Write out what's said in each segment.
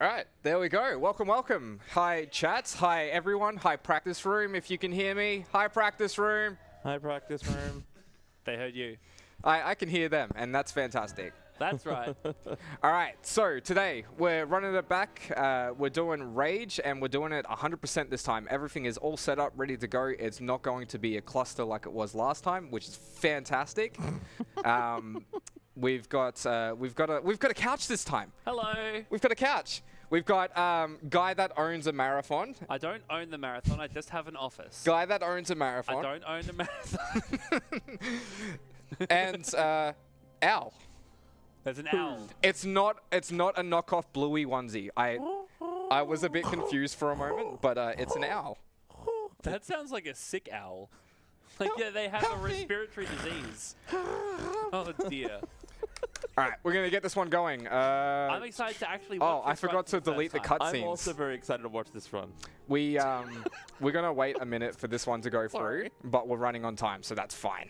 All right, there we go. Welcome, welcome. Hi, chats. Hi, everyone. Hi, practice room, if you can hear me. Hi, practice room. Hi, practice room. They heard you. I can hear them, and that's fantastic. That's right. All right, so today we're running it back. We're doing Rage, and we're doing it 100% this time. Everything is all set up, ready to go. It's not going to be a cluster like it was last time, which is fantastic. We've got a couch this time. Hello. We've got a couch. We've got guy that owns a marathon. I don't own the marathon. I just have an office. Guy that owns a marathon. I don't own the marathon. And Owl. There's an owl. It's not a knockoff Bluey onesie. I was a bit confused for a moment, but it's an owl. That sounds like a sick owl. Like they have a respiratory disease. Oh dear. All right, we're gonna get this one going. I'm excited to actually watch I forgot to delete the cutscenes. I'm also very excited to watch this run. We're gonna wait a minute for this one to go through, but we're running on time, so that's fine.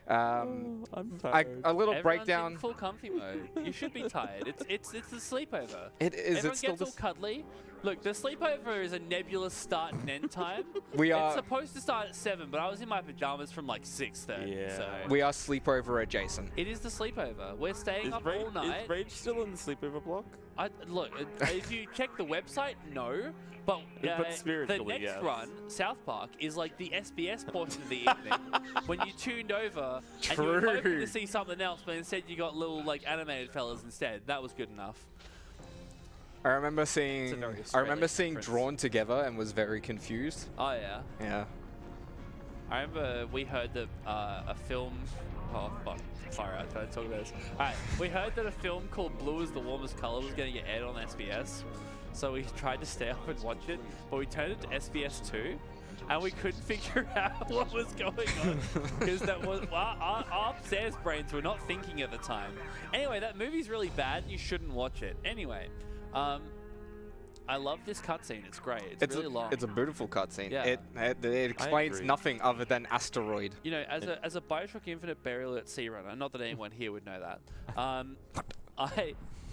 I'm tired. A little Everyone's breakdown. in full comfy mode. You should be tired. It's the sleepover. It is. Everyone It's still gets all cuddly. Look, the sleepover is a nebulous start and end time. It's supposed to start at 7, but I was in my pajamas from like 6:30. Yeah. So we are sleepover adjacent. it is the sleepover. We're staying up all night. Is Rage still in the sleepover block? Look, if you check the website, no. But the spiritually, next yes. run, South Park, is like the SBS portion of the evening when you tuned over and you were hoping to see something else, but instead you got little like animated fellas instead. That was good enough. I remember seeing reference. Drawn Together and was very confused. Oh yeah. Yeah. I remember we heard that a film. Oh fuck! Sorry, I tried to talk about this. Alright, we heard that a film called Blue Is the Warmest Color was going to get aired on SBS, so we tried to stay up and watch it, but we turned it to SBS 2, and we couldn't figure out what was going on because that was our upstairs brains were not thinking at the time. Anyway, that movie's really bad. You shouldn't watch it. Anyway, I love this cutscene. It's great. It's really long. It's a beautiful cutscene. Yeah. It explains nothing other than asteroid. You know, as a Bioshock Infinite Burial at Sea runner, not that anyone here would know that,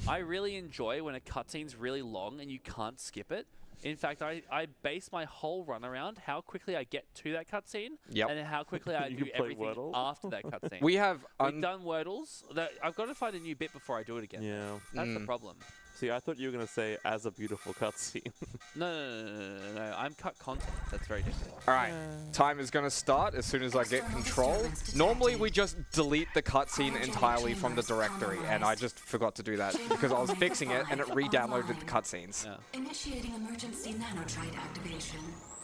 I really enjoy when a cutscene's really long and you can't skip it. In fact, I base my whole run around how quickly I get to that cutscene and how quickly I do everything Wordle? after that cutscene. We've done Wordles. I've got to find a new bit before I do it again. Yeah. That's the problem. See, I thought you were going to say, as a beautiful cutscene. No. I'm cut content. That's very different. All right, time is going to start as soon as I get control. Normally, we just delete the cutscene entirely from the directory, and I just forgot to do that because I was fixing it and it re-downloaded the cutscenes. Yeah. Initiating emergency nanotrite activation.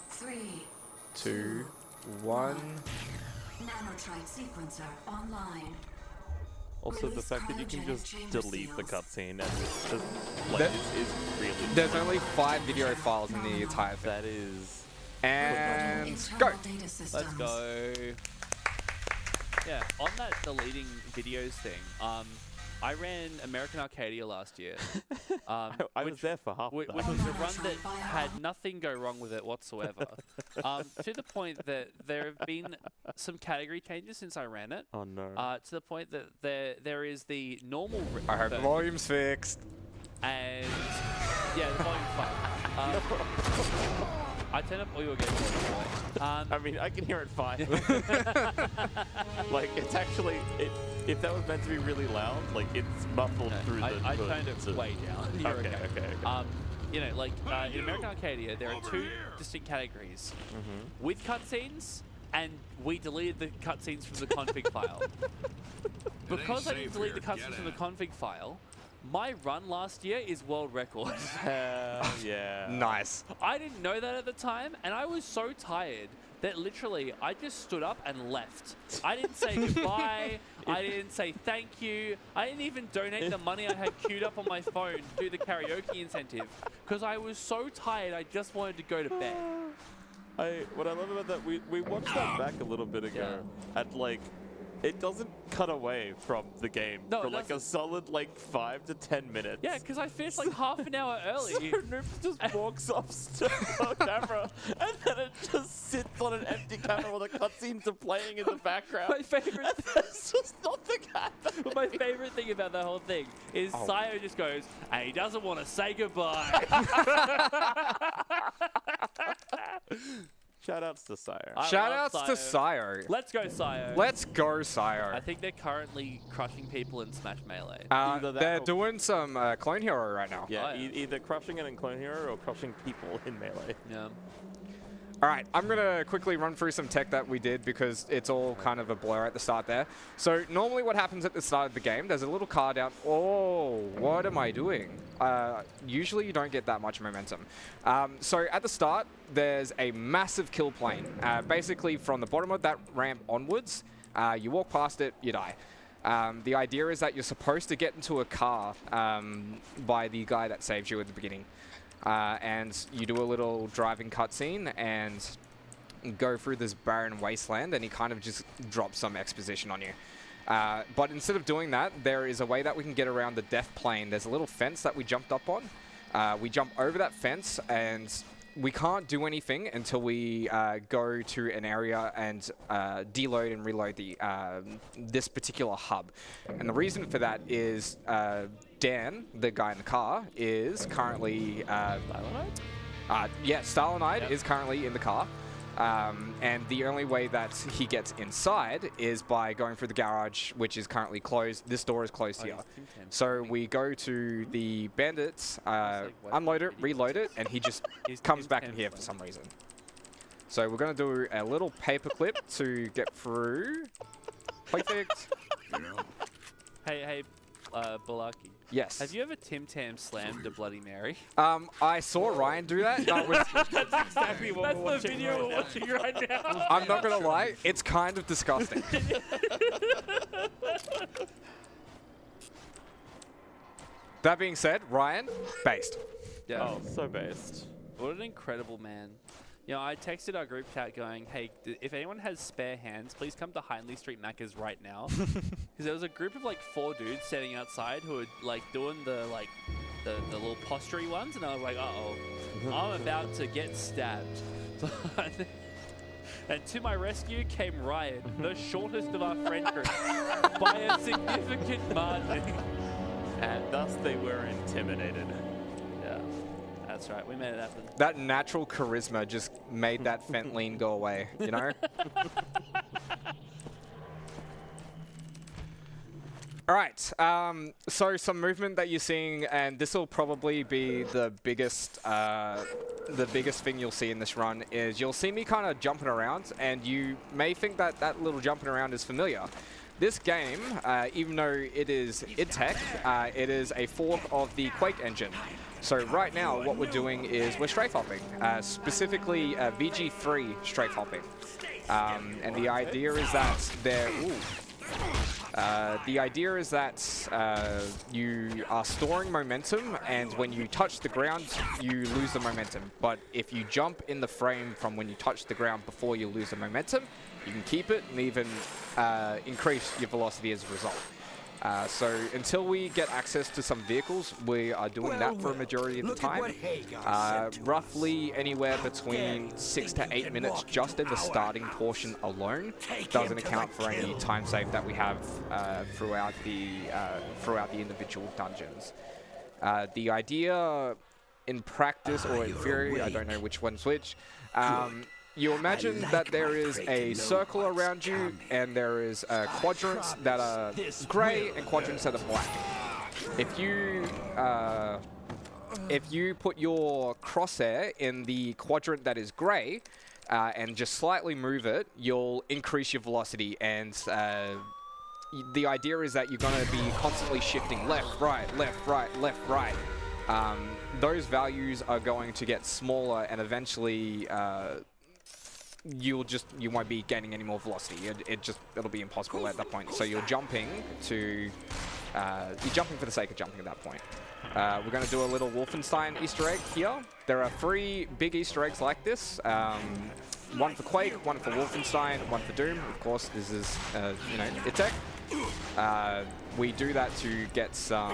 3, 2, 1. Nanotrite sequencer online. Also, the fact that you can just delete the cutscene and it's just, like, is really... There's only 5 video files in the entire thing. That is... And go! Let's go. Yeah, on that deleting videos thing, I ran American Arcadia last year. I was there for half which that. was a run that had nothing go wrong with it whatsoever. To the point that there have been some category changes since I ran it. Oh no. To the point that there is the normal... I hope the volume's fixed. And... yeah, the volume's fine. I turned up all your games I mean, I can hear it fine. Like, it's actually... if that was meant to be really loud, like, it's muffled through the... I turned it way down. You're okay. You know, like, in American Arcadia, there are 2 distinct categories. With cutscenes, and we deleted the cutscenes from the config file. Because I didn't delete the cutscenes from the config file, my run last year is world record. Yeah. Nice. I didn't know that at the time, and I was so tired that literally I just stood up and left. I didn't say goodbye. I didn't say thank you. I didn't even donate the money I had queued up on my phone to do the karaoke incentive because I was so tired I just wanted to go to bed. What I love about that, we watched that back a little bit ago at like... it doesn't cut away from the game No, for it like a solid like 5 to 10 minutes. Yeah, because I finished like half an hour early. So Noob just walks off to the camera, and then it just sits on an empty camera while the cutscenes are playing in the background. My favorite, There's just nothing happening. my favorite thing about the whole thing is Sayo just goes, and he doesn't want to say goodbye. Shoutouts to Sire. Shoutouts to Sayo. Let's go, Sayo. Let's go, Sayo. I think they're currently crushing people in Smash Melee. Either that They're or- doing some Clone Hero right now. Yeah, Oh, yeah. either crushing it in Clone Hero or crushing people in Melee. Yeah. All right, I'm going to quickly run through some tech that we did because it's all kind of a blur at the start there. So normally what happens at the start of the game, there's a little car down. Oh, what am I doing? Usually you don't get that much momentum. So at the start, there's a massive kill plane. Basically from the bottom of that ramp onwards, you walk past it, you die. The idea is that you're supposed to get into a car by the guy that saves you at the beginning. And you do a little driving cutscene and go through this barren wasteland, and he kind of just drops some exposition on you. But instead of doing that, there is a way that we can get around the death plane. There's a little fence that we jumped up on. We jump over that fence, and we can't do anything until we go to an area and deload and reload the this particular hub. And the reason for that is Dan, the guy in the car, is currently Stalinide is currently in the car. And the only way that he gets inside is by going through the garage, which is currently closed. This door is closed here. So we go to the bandits, unload it, reload it, and he just comes back in here for some reason. So we're going to do a little paperclip to get through. Perfect. Hey, Balaki. Yes. Have you ever Tim Tam slammed a Bloody Mary? I saw Ryan do that. That was, That's exactly what That's we're the watching video right we're now. watching right now. I'm not going to lie, it's kind of disgusting. That being said, Ryan, based. Yeah. Oh, so based. What an incredible man. You know, I texted our group chat going, hey, if anyone has spare hands, please come to Hindley Street Macca's right now. Because there was a group of like 4 dudes standing outside who were like doing the little postury ones, and I was like, uh-oh, I'm about to get stabbed. And to my rescue came Ryan, the shortest of our friend group, by a significant margin. And thus they were intimidated. Yeah, that's right. We made it happen. That natural charisma just made that Fentline go away, you know? All right, so some movement that you're seeing, and this will probably be the biggest thing you'll see in this run, is you'll see me kind of jumping around, and you may think that that little jumping around is familiar. This game, even though it is id Tech, it is a fork of the Quake engine. So right now, what we're doing is we're strafe hopping, specifically VG3 strafe hopping. And the idea is that you are storing momentum, and when you touch the ground, you lose the momentum. But if you jump in the frame from when you touch the ground before you lose the momentum, you can keep it and even increase your velocity as a result. So until we get access to some vehicles, we are doing that for a majority of the time. Roughly anywhere between 6 to 8 minutes just in the starting portion alone. Doesn't account for any time save that we have throughout the individual dungeons. The idea in practice or in theory, I don't know which one's which, you imagine that there is a circle around you, and there is quadrants that are grey and quadrants that are black. If you put your crosshair in the quadrant that is grey and just slightly move it, you'll increase your velocity, and the idea is that you're going to be constantly shifting left, right, left, right, left, right. Those values are going to get smaller, and eventually you won't be gaining any more velocity. It'll be impossible at that point. So you're jumping for the sake of jumping at that point. We're going to do a little Wolfenstein Easter egg here. There are 3 big Easter eggs like this. one for Quake, one for Wolfenstein, one for Doom. Of course, this is, you know, ITech. We do that to get some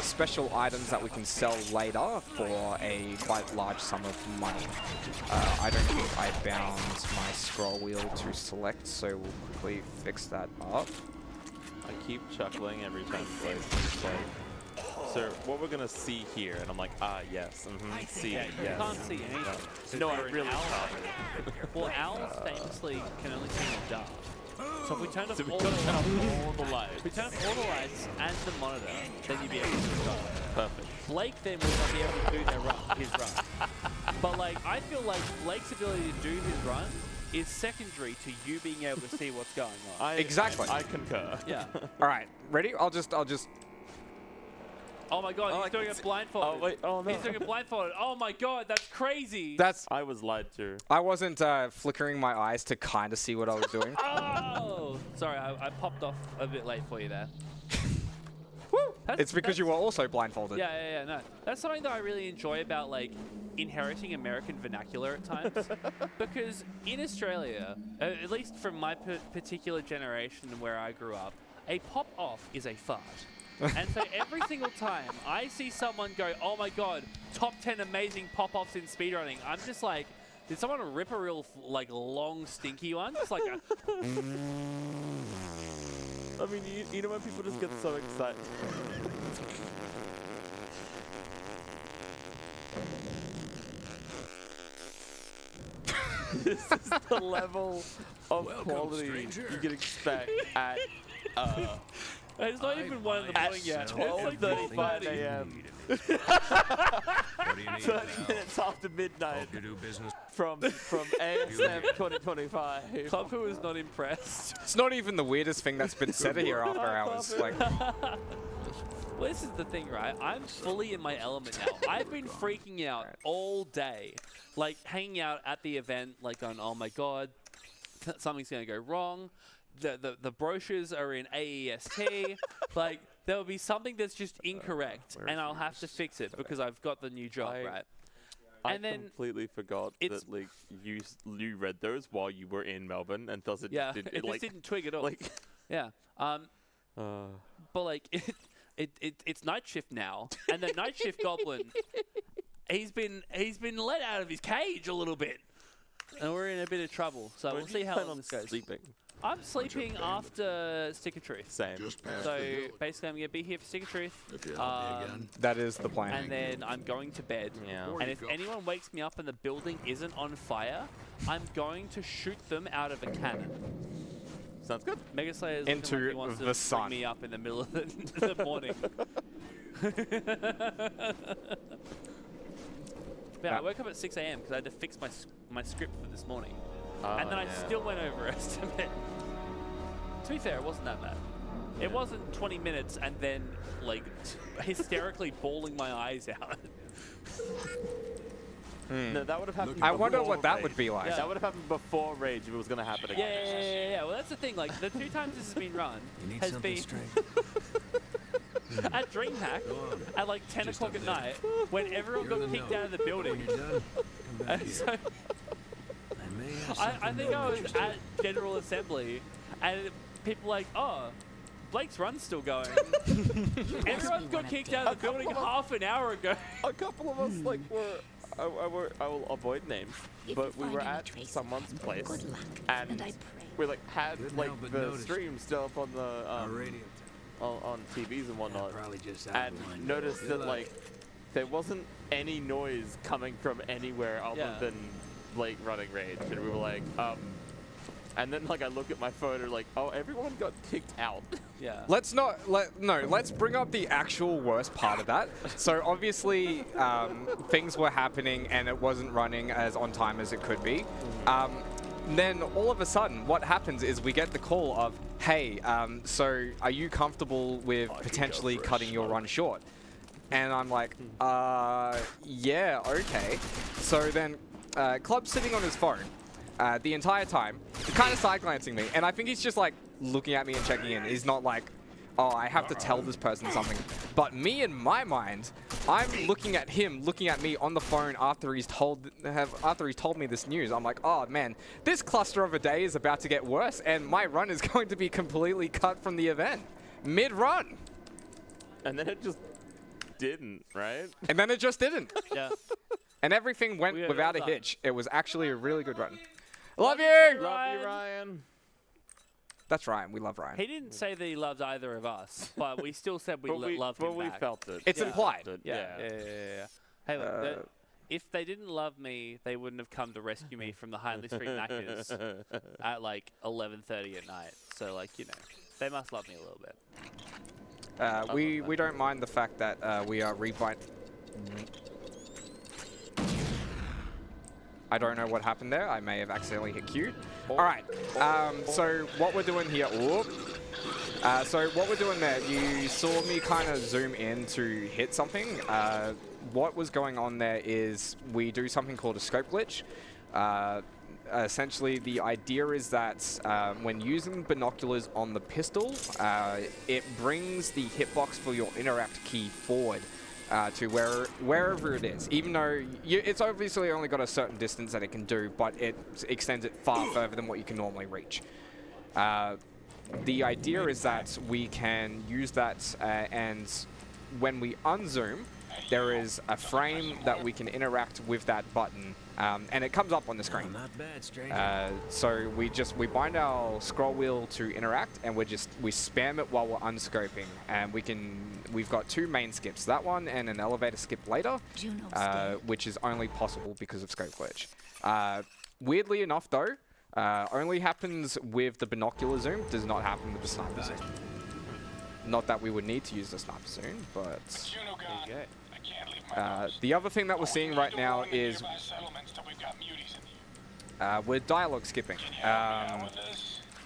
special items that we can sell later for a quite large sum of money. I don't think I found my scroll wheel to select, so we'll quickly fix that up. I keep chuckling every time Blake is like, "Sir, what we're gonna see here?" And I'm like, "Ah, yes, see, Yeah, yes." you can't see anything. No, I You're an really owl. can't. Well, owls famously can only see in the dark. So if we turn off So we all gotta the turn off lights, all the lights. if we turn off all the lights and the monitor, then you'd be able to see. Perfect. Blake then would not be able to do his run. But like, I feel like Blake's ability to do his run is secondary to you being able to see what's going on. Exactly. I concur. Yeah. All right, ready? I'll just. Oh my god, Oh, he's doing it blindfolded. Oh wait, oh no. He's doing it blindfolded. Oh my god, that's crazy. That's. I was lied to. I wasn't flickering my eyes to kind of see what I was doing. Oh! Sorry, I popped off a bit late for you there. Woo! That's- It's because you were also blindfolded. Yeah, no. That's something that I really enjoy about, like, inheriting American vernacular at times. Because in Australia, at least from my particular generation where I grew up, a pop-off is a fart. And so every single time I see someone go, oh my god, top 10 amazing pop-offs in speedrunning, I'm just like, did someone rip a real, like, long, stinky one? Just like a... I mean, you know when people just get so excited. This is the level of quality you can expect at It's not even 1 in the morning yet. 12:35 a.m. 30 minutes after midnight from ASM 2025. Club Who is not impressed. It's not even the weirdest thing that's been said here after hours. Like, Well, this is the thing, right? I'm fully in my element now. I've been freaking out all day. Like, hanging out at the event, like going, oh my god, something's going to go wrong. The brochures are in AEST. Like, there'll be something that's just incorrect, and I'll have to fix it because I've got the new job, right? I And then completely forgot it's- that like you read those while you were in Melbourne, and thus it Yeah, did, it just didn't twig at all. like Yeah. But like it's night shift now, and the night shift goblin, he's been let out of his cage a little bit, and we're in a bit of trouble. So we'll see how long this goes. Sleeping. I'm sleeping after Stick of Truth. Same. So basically, I'm gonna be here for Stick of Truth, that is the plan. and then I'm going to bed. Yeah. And if anyone wakes me up and the building isn't on fire, I'm going to shoot them out of a cannon. Sounds good. Mega Slayer's Into looking like he wants the to sun. bring me up in the middle of the morning. Yeah, I woke up at 6 a.m. because I had to fix my script for this morning. And then I still went over estimate. To be fair, it wasn't that bad. It wasn't 20 minutes and then, like, hysterically bawling my eyes out. No, that would have happened. I wonder before what that Rage. would be like. Yeah. That would have happened before Rage if it was going to happen again. Yeah. Well, that's the thing. Like, the 2 times this has been run has been at DreamHack at like 10 o'clock at night when everyone got kicked out of the building. And so I think I was at General Assembly and people were like, oh, Blake's run's still going. Everyone got kicked out of the building half an hour ago. A couple of us like were. I will avoid names, but we were at someone's place, and we like had like the stream still up on the on TVs and whatnot, and noticed that like there wasn't any noise coming from anywhere other than like running Rage, and we were like, and then like I look at my phone and like, oh, everyone got kicked out. Yeah. Let's let's bring up the actual worst part of that. So obviously things were happening and it wasn't running as on time as it could be. Then all of a sudden what happens is we get the call of, hey, so are you comfortable with potentially cutting your run short? And I'm like, yeah, okay. So then Club's sitting on his phone the entire time, kind of side-glancing me, and I think he's just like looking at me and checking in. He's not like, oh, I have to tell this person something. But me, in my mind, I'm looking at him, looking at me on the phone after he's told me this news. I'm like, oh man, this cluster of a day is about to get worse, and my run is going to be completely cut from the event mid-run. And then it just didn't, right? And then it just didn't. Yeah. And everything went We are without a done. hitch. It was actually a really good run. Love you! Love you, Ryan. That's Ryan. We love Ryan. He didn't say that he loved either of us, but we still said we loved him But we back. felt it. It's implied. Yeah. Hey, look, if they didn't love me, they wouldn't have come to rescue me from the Hindley Street Knackers at like 11:30 at night. So, like, you know, they must love me a little bit. We don't mind the fact that we are rebind. I don't know what happened there. I may have accidentally hit Q. All right. So what we're doing here. So what we're doing there, you saw me kind of zoom in to hit something. What was going on there is we do something called a scope glitch. Essentially, the idea is that when using binoculars on the pistol, it brings the hitbox for your interact key forward to wherever it is. Even though it's obviously only got a certain distance that it can do, but it extends it far further than what you can normally reach. The idea is that we can use that, and when we unzoom, there is a frame that we can interact with that button, and it comes up on the screen. Not bad, stranger. So we bind our scroll wheel to interact, and we spam it while we're unscoping, and we've got two main skips, that one and an elevator skip later, which is only possible because of scope glitch. Weirdly enough, though, only happens with the binocular zoom, does not happen with the sniper zoom. Not that we would need to use the sniper zoom, but there you go. The other thing that we're seeing right now is we're dialogue skipping.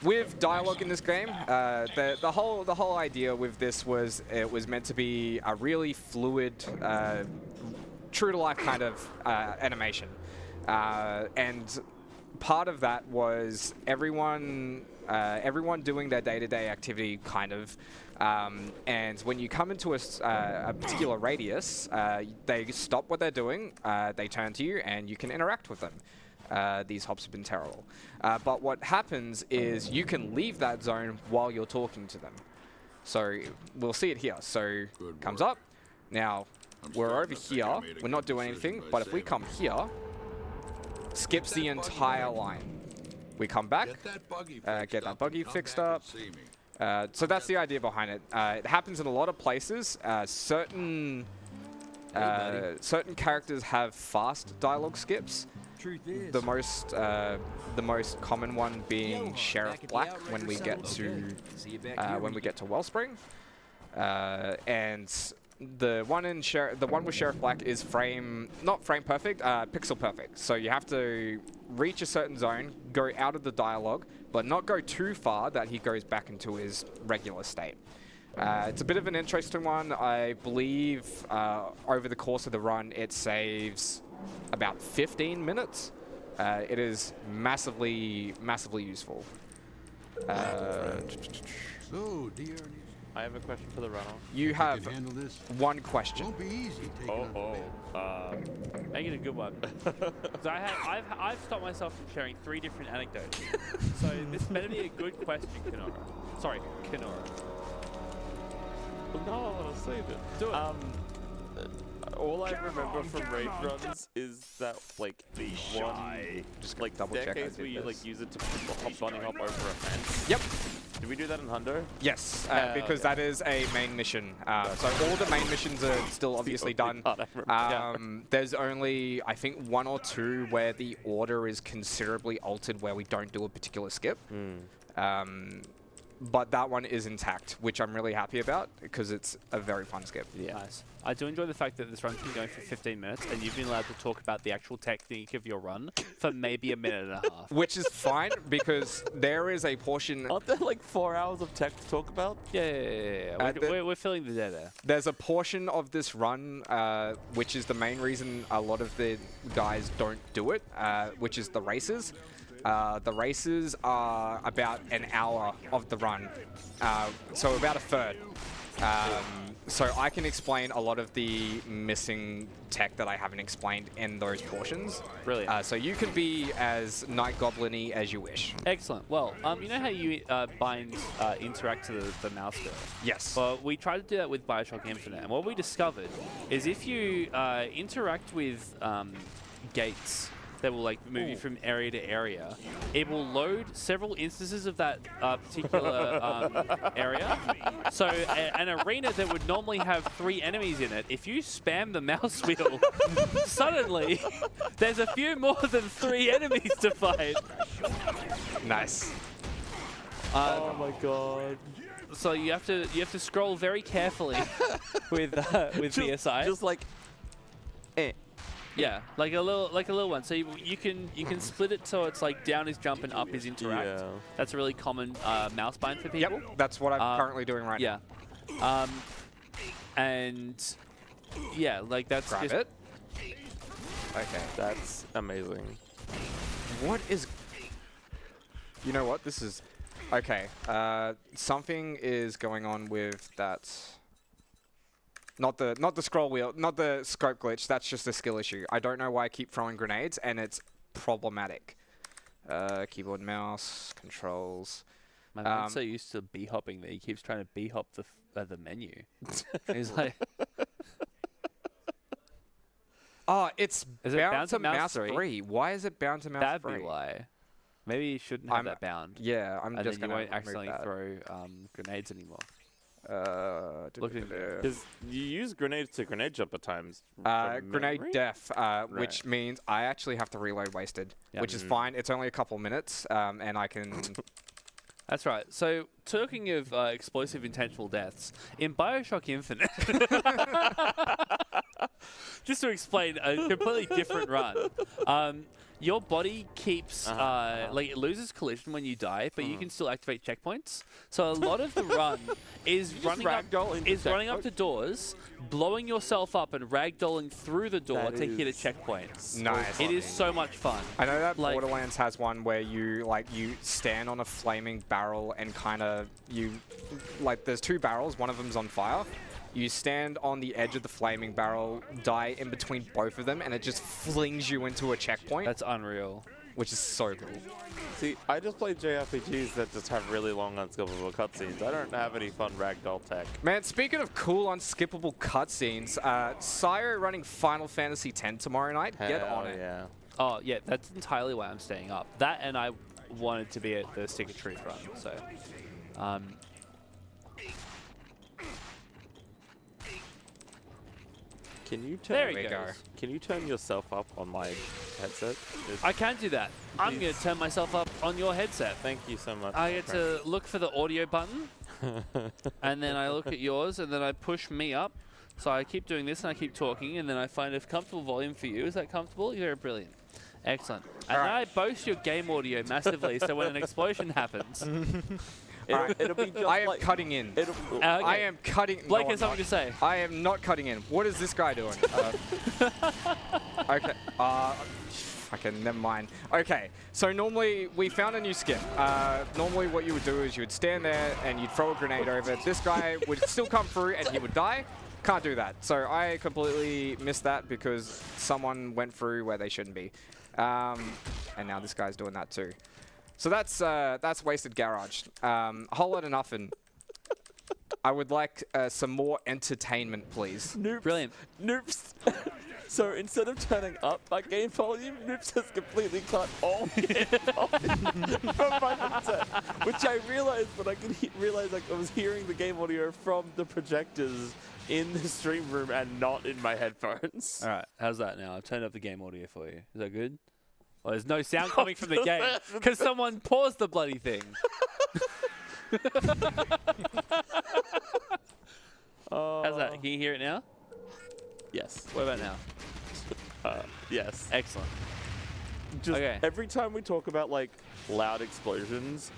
With dialogue in this game, the whole idea with this was it was meant to be a really fluid, true to life kind of animation, and part of that was everyone doing their day-to-day activity, kind of. And when you come into a particular radius, they stop what they're doing, they turn to you, and you can interact with them. These hops have been terrible. But what happens is you can leave that zone while you're talking to them. So we'll see it here. So comes up. Now, we're over here. We're not doing anything. But if we come here, skips the entire line. We come back, get that buggy fixed up. So that's the idea behind it. It happens in a lot of places. Certain characters have fast dialogue skips. The most common one being Sheriff Black when we get to Wellspring, and the one with Sheriff Black is not frame perfect, pixel perfect. So you have to reach a certain zone, go out of the dialogue, but not go too far that he goes back into his regular state. It's a bit of an interesting one. I believe over the course of the run, it saves about 15 minutes. It is massively useful. So, dear, I have a question for the runner. You have handle this. one question. Won't be easy taking Make it a good one. 'Cause I've stopped myself from sharing 3 different anecdotes. So this better be a good question, Kenora. Sorry, Kenora. No, I want to save it. Do it. All I remember from raid runs is that like one, Just like double check I staircase did where you this. like use it to bunny hop over a fence. Yep. Did we do that in Hundo? Yes, because that is a main mission. So all the main missions are still obviously done. There's only, I think, 1 or 2 where the order is considerably altered, where we don't do a particular skip. But that one is intact, which I'm really happy about because it's a very fun skip. Yeah. Nice. I do enjoy the fact that this run's been going for 15 minutes and you've been allowed to talk about the actual technique of your run for maybe a minute and a half. Which is fine because there is a portion. Aren't there like 4 hours of tech to talk about? Yeah. We're filling the dead air. There's a portion of this run which is the main reason a lot of the guys don't do it, which is the races. The races are about an hour of the run, so about a third. So I can explain a lot of the missing tech that I haven't explained in those portions. Brilliant. So you can be as Night Goblin-y as you wish. Excellent. Well, you know how you bind interact to the mouse wheel? Yes. Well, we tried to do that with Bioshock Infinite, and what we discovered is if you interact with gates that will like move you from area to area, it will load several instances of that particular area. So an arena that would normally have 3 enemies in it, if you spam the mouse wheel, suddenly there's a few more than 3 enemies to fight. Nice. Oh my god. So you have to scroll very carefully with BSI. Just like, Yeah, like a little one. So you can split it so it's like down is jump and up is interact. Yeah. That's a really common mouse bind for people. Yep, that's what I'm currently doing right now. Yeah. And yeah, like that's Grab just it. Okay. That's amazing. What is... You know what? This is... Okay. Something is going on with that... Not the scroll wheel, not the scope glitch. That's just a skill issue. I don't know why I keep throwing grenades, and it's problematic. Keyboard, mouse, controls. My man's so used to b-hopping that he keeps trying to b-hop the menu. He's like... Oh, it's Is it bound to mouse 3. Why is it bound to mouse 3? That'd be why. Maybe you shouldn't have that bound. Yeah, I'm And just then going you to won't accidentally throw grenades anymore. Look at Because you use grenades to grenade jump at times. grenade def, which means I actually have to reload wasted, which is fine. It's only a couple minutes, and I can... That's right. So, talking of explosive intentional deaths, in Bioshock Infinite, just to explain a completely different run, your body keeps, like it loses collision when you die, but you can still activate checkpoints. So a lot of the run is running up to doors, blowing yourself up and ragdolling through the door to hit a checkpoint. Nice. It is so much fun. I know that Like- Borderlands has one where you stand on a flaming barrel and kind of there's 2 barrels, one of them's on fire. You stand on the edge of the flaming barrel, die in between both of them, and it just flings you into a checkpoint. That's unreal. Which is so cool. See, I just play JRPGs that just have really long unskippable cutscenes. I don't have any fun ragdoll tech. Man, speaking of cool unskippable cutscenes, Sire running Final Fantasy X tomorrow night. Get on it. Yeah. Oh, yeah, that's entirely why I'm staying up. That and I wanted to be at the Stick of Truth run, so... Can you There turn? he goes. Can you turn yourself up on my headset? I can do that. I'm going to turn myself up on your headset. Thank you so much. I get to look for the audio button, and then I look at yours, and then I push me up. So I keep doing this, and I keep talking, and then I find a comfortable volume for you. Is that comfortable? You're brilliant. Excellent. And then I boast your game audio massively, so when an explosion happens... It'll be just I am cutting in. I am cutting... Blake no, has I'm something not. to say. I am not cutting in. What is this guy doing? Okay. Okay, never mind. Okay, so normally we found a new skin. Normally what you would do is you would stand there and you'd throw a grenade over it. This guy would still come through and he would die. Can't do that. So I completely missed that because someone went through where they shouldn't be. And now this guy's doing that too. So that's Wasted Garage. A whole lot of nothing. I would like some more entertainment, please. Noops. Brilliant. Noops. So instead of turning up my game volume, Noops has completely cut all game volume from my headset, which I realized, but I could realize like I was hearing the game audio from the projectors in the stream room and not in my headphones. All right, how's that now? I've turned up the game audio for you. Is that good? Well, there's no sound coming from the game because someone paused the bloody thing. How's that? Can you hear it now? Yes. What about now? Yes. Excellent. Just Okay. every time we talk about like loud explosions,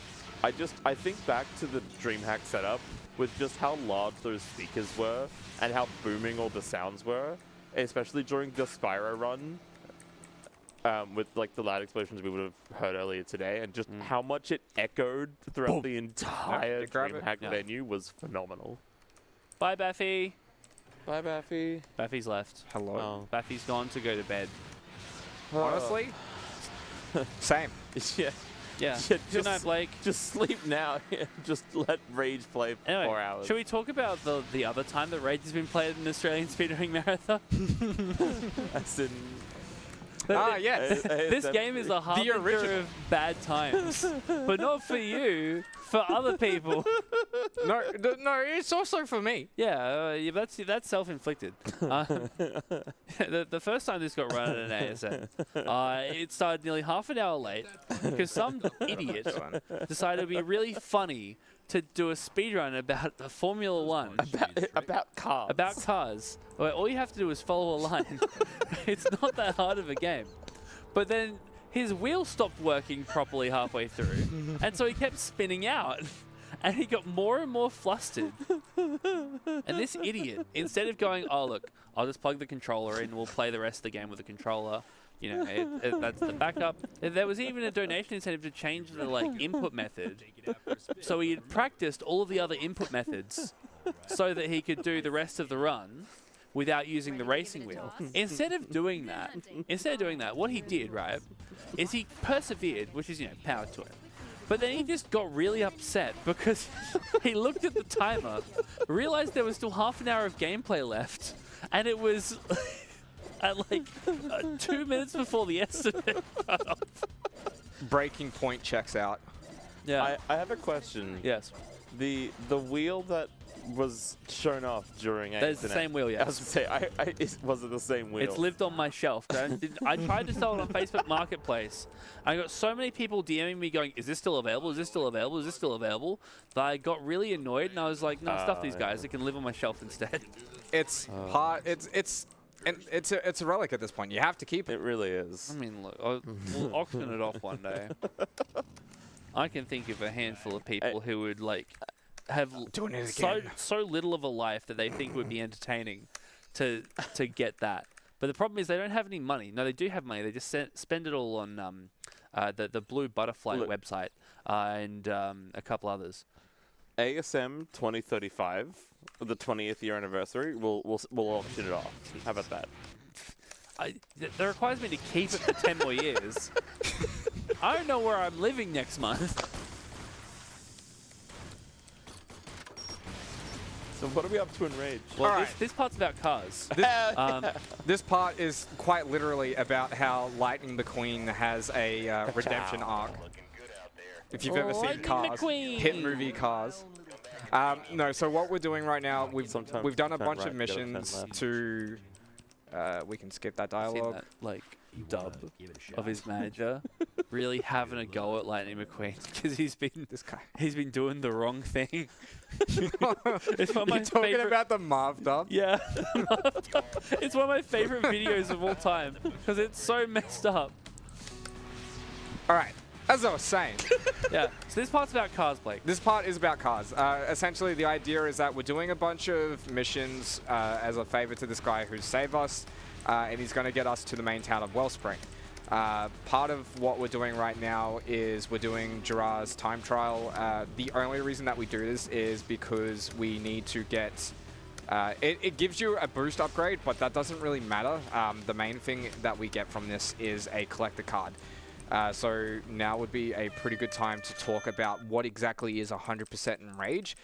I think back to the DreamHack setup with just how large those speakers were and how booming all the sounds were, especially during the Spyro run. With like the loud explosions we would have heard earlier today, and just how much it echoed throughout the entire grab it? DreamHack venue was phenomenal. Bye, Baffy. Bye, Baffy. Baffy's left. Hello. Oh. Baffy's gone to go to bed. Honestly, same. Yeah. Yeah. Yeah, Good night, Blake. Just sleep now. Just let Rage play for Anyway, 4 hours. should we talk about the other time that Rage has been played in the Australian Speedrunning Marathon? As in, Yes. This game is a harbinger original. of bad times, but not for you, for other people. No, it's also for me. Yeah, that's self-inflicted. The first time this got run at an ASM, it started nearly half an hour late because some idiot decided it would be really funny to do a speedrun about the Formula One. about cars. About cars. Where all you have to do is follow a line. It's not that hard of a game. But then his wheel stopped working properly halfway through, and so he kept spinning out. And he got more and more flustered. And this idiot, instead of going, oh, look, I'll just plug the controller in, we'll play the rest of the game with the controller. You know, that's the backup. There was even a donation incentive to change the input method. So he had practiced all of the other input methods so that he could do the rest of the run without using the racing wheel. Instead of doing that, what he did, right, is he persevered, which is, power to it. But then he just got really upset because he looked at the timer, realized there was still half an hour of gameplay left, and it was at 2 minutes before the estimate cut off. Breaking point checks out. Yeah. I have a question. Yes. The wheel that was shown off during ASM. That's the same wheel, yes. I was going to say, was it the same wheel? It's lived on my shelf. I tried to sell it on Facebook Marketplace. I got so many people DMing me going, is this still available? Is this still available? Is this still available? That I got really annoyed, and I was like, no, stuff these guys. It can live on my shelf instead. It's hard. It's a relic at this point. You have to keep it. It really is. I mean, look, we'll auction it off one day. I can think of a handful of people who would have Doing it again. so little of a life that they think would be entertaining to get that. But the problem is they don't have any money. No, they do have money. They just spend it all on the Blue Butterfly website and a couple others. ASM 2035, the 20th year anniversary, we'll auction it off. How about that? That requires me to keep it for 10 more years. I don't know where I'm living next month. So what are we up to in Rage? Well, All right. this part's about cars. This part is quite literally about how Lightning McQueen has a redemption arc. If you've ever seen Lightning Cars, McQueen. hit movie Cars. No, so what we're doing right now, we've done a bunch of missions to. We can skip that Seen dialogue. that, dub of his manager really having a go at Lightning McQueen because he's been doing the wrong thing. It's one of my You're talking favorite, about the Marv dub? yeah. It's one of my favorite videos of all time because it's so messed up. All right, as I was saying, Yeah. So this part's about cars, Blake. this part is about cars. Essentially, the idea is that we're doing a bunch of missions as a favor to this guy who's saved us, and he's going to get us to the main town of Wellspring. Part of what we're doing right now is we're doing Gerard's time trial. The only reason that we do this is because we need to get... it gives you a boost upgrade, but that doesn't really matter. The main thing that we get from this is a collector card. So now would be a pretty good time to talk about what exactly is 100% in Rage,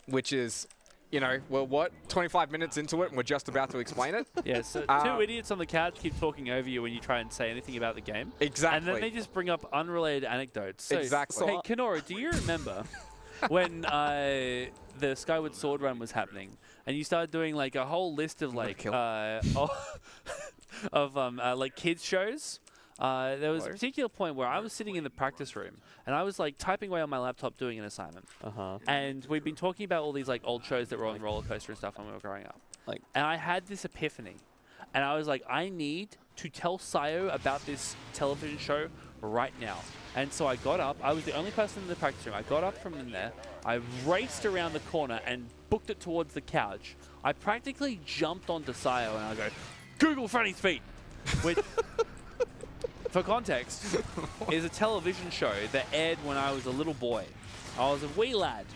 which is, we're 25 minutes into it and we're just about to explain it. Yeah, so two idiots on the couch keep talking over you when you try and say anything about the game. Exactly. And then they just bring up unrelated anecdotes. So, Exactly. Hey, Kenora, do you remember when the Skyward Sword run was happening and you started doing a whole list of kids shows? There was a particular point where I was sitting in the practice room and I was typing away on my laptop doing an assignment. And we'd been talking about all these old shows that were on Roller Coaster and stuff when we were growing up. And I had this epiphany. And I was like, I need to tell Sayo about this television show right now. And so I got up. I was the only person in the practice room. I got up from in there. I raced around the corner and booked it towards the couch. I practically jumped onto Sayo and I go, Google Franny's feet, which... For context, is a television show that aired when I was a little boy. I was a wee lad.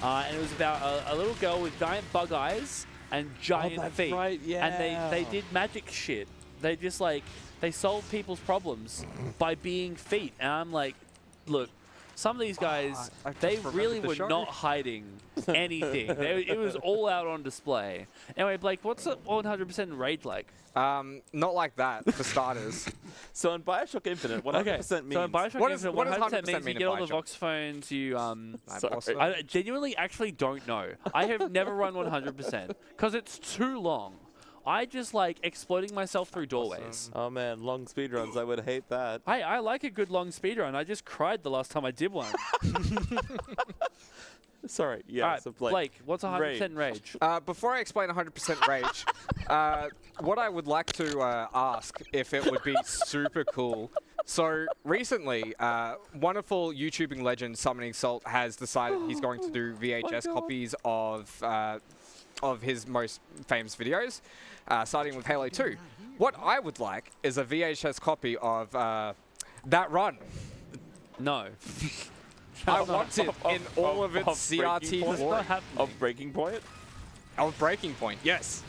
and it was about a little girl with giant bug eyes and giant that's feet. right, And they did magic shit. They just like, they solved people's problems by being feet. And I'm like, look, some of these guys, I just they remembered really the were show. not hiding anything. It was all out on display. Anyway, Blake, what's a 100% rage like? Not like that, for starters. So in Bioshock Infinite, 100% means... So in Bioshock What does Infinite, 100% 100% means mean you in get all the Bioshock? Vox phones, you... Sorry. I genuinely actually don't know. I have never run 100% because it's too long. I just like exploding myself through doorways. Oh man, long speedruns, I would hate that. I like a good long speedrun. I just cried the last time I did one. Sorry, yeah, All right, so Blake, what's 100% rage? Before I explain 100% rage, what I would like to ask, if it would be super cool. So recently, wonderful YouTubing legend Summoning Salt has decided he's going to do VHS copies of his most famous videos, starting with Halo 2. What I would like is a VHS copy of that run. No. I want it in all of its CRT Breaking Point? glory. Of Breaking Point? Of Breaking Point, yes.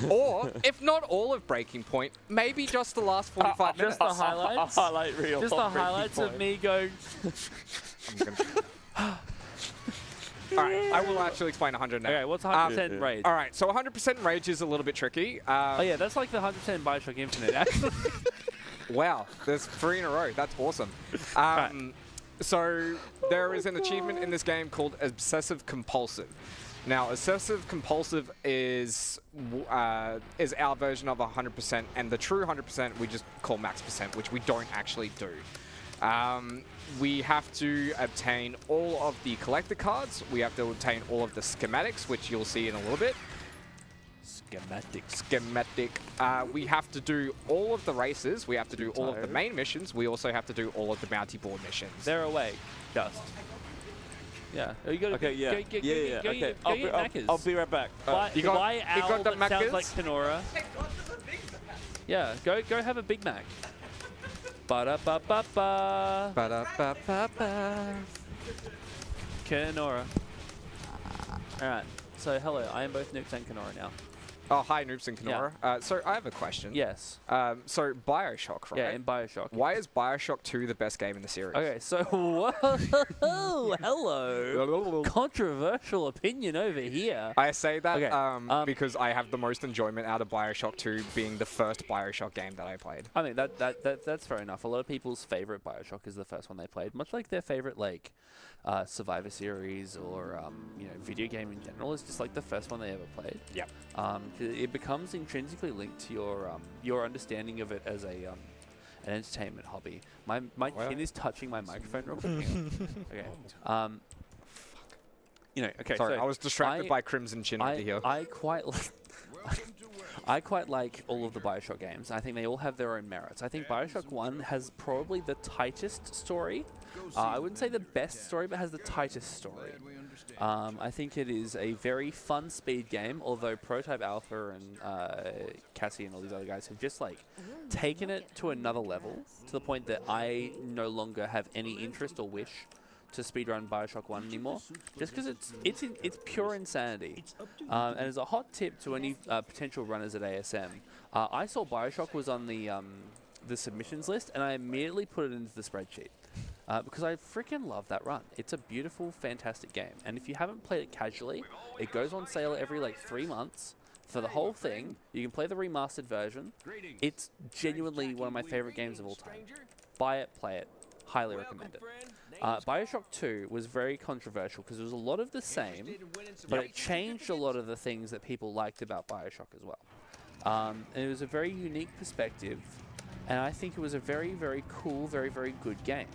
Or, if not all of Breaking Point, maybe just the last 45 minutes. Just the highlights? A highlight reel. Just of the Breaking highlights of Point. me going... Alright, I will actually explain 100 now. Okay, what's 100% rage? Alright, so 100% rage is a little bit tricky. Oh yeah, that's like the 100% Bioshock Infinite, actually. Wow, there's 3 in a row. That's awesome. So there is an achievement in this game called Obsessive Compulsive. Now, Obsessive Compulsive is our version of 100%, and the true 100% we just call max percent, which we don't actually do. We have to obtain all of the collector cards. We have to obtain all of the schematics, which you'll see in a little bit. Schematic. We have to do all of the races. We have to do all of the main missions. We also have to do all of the bounty board missions. They're away. Dust. Yeah. You gotta Okay, yeah. Go Okay, get Macca's. I'll be right back. Buy, You got- buy you owl got the that sounds Macca's? like Kenora. Yeah, go have a Big Mac. Ba-da-ba-ba-ba. Ba-da-ba-ba-ba. Kenora. Alright, so hello, I am both Nukes and Kenora now. Oh, hi, Noobs and Kenora. So I have a question. Yes. So Bioshock, right? Yeah, in Bioshock. Why is Bioshock 2 the best game in the series? Okay, so hello. Controversial opinion over here. I say that Okay, because I have the most enjoyment out of Bioshock 2 being the first Bioshock game that I played. I mean that's fair enough. A lot of people's favorite Bioshock is the first one they played, much like their favorite like Survivor series or you know, video game in general is just like the first one they ever played. Yep. It becomes intrinsically linked to your understanding of it as a an entertainment hobby. My chin is touching my microphone real quick. Okay. You know, okay. Sorry, so I was distracted by Crimson Chin over here. I quite like all of the Bioshock games. I think they all have their own merits. I think Bioshock 1 has probably the tightest story. I wouldn't say the best story, but has the tightest story. I think it is a very fun speed game, although Prototype Alpha and Cassie and all these other guys have just like taken it to another level, to the point that I no longer have any interest or wish to speedrun Bioshock 1 anymore, just because it's pure insanity. And as a hot tip to any potential runners at ASM, I saw Bioshock was on the submissions list, and I immediately put it into the spreadsheet. Because I freaking love that run. It's a beautiful, fantastic game. And if you haven't played it casually, it goes on sale every like 3 months for the whole thing. You can play the remastered version. It's genuinely one of my favorite games of all time. Buy it, play it. Highly recommend it. Bioshock 2 was very controversial because it was a lot of the same, but it changed a lot of the things that people liked about Bioshock as well. And it was a very unique perspective, and I think it was a very, very cool, very, very good game.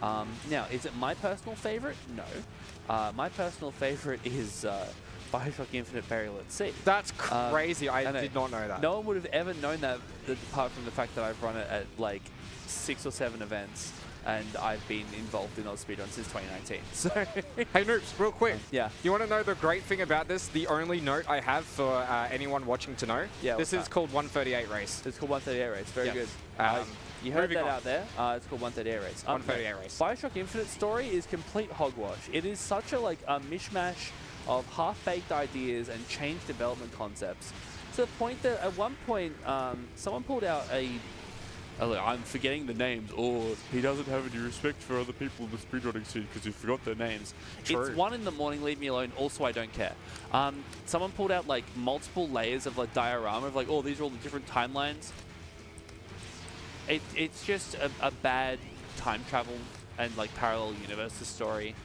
Now, is it my personal favorite? No. My personal favorite is Bioshock Infinite Burial at Sea. That's crazy. I did not know that. No one would have ever known that apart from the fact that I've run it at like 6 or 7 events. and I've been involved in AusSpeedruns since 2019. So, Hey Noobs, real quick. yeah. You want to know the great thing about this? The only note I have for anyone watching to know. Yeah, This is called 138 race. It's called 138 race. Very Yes. good. You heard moving that on. out there. It's called 138 race. 138 race. Bioshock Infinite story is complete hogwash. It is such a a mishmash of half-baked ideas and changed development concepts, to the point that at one point someone pulled out I'm forgetting the names, or he doesn't have any respect for other people in the speedrunning scene because he forgot their names. True. It's 1 in the morning, leave me alone, also I don't care. Someone pulled out multiple layers of diorama of oh, these are all the different timelines. It's just a bad time travel and parallel universes story.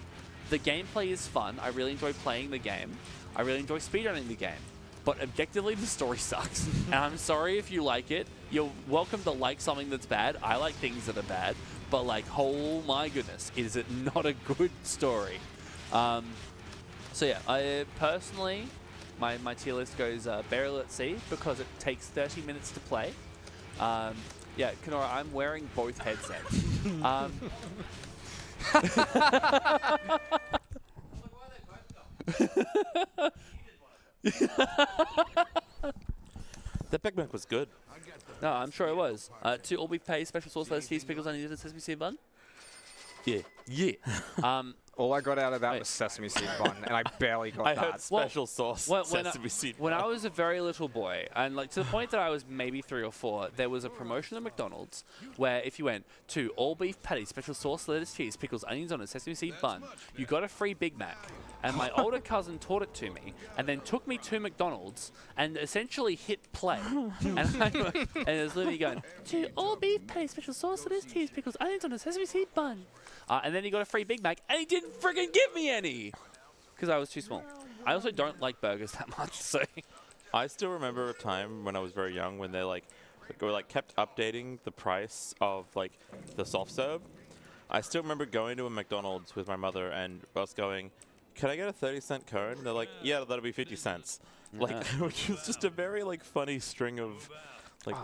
The gameplay is fun. I really enjoy playing the game. I really enjoy speedrunning the game. But objectively, the story sucks. And I'm sorry if you like it. You're welcome to like something that's bad. I like things that are bad. But oh my goodness, is it not a good story? So yeah, I personally, my tier list goes Burial at Sea because it takes 30 minutes to play. Yeah, Kenora, I'm wearing both headsets. That Big Mac was good. No, I'm sure it was. 2 all beef patty, special sauce, lettuce, cheese, pickles, onions, and sesame seed bun. Yeah. Yeah. All I got out of that Wait. was sesame seed bun, and I barely got I that. heard special sauce sesame seed. When I was a very little boy, and to the point that I was maybe 3 or 4, there was a promotion at McDonald's where if you went to all beef patty, special sauce, lettuce, cheese, pickles, onions on a sesame seed bun, you got a free Big Mac. And my older cousin taught it to me, and then took me to McDonald's and essentially hit play. And it was literally going, to all beef patty, special sauce, lettuce, cheese, pickles, onions on a sesame seed bun. And then he got a free Big Mac, and he didn't friggin' give me any because I was too small. I also don't like burgers that much, so. I still remember a time when I was very young when they kept updating the price of the soft serve. I still remember going to a McDonald's with my mother and us going, "Can I get a 30-cent cone?" And they're like, "Yeah, that'll be 50 cents." Yeah. Which was just a very funny string of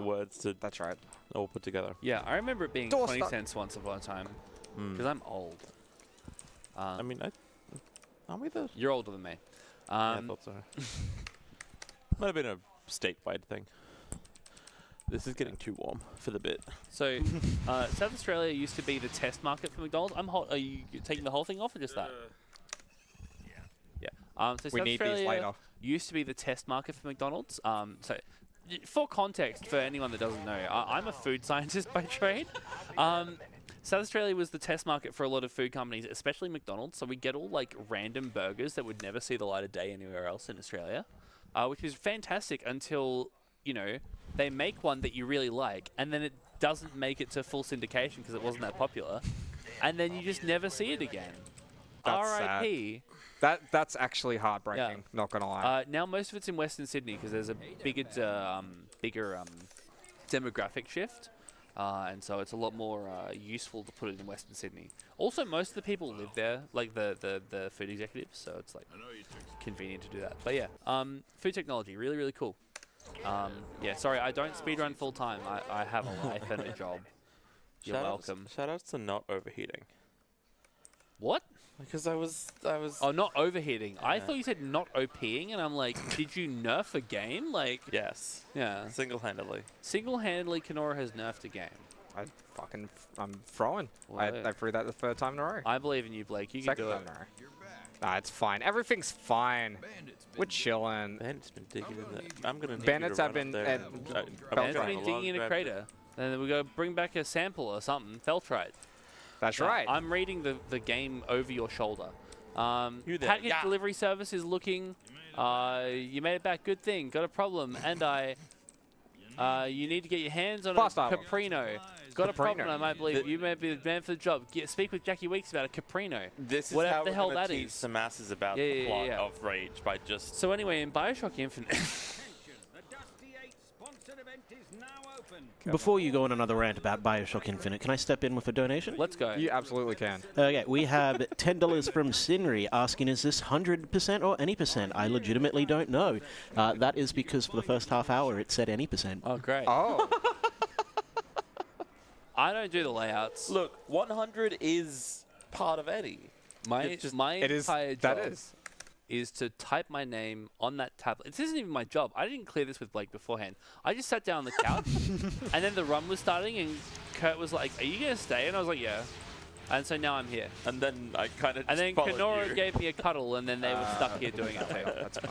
words to That's right. all put together. Yeah, I remember it being Door 20 stuck. cents once upon a time because I'm old. I mean, aren't we the? You're older than me. Yeah, I thought so. Might have been a statewide thing. This is getting too warm for the bit. So, South Australia used to be the test market for McDonald's. Are you taking the whole thing off or just that? Yeah. So We South need these Australia later. used to be the test market for McDonald's. So, for context, for anyone that doesn't know, I'm a food scientist by trade. South Australia was the test market for a lot of food companies, especially McDonald's. So we get all random burgers that would never see the light of day anywhere else in Australia, which is fantastic until, they make one that you really like, and then it doesn't make it to full syndication because it wasn't that popular, and then you just never see it again. That's R.I.P. That's actually heartbreaking. Yeah. Not gonna lie. Now most of it's in Western Sydney because there's a bigger demographic shift, and so it's a lot more useful to put it in Western Sydney. Also, most of the people live there, the food executives, so it's convenient to do that. But yeah, food technology, really, really cool. Yeah, sorry, I don't speedrun full time. I have a life and a job. You're welcome. Shoutouts to not overheating. What? Because I was. Oh, not overheating. I thought you said not OPing, and I'm like, did you nerf a game? Yes. Yeah. Single-handedly. Single-handedly, Kenora has nerfed a game. I'm throwing. I threw that the third time in a row. I believe in you, Blake. You can Second do time it. in a row. Nah, it's fine. Everything's fine. We're chilling. Bandit's been digging in there. I'm gonna need Bandits you to have run been up there. Man's Feltrite. been digging in a crater. And then we got to bring back a sample or something. Feltrite. That's right. I'm reading the game over your shoulder. You there. Package Yeah. delivery service is looking. You made it back. Good thing. Got a problem. And you need to get your hands on Fast a travel. Caprino. Got a problem. Caprino. I might believe you may be the man for the job. Speak with Jackie Weeks about a Caprino. This is Whatever how the we're hell gonna that teach is. some masses about Yeah, the yeah, plot yeah. of Rage by just. So anyway, in Bioshock Infinite. Before you go on another rant about Bioshock Infinite, can I step in with a donation? Let's go. You absolutely can. Okay, we have $10 from Sinri asking, is this 100% or any percent? I legitimately don't know. That is because for the first half hour it said any percent. Oh, great. Oh. I don't do the layouts. Look, 100 is part of any. My It is. entire That job is. to type my name on that tablet. This isn't even my job. I didn't clear this with Blake beforehand. I just sat down on the couch, and then the run was starting, and Kurt was like, "Are you gonna stay?" And I was like, "Yeah." And so now I'm here. And then I kind of. And then Kenora gave me a cuddle, and then they were stuck here doing it. That's fine.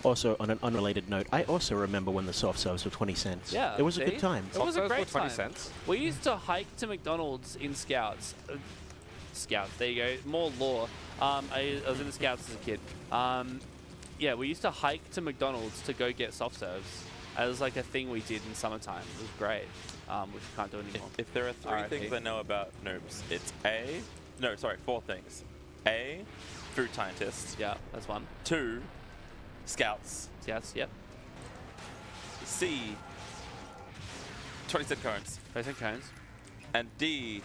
Also, on an unrelated note, I also remember when the soft serves were 20 cents. Yeah, It was a see? good time. It was a Soft serves great were 20 time. cents. We used to hike to McDonald's in Scouts. Scouts, there you go. More lore. I was in the Scouts as a kid. Yeah, we used to hike to McDonald's to go get soft serves. It was like a thing we did in summertime. It was great, which we can't do anymore. If there are three things I know about noobs, it's four things. A, food scientists. Yeah, that's one. 2, scouts. Scouts, yep. C, 20-cent cones. Basic cones. And D,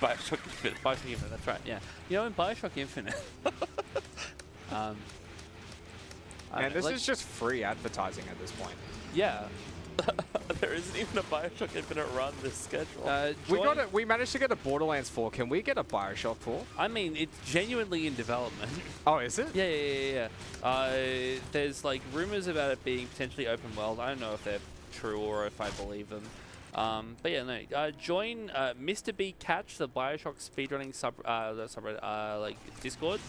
Bioshock Infinite. Bioshock Infinite, that's right, yeah. You know, in Bioshock Infinite... And this is just free advertising at this point. Yeah. There isn't even a Bioshock Infinite run this schedule. We managed to get a Borderlands 4. Can we get a Bioshock 4? I mean, it's genuinely in development. Oh, is it? Yeah. There's like rumors about it being potentially open world. I don't know if they're true or if I believe them. But yeah, no. Join Mr. B Catch, the Bioshock speedrunning subreddit, like Discord.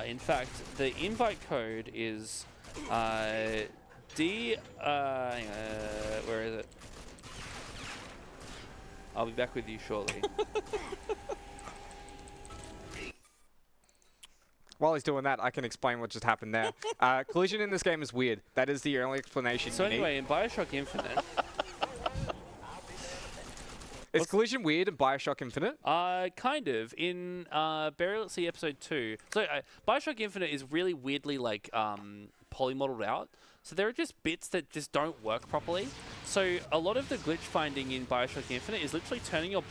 In fact, the invite code is D. Where is it? I'll be back with you shortly. While he's doing that, I can explain what just happened there. Collision in this game is weird. That is the only explanation So you anyway, need. in Bioshock Infinite, Is Collision weird in Bioshock Infinite? kind of in Burial at Sea episode 2. So Bioshock Infinite is really weirdly like polymodeled out. So there are just bits that just don't work properly. So a lot of the glitch finding in Bioshock Infinite is literally turning your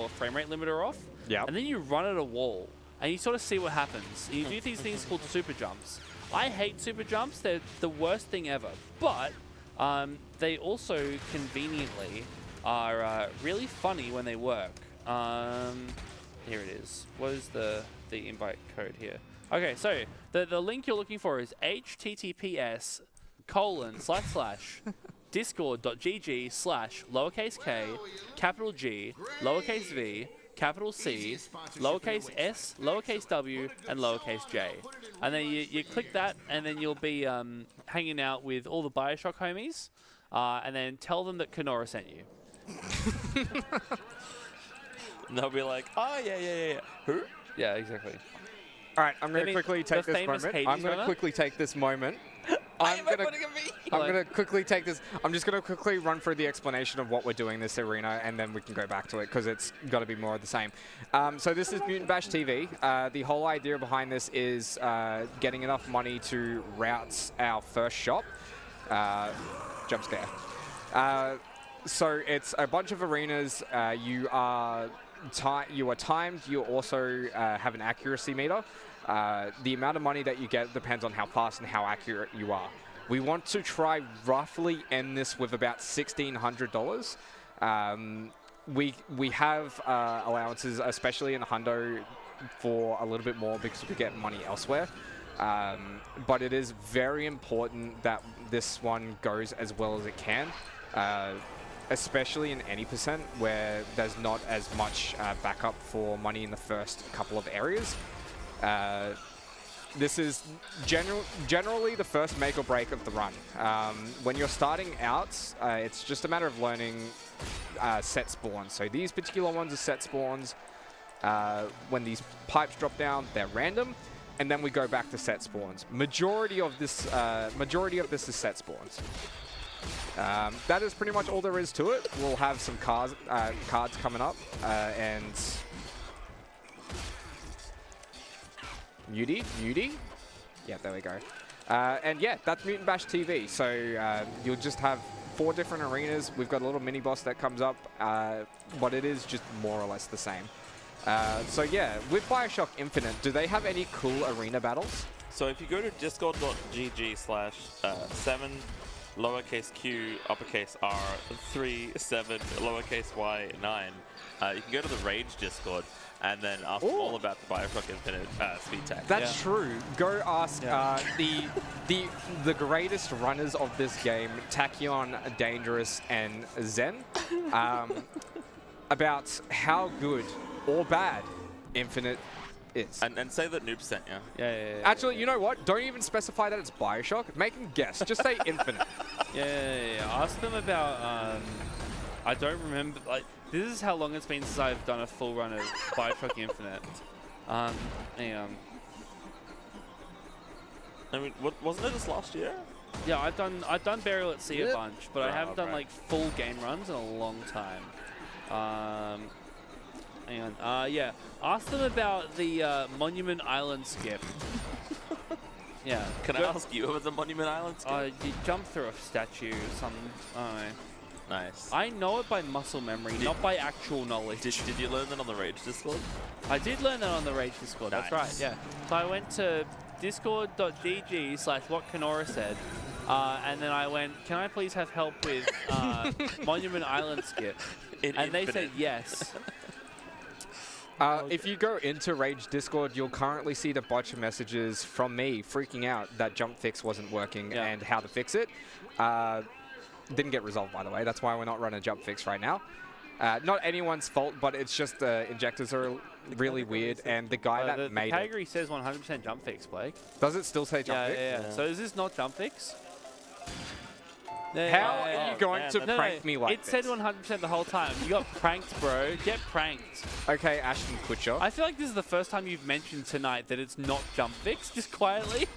frame rate limiter off. Yeah. And then you run at a wall and you sort of see what happens. You do these things called super jumps. I hate super jumps. They're the worst thing ever. But they also conveniently are really funny when they work. Here it is. What is the invite code here? Okay, so the link you're looking for is https://discord.gg/k, capital G, lowercase v, capital C, lowercase s, lowercase w, and lowercase j. And then you click that, and then you'll be hanging out with all the Bioshock homies, and then tell them that Kenora sent you. And they'll be like, oh, yeah. Who? Yeah, exactly. All right, I'm going to Maybe quickly the take this famous moment. Hades I'm going to runner? quickly take this moment. I'm going to quickly take this. I'm just going to quickly run through the explanation of what we're doing in this arena, and then we can go back to it because it's got to be more of the same. So this is Mutant Bash TV. The whole idea behind this is getting enough money to route our first shop. Jump scare. So it's a bunch of arenas. You are timed. You also have an accuracy meter. The amount of money that you get depends on how fast and how accurate you are. We want to try roughly end this with about $1,600. We have allowances, especially in Hundo, for a little bit more because we get money elsewhere. But it is very important that this one goes as well as it can. Especially in any percent where there's not as much backup for money in the first couple of areas. This is generally the first make or break of the run. When you're starting out, it's just a matter of learning set spawns. So these particular ones are set spawns. When these pipes drop down, they're random, and then we go back to set spawns. Majority of this is set spawns. That is pretty much all there is to it. We'll have some cards coming up, and Muty? Yeah, there we go. And yeah, that's Mutant Bash TV. So you'll just have 4 different arenas. We've got a little mini boss that comes up, but it is just more or less the same. So yeah, with Bioshock Infinite, do they have any cool arena battles? So if you go to discord.gg/7 lowercase q, uppercase r, 3, 7, lowercase y, 9. You can go to the Rage Discord and then ask them all about the Bioshock Infinite speed tech. That's true. Go ask the greatest runners of this game, Tachyon, Dangerous, and Zen, about how good or bad Infinite is. And say that Noob sent you. Yeah. Actually, you know what? Don't even specify that it's Bioshock. Make them guess. Just say Infinite. Yeah. Ask them about. I don't remember. Like, this is how long it's been since I've done a full run of Bioshock Infinite. Hang on. I mean, wasn't it this last year? Yeah, I've done Burial at Sea a bunch, but I haven't done like full game runs in a long time. Hang on. Yeah. Ask them about the Monument Island skip. Yeah. Can I ask you about the Monument Island skip? You jump through a statue or something. I don't know. Nice. I know it by muscle memory, not by actual knowledge. Did you learn that on the Rage Discord? I did learn that on the Rage Discord, Nice. that's right, yeah. So I went to discord.gg/what Kenora said, and then I went, can I please have help with Monument Island skip? And they said yes. If you go into Rage Discord, you'll currently see the bunch of messages from me freaking out that jump fix wasn't working and how to fix it. Didn't get resolved, by the way. That's why we're not running jump fix right now. Not anyone's fault, but it's just the injectors are really weird, and the guy that made the it... category says 100% jump fix, Blake. Does it still say jump fix? Yeah. So is this not jump fix? How are you going to prank me like this? this? It said 100% the whole time. You got pranked, bro. Get pranked. Okay, Ashton Kutcher. I feel like this is the first time you've mentioned tonight that it's not jump fix, just quietly.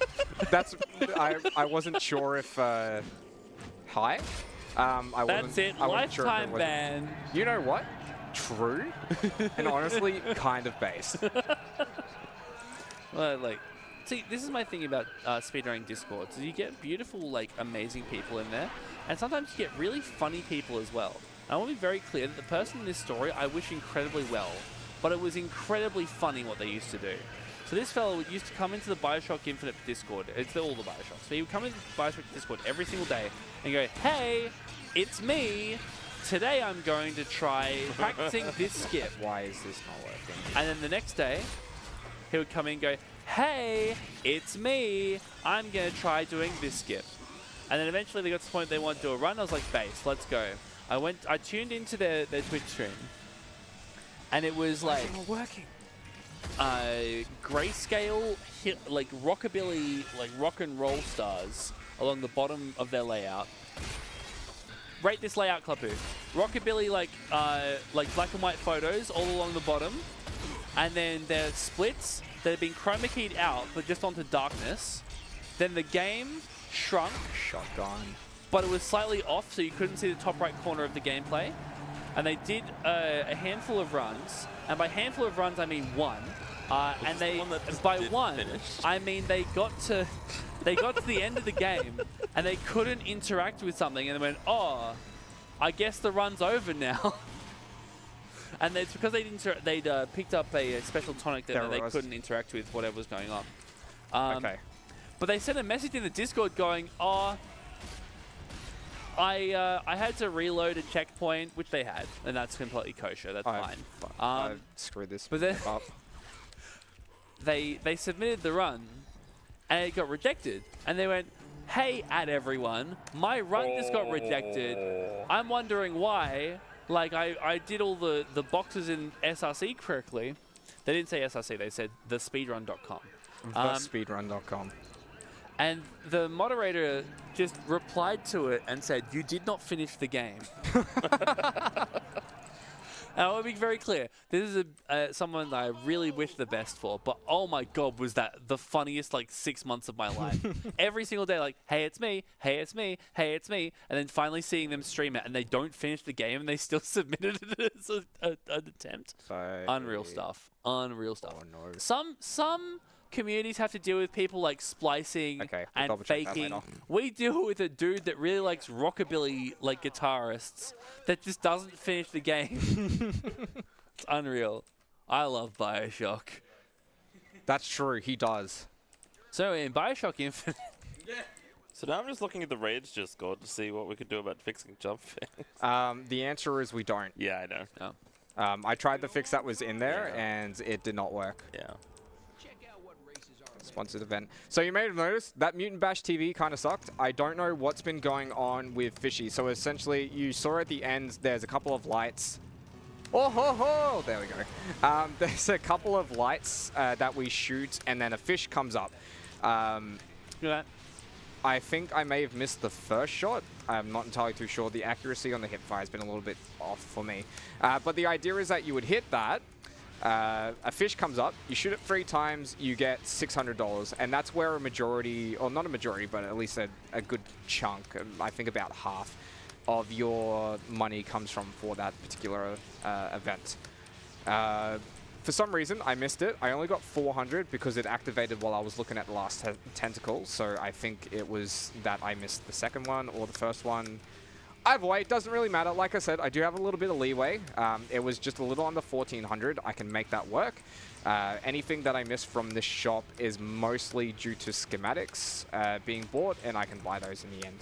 That's... I wasn't sure if... Hi? That's it. Lifetime ban. You know what? True. And honestly, kind of based. Well, like, see, this is my thing about speedrunning Discord. So you get beautiful, like, amazing people in there, and sometimes you get really funny people as well. And I want to be very clear that the person in this story I wish incredibly well, but it was incredibly funny what they used to do. So this fellow used to come into the Bioshock Infinite Discord. It's all the Bioshocks. So he would come into the Bioshock Discord every single day and go, hey, it's me. Today I'm going to try practicing this skip. Why is this not working? And then the next day, he would come in and go, hey, it's me. I'm going to try doing this skip. And then eventually they got to the point they want to do a run. I was like, base, let's go. I tuned into their Twitch stream. And it was like... It's not working. Grayscale, like rockabilly, like rock and roll stars along the bottom of their layout. Rate this layout, Klapu. Rockabilly, like black and white photos all along the bottom, and then there's splits that have been chroma keyed out, but just onto darkness. Then the game shrunk, Shotgun. but it was slightly off, so you couldn't see the top right corner of the gameplay. And they did a handful of runs, and by handful of runs I mean one. And they, by one, I mean they got to the end of the game, and they couldn't interact with something, and they went, oh, I guess the run's over now. And it's because they'd picked up a special tonic that they couldn't interact with whatever was going on. Okay. But they sent a message in the Discord going, oh, I had to reload a checkpoint, which they had, and that's completely kosher. That's fine. I screwed this but then up. they submitted the run, and it got rejected. And they went, hey, everyone, my run just got rejected. I'm wondering why. Like, I did all the boxes in SRC correctly. They didn't say SRC, they said thespeedrun.com. Thespeedrun.com. And the moderator just replied to it and said, you did not finish the game. Now, I want to be very clear. This is someone that I really wish the best for, but oh my god, was that the funniest, like, 6 months of my life. Every single day, like, hey, it's me, hey, it's me, hey, it's me, and then finally seeing them stream it, and they don't finish the game, and they still submitted it as an attempt. So Unreal stuff. Unreal stuff. Oh, no. Some communities have to deal with people like splicing and faking. We deal with a dude that really likes rockabilly like guitarists that just doesn't finish the game. It's unreal. I love Bioshock. That's true, he does. So in Bioshock Infinite, So now I'm just looking at the Rage Discord to see what we could do about fixing jump things. The answer is we don't. Yeah, I know. Oh. I tried the fix that was in there, and it did not work. Yeah. Sponsored event. So you may have noticed that Mutant Bash TV kind of sucked. I don't know what's been going on with Fishy. So essentially, you saw at the end, there's a couple of lights. Oh, ho, ho! There we go. There's a couple of lights that we shoot, and then a fish comes up. Yeah. I think I may have missed the first shot. I'm not entirely too sure. The accuracy on the hip fire has been a little bit off for me. But the idea is that you would hit that. A fish comes up, you shoot it 3 times, you get $600, and that's where a majority, or not a majority, but at least a good chunk, I think about half of your money comes from for that particular event. For some reason, I missed it. I only got 400 because it activated while I was looking at the last tentacle, so I think it was that I missed the second one or the first one. Either way, it doesn't really matter. Like I said, I do have a little bit of leeway. It was just a little under 1,400. I can make that work. Anything that I missed from this shop is mostly due to schematics being bought, and I can buy those in the end.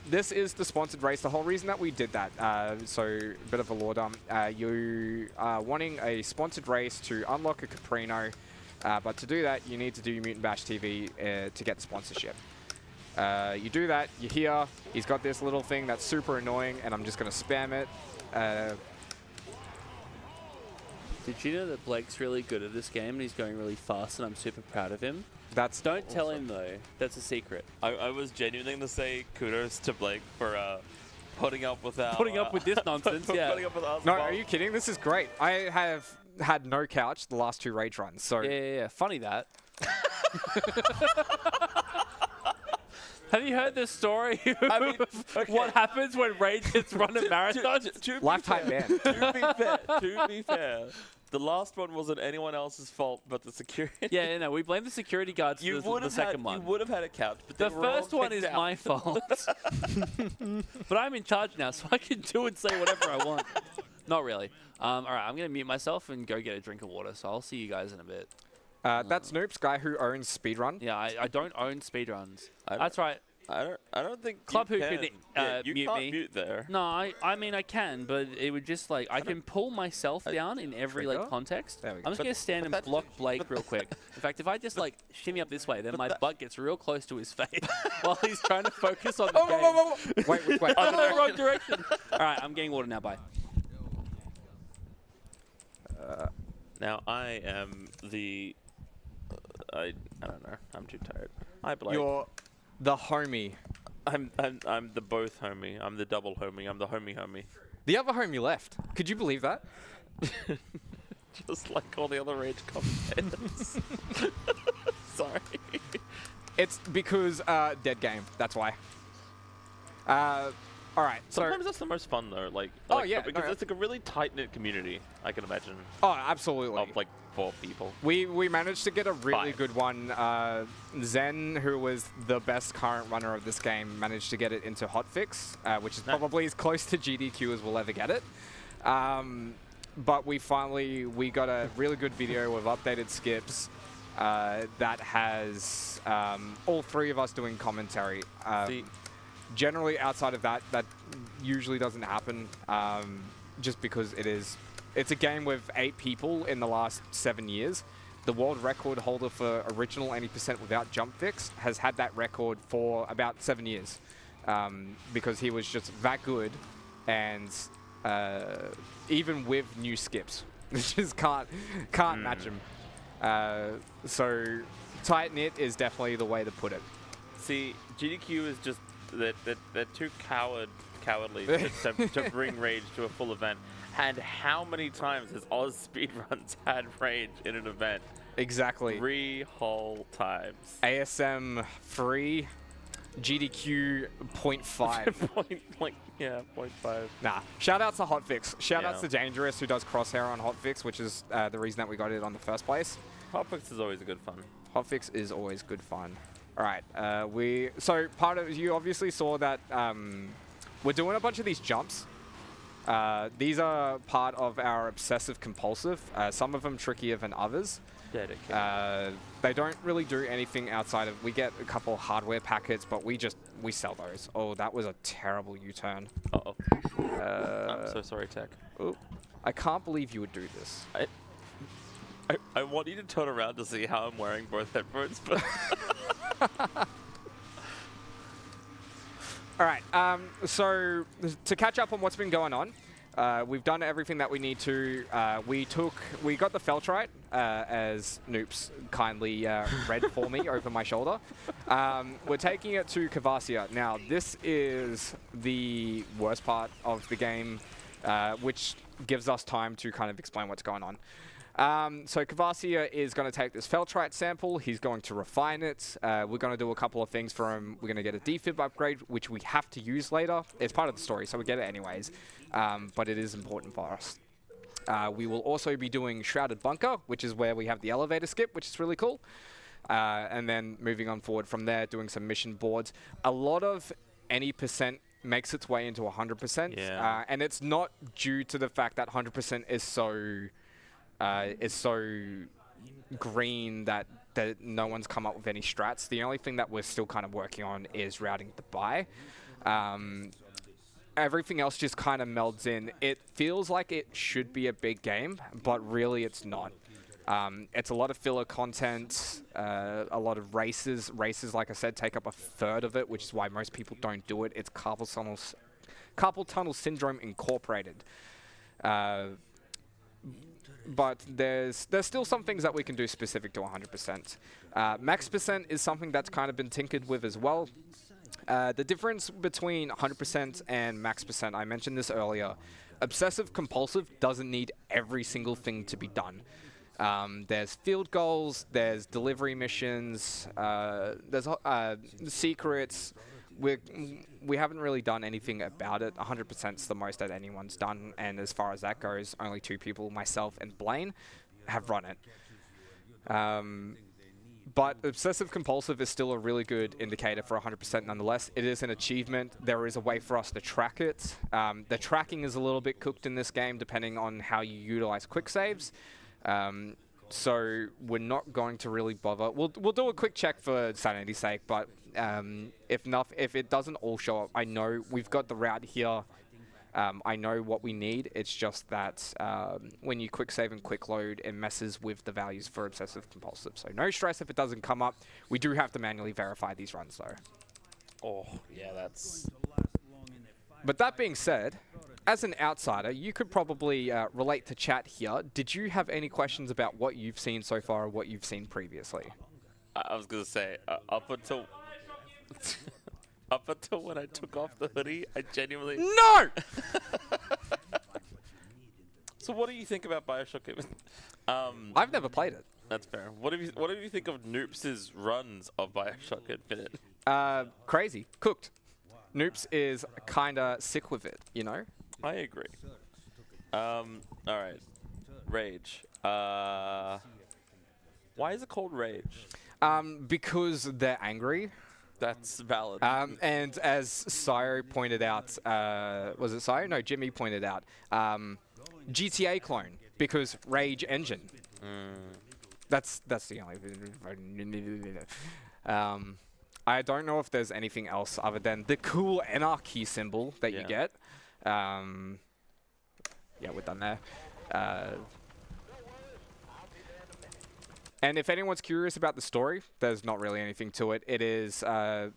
This is the sponsored race. The whole reason that we did that, so a bit of a lore dump, you are wanting a sponsored race to unlock a Caprino, but to do that, you need to do Mutant Bash TV to get the sponsorship. You do that, you're here, he's got this little thing that's super annoying, and I'm just going to spam it. Did you know that Blake's really good at this game and he's going really fast and I'm super proud of him? That's Don't tell him though, that's a secret. I was genuinely going to say kudos to Blake for putting up with our... Putting up with this nonsense, yeah. Putting up with us. No, are you kidding? This is great. I have had no couch the last 2 rage runs, so... Yeah. Funny that. Have you heard this story of what happens when Rage gets run at marathons? Lifetime ban. To be fair, the last one wasn't anyone else's fault but the security. Yeah, no, we blame the security guards for the second one. You would have had a couch, but The first one is my fault. But I'm in charge now, so I can do and say whatever I want. Not really. All right, I'm going to mute myself and go get a drink of water, so I'll see you guys in a bit. That's Noop's guy who owns Speedrun. Yeah, I don't own speedruns. That's right. I don't think Club you who can. could you mute can't me. mute there. No, I mean I can, but it would just like I can pull myself down in every like context. There we go. I'm just gonna stand and block Blake real quick. In fact, if I just like shimmy up this way, then my butt gets real close to his face while he's trying to focus on the game. Whoa. Wait. I'm in the wrong direction. All right, I'm getting water now. Bye. Now I am the. I don't know. I'm too tired. Hi, Blake. You're the homie. I'm the both homie. I'm the double homie. I'm the homie. The other homie left. Could you believe that? Just like all the other Rage commentators. Sorry. It's because dead game. That's why. All right. So Sometimes that's the most fun though. Like yeah, because no, it's like a really tight knit community. I can imagine. Oh, absolutely. Of like 4 people. We managed to get a really 5. good one. Zen, who was the best current runner of this game, managed to get it into hotfix, which is probably as close to GDQ as we'll ever get it. But we got a really good video of updated skips that has all 3 of us doing commentary. Generally, outside of that, that usually doesn't happen, just because it's a game with 8 people in the last 7 years. The world record holder for original 80% without jump fix has had that record for about 7 years, because he was just that good, and even with new skips, just can't match him. So tight knit is definitely the way to put it. See, GDQ is just they're too cowardly to bring Rage to a full event. And how many times has AusSpeedruns had Rage in an event? Exactly. 3 whole times. ASM 3, GDQ 0.5. 0.5. Nah. Shout outs to Hotfix. Shout outs to Dangerous, who does crosshair on Hotfix, which is the reason that we got it on the first place. Hotfix is always a good fun. Hotfix is always good fun. All right. So part of you obviously saw that we're doing a bunch of these jumps. These are part of our obsessive compulsive. Some of them trickier than others. Dedicated. They don't really do anything outside of... We get a couple hardware packets, but we sell those. Oh, that was a terrible U-turn. Uh-oh. I'm so sorry, Tech. Ooh, I can't believe you would do this. I want you to turn around to see how I'm wearing both headphones, but... All right, so to catch up on what's been going on, we've done everything that we need to. We got the Feltrite, as Noops kindly read for me over my shoulder. We're taking it to Kvasia. Now, this is the worst part of the game, which gives us time to kind of explain what's going on. So Kvasia is going to take this Feltrite sample. He's going to refine it. We're going to do a couple of things for him. We're going to get a defib upgrade, which we have to use later. It's part of the story, so we get it anyways. But it is important for us. We will also be doing Shrouded Bunker, which is where we have the elevator skip, which is really cool. And then moving on forward from there, doing some mission boards. A lot of any percent makes its way into 100%. Yeah. And it's not due to the fact that 100% is so green that no one's come up with any strats. The only thing that we're still kind of working on is routing the buy. Everything else just kind of melds in. It feels like it should be a big game, but really it's not. It's a lot of filler content, a lot of races. Races, like I said, take up a third of it, which is why most people don't do it. It's carpal tunnel syndrome incorporated. But there's still some things that we can do specific to 100%. Max percent is something that's kind of been tinkered with as well. The difference between 100% and max percent, I mentioned this earlier. Obsessive compulsive doesn't need every single thing to be done. There's field goals, there's delivery missions, there's secrets. We haven't really done anything about it. 100% is the most that anyone's done, and as far as that goes, only 2 people, myself and Blaine, have run it. But obsessive compulsive is still a really good indicator for 100% nonetheless. It is an achievement. There is a way for us to track it. The tracking is a little bit cooked in this game depending on how you utilize quick saves. So we're not going to really bother. We'll do a quick check for sanity's sake, but if it doesn't all show up, I know we've got the route here. I know what we need. It's just that when you quick save and quick load, it messes with the values for obsessive compulsive. So no stress if it doesn't come up. We do have to manually verify these runs though. Oh, yeah, that's... But that being said, as an outsider, you could probably relate to chat here. Did you have any questions about what you've seen so far or what you've seen previously? I was going to say, up until... up until when I took off the hoodie, I genuinely... No! So what do you think about BioShock? I've never played it. That's fair. What do you think of Noops' runs of BioShock Infinite? Crazy. Cooked. Noops is kind of sick with it, you know? I agree. All right. Rage. Why is it called Rage? Because they're angry. That's valid. And as Sire pointed out, was it Sire? No, Jimmy pointed out. GTA clone, because Rage engine. That's the only... I don't know if there's anything else other than the cool anarchy symbol that you get. Yeah, we're done there. And if anyone's curious about the story, there's not really anything to it. It is an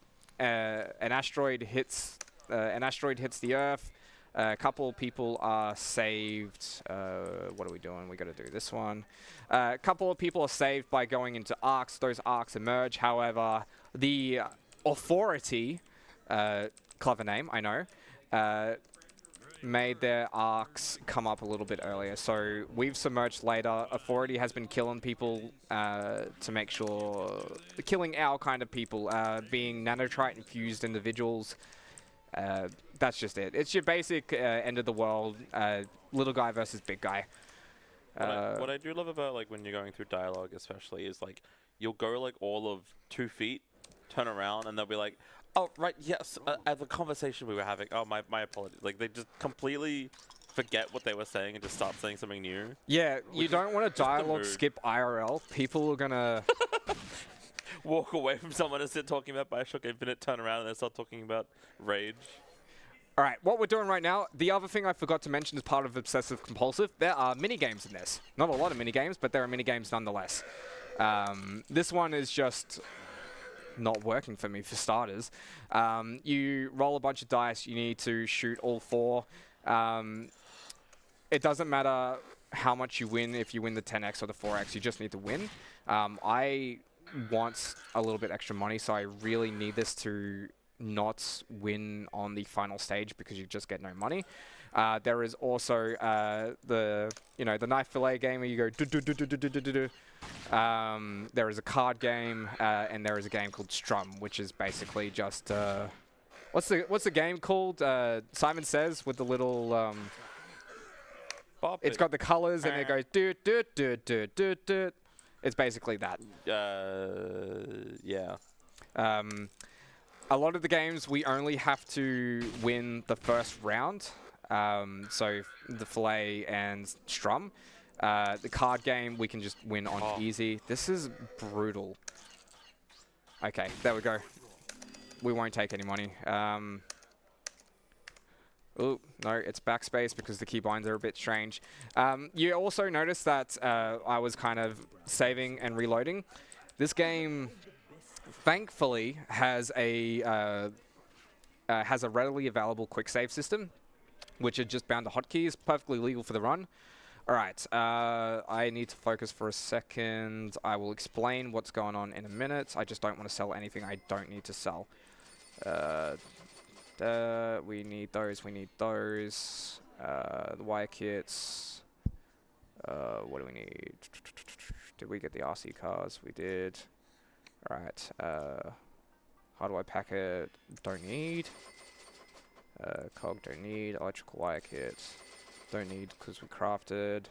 asteroid hits the Earth. A couple people are saved. What are we doing? We got to do this one. A couple of people are saved by going into arcs. Those arcs emerge. However, the Authority, clever name, I know, made their arcs come up a little bit earlier. So we've submerged later. Authority has been killing people to make sure, killing our kind of people, being nanotrite infused individuals. That's just it. It's your basic end of the world, little guy versus big guy. What I do love about like when you're going through dialogue, especially, is like you'll go like all of 2 feet, turn around, and they'll be like, "Oh right, yes." At the conversation we were having, oh my apologies. Like they just completely forget what they were saying and just start saying something new. Yeah, you don't want to just the dialogue mood. skip IRL. People are gonna. Walk away from someone and sit talking about Bioshock Infinite, turn around and they start talking about Rage. All right, what we're doing right now, the other thing I forgot to mention as part of Obsessive Compulsive, there are mini-games in this. Not a lot of mini-games, but there are mini-games nonetheless. This one is just not working for me, for starters. You roll a bunch of dice, you need to shoot all 4. It doesn't matter how much you win, if you win the 10x or the 4x, you just need to win. I want a little bit extra money, so I really need this to not win on the final stage because you just get no money. There is also the knife fillet game where you go do do do do do do do do. There is a card game and there is a game called Strum, which is basically just what's the game called? Simon Says with the little it's got the colors and it goes do do do do do do. It's basically that. Yeah. A lot of the games, we only have to win the first round. So the fillet and Strum. The card game, we can just win on easy. This is brutal. Okay, there we go. We won't take any money. Oh, no, it's backspace because the keybinds are a bit strange. You also notice that I was kind of saving and reloading. This game, thankfully, has a readily available quick save system, which are just bound to hotkeys, perfectly legal for the run. All right, I need to focus for a second. I will explain what's going on in a minute. I just don't want to sell anything I don't need to sell. We need those, we need those. The wire kits. What do we need? Did we get the RC cars? We did. Alright, how do I pack it? Don't need. Cog, don't need. Electrical wire kits. Don't need because we crafted.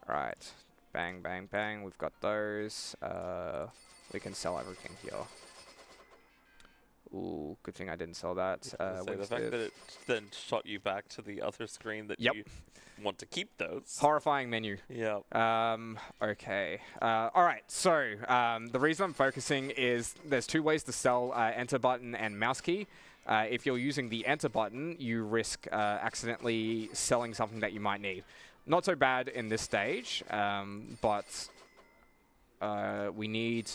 Alright, bang, bang, bang. We've got those. We can sell everything here. Ooh, good thing I didn't sell that. The fact that it then shot you back to the other screen that you want to keep those. Horrifying menu. Yeah. Okay. All right. So the reason I'm focusing is there's 2 ways to sell enter button and mouse key. If you're using the enter button, you risk accidentally selling something that you might need. Not so bad in this stage, but we need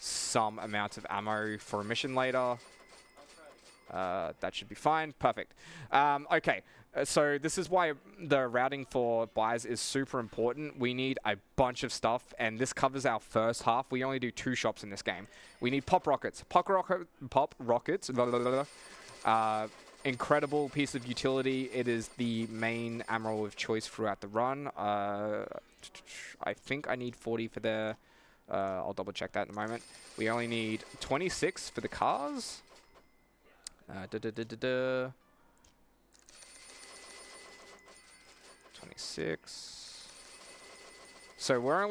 some amount of ammo for a mission later. That should be fine. Perfect. Okay, so this is why the routing for buys is super important. We need a bunch of stuff, and this covers our first half. We only do 2 shops in this game. We need pop rockets. Pop rockets. Blah, blah, blah, blah. Incredible piece of utility. It is the main ammo of choice throughout the run. I think I need 40 for the... I'll double check that in a moment. We only need 26 for the cars. 26. So we're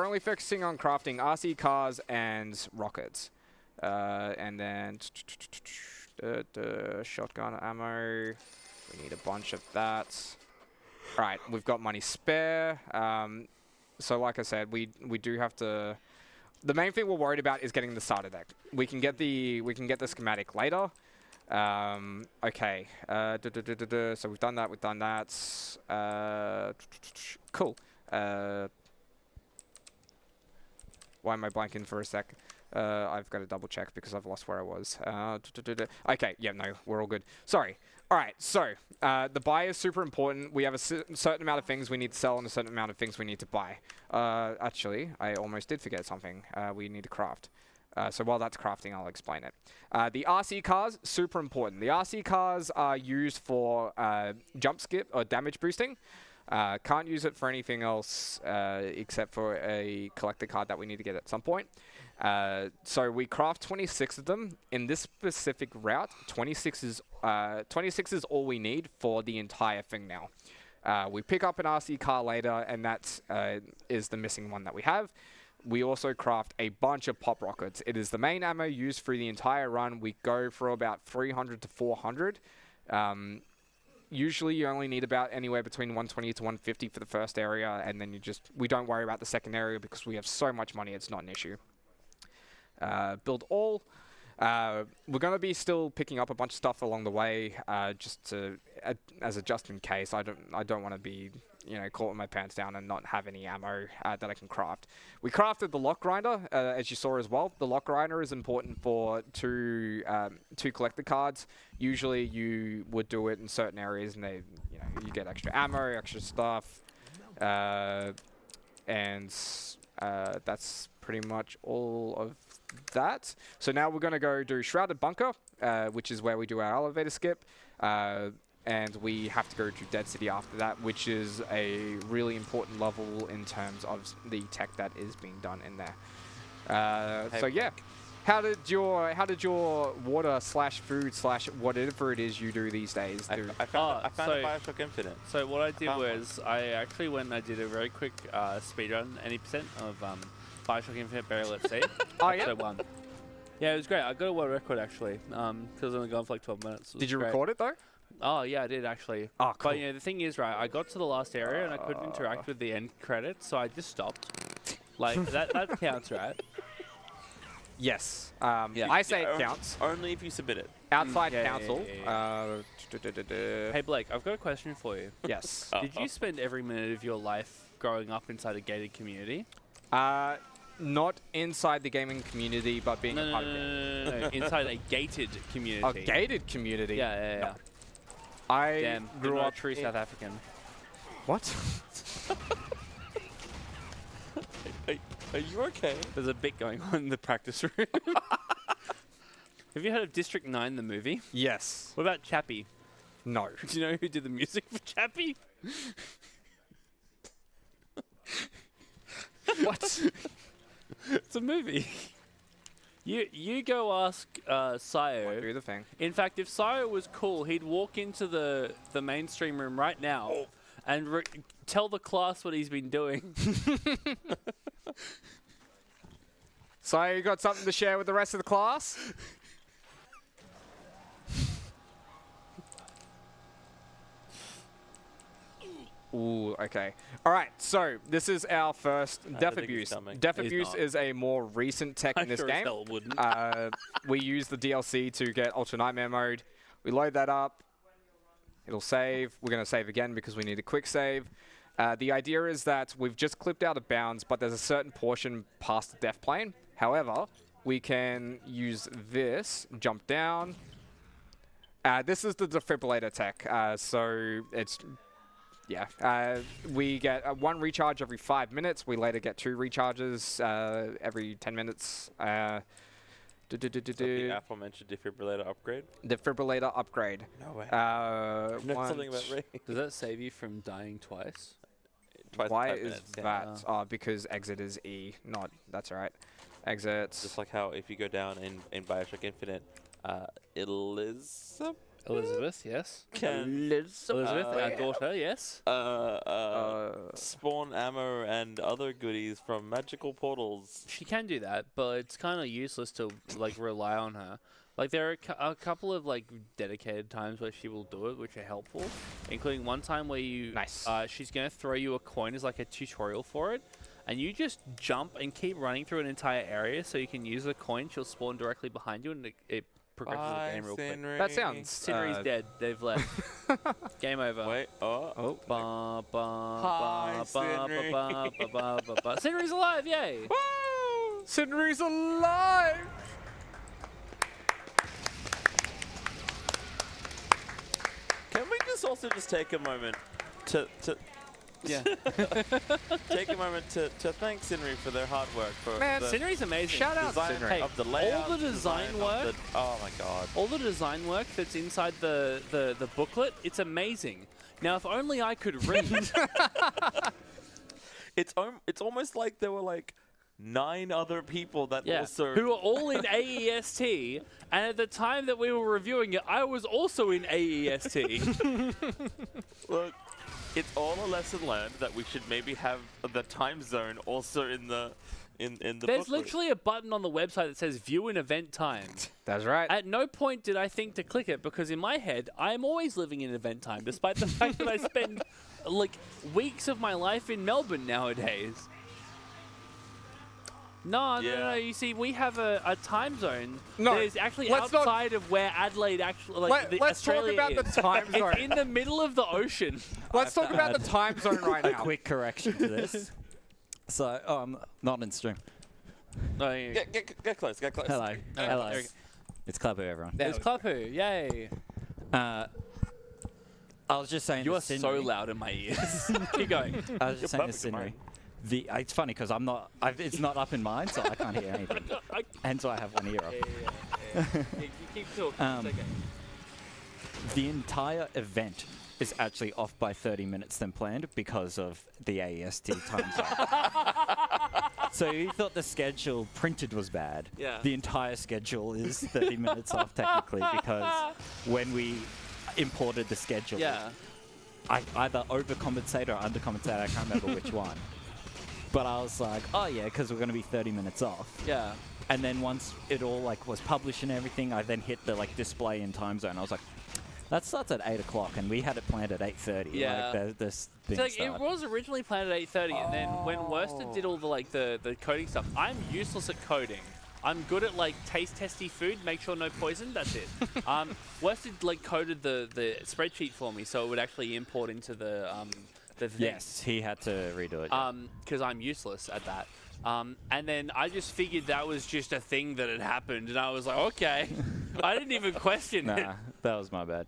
only focusing on crafting RC cars and rockets, and then shotgun ammo. We need a bunch of that. All right, we've got money spare. So like I said, we do have to. The main thing we're worried about is getting the starter deck. We can get the schematic later. Okay. So we've done that. We've done that. Cool. Why am I blanking for a sec? I've got to double check because I've lost where I was. Okay. Yeah. No, we're all good. Sorry. All right, so the buy is super important. We have a certain amount of things we need to sell and a certain amount of things we need to buy. Actually, I almost did forget something. We need to craft. So while that's crafting, I'll explain it. The RC cars, super important. The RC cars are used for jump skip or damage boosting. Can't use it for anything else except for a collector card that we need to get at some point. So we craft 26 of them. In this specific route, 26 is all we need for the entire thing now. We pick up an RC car later, and that is the missing one that we have. We also craft a bunch of pop rockets. It is the main ammo used through the entire run. We go for about 300 to 400. Usually you only need about anywhere between 120 to 150 for the first area, and then we don't worry about the second area because we have so much money, it's not an issue. Build all. We're going to be still picking up a bunch of stuff along the way, just to as a just in case. I don't want to be caught with my pants down and not have any ammo that I can craft. We crafted the lock grinder, as you saw as well. The lock grinder is important for two collector cards. Usually you would do it in certain areas, and you get extra ammo, extra stuff, and that's pretty much all of that. So now we're going to go do Shrouded Bunker, which is where we do our elevator skip, and we have to go to Dead City after that, which is a really important level in terms of the tech that is being done in there. So yeah, how did your water / food / whatever it is you do these days? I found a Bioshock Infinite. So what I did was I actually went and I did a very quick speedrun, 80% of Bioshock Infinite Burial at Sea. Oh, yeah? Episode 1. Yeah, it was great. I got a world record actually, because I was only gone for like 12 minutes. Did you record it though? Oh yeah, I did actually. Oh, cool. But the thing is, right, I got to the last area and I couldn't interact with the end credits, so I just stopped. Like that counts, right? Yes. Yeah. I say it counts. Only if you submit it. Outside Yeah, council. Hey Blake, I've got a question for you. Yes. Did you spend every minute of your life growing up inside a gated community? Not inside the gaming community, but being a part of it. No, inside a gated community. A gated community? Yeah. I Damn, grew up true South African. What? Are you okay? There's a bit going on in the practice room. Have you heard of District 9, the movie? Yes. What about Chappie? No. Do you know who did the music for Chappie? What? It's a movie. You go ask Sayo. Do the thing. In fact, if Sayo was cool, he'd walk into the mainstream room right now and tell the class what he's been doing. So you got something to share with the rest of the class? Ooh, okay. All right, so this is our first Death Abuse. Death Abuse is a more recent tech in this game. We use the DLC to get Ultra Nightmare mode. We load that up. It'll save. We're going to save again because we need a quick save. The idea is that we've just clipped out of bounds, but there's a certain portion past the death plane. However, we can use this, jump down. This is the defibrillator tech, so it's... Yeah, we get 1 recharge every 5 minutes. We later get 2 recharges every 10 minutes. The aforementioned defibrillator upgrade? Defibrillator upgrade. No way. Know something about Ray. Does that save you from dying twice? Twice Why in 5 is minutes, yeah. that? Oh, because exit is E. Not. That's all right. Exit. Just like how if you go down in Bioshock Infinite, Elizabeth, yes. Elizabeth, our daughter, yes. Spawn ammo and other goodies from magical portals. She can do that, but it's kind of useless to like rely on her. Like there are a couple of like dedicated times where she will do it, which are helpful, including one time where you she's gonna throw you a coin as like a tutorial for it, and you just jump and keep running through an entire area so you can use the coin. She'll spawn directly behind you, and it progresses the game real quick. That sounds... Sindri's dead. They've left. Game over. Wait, Oh. Hi, Sindri. Sindri's alive, yay! Woo! Sindri's alive! Can we just also just take a moment to take a moment to thank Sindri for their hard work. Man, Sindri's amazing. Shout out Sindri. Hey, Of the layout, all the design work. Oh my god. All the design work that's inside the booklet, it's amazing. Now, if only I could read. It's almost like there were like 9 other people that also... who were all in AEST, and at the time that we were reviewing it, I was also in AEST. Look, it's all a lesson learned that we should maybe have the time zone also in the in the There's booklet. literally a button on the website that says view an event time. That's right. At no point did I think to click it because in my head, I'm always living in event time, despite the fact that I spend like weeks of my life in Melbourne nowadays. No. You see, we have a time zone No, that is actually let's not- outside of where Adelaide actually, like, Let's talk Australia about is. the time zone. It's in the middle of the ocean. Let's talk about the time zone right A now. quick correction to this. So, I'm not in stream. No, you- Get close, get close. Hello. No, Hello. there we It's Clubber, everyone. It's Clubhoo, yay. I was just saying You the are so scenery- loud in my ears. Keep going. I was just saying the perfect in scenery. It's funny because it's not up in mine, so I can't hear anything. And so I have one ear up. You keep talking. Um, It's okay. The entire event is actually off by 30 minutes than planned because of the AEST time zone. So you thought the schedule printed was bad. Yeah. The entire schedule is 30 minutes off technically because when we imported the schedule, Yeah. I either overcompensate or undercompensate. I can't remember which one. But I was like, oh yeah, because we're going to be 30 minutes off. Yeah. And then once it all like was published and everything, I then hit the like display in time zone. I was like, that starts at 8 o'clock, and we had it planned at 8:30. Yeah. Like this thing So, like, it started. was originally planned at 8:30, and then when Worsted did all the coding stuff, I'm useless at coding. I'm good at like taste testy food, make sure no poison. That's it. Worsted like coded the spreadsheet for me, so it would actually import into the thing. Yes, he had to redo it. Yeah. Because I'm useless at that. And then I just figured that was just a thing that had happened, and I was like, okay. I didn't even question it. Nah, that was my bad.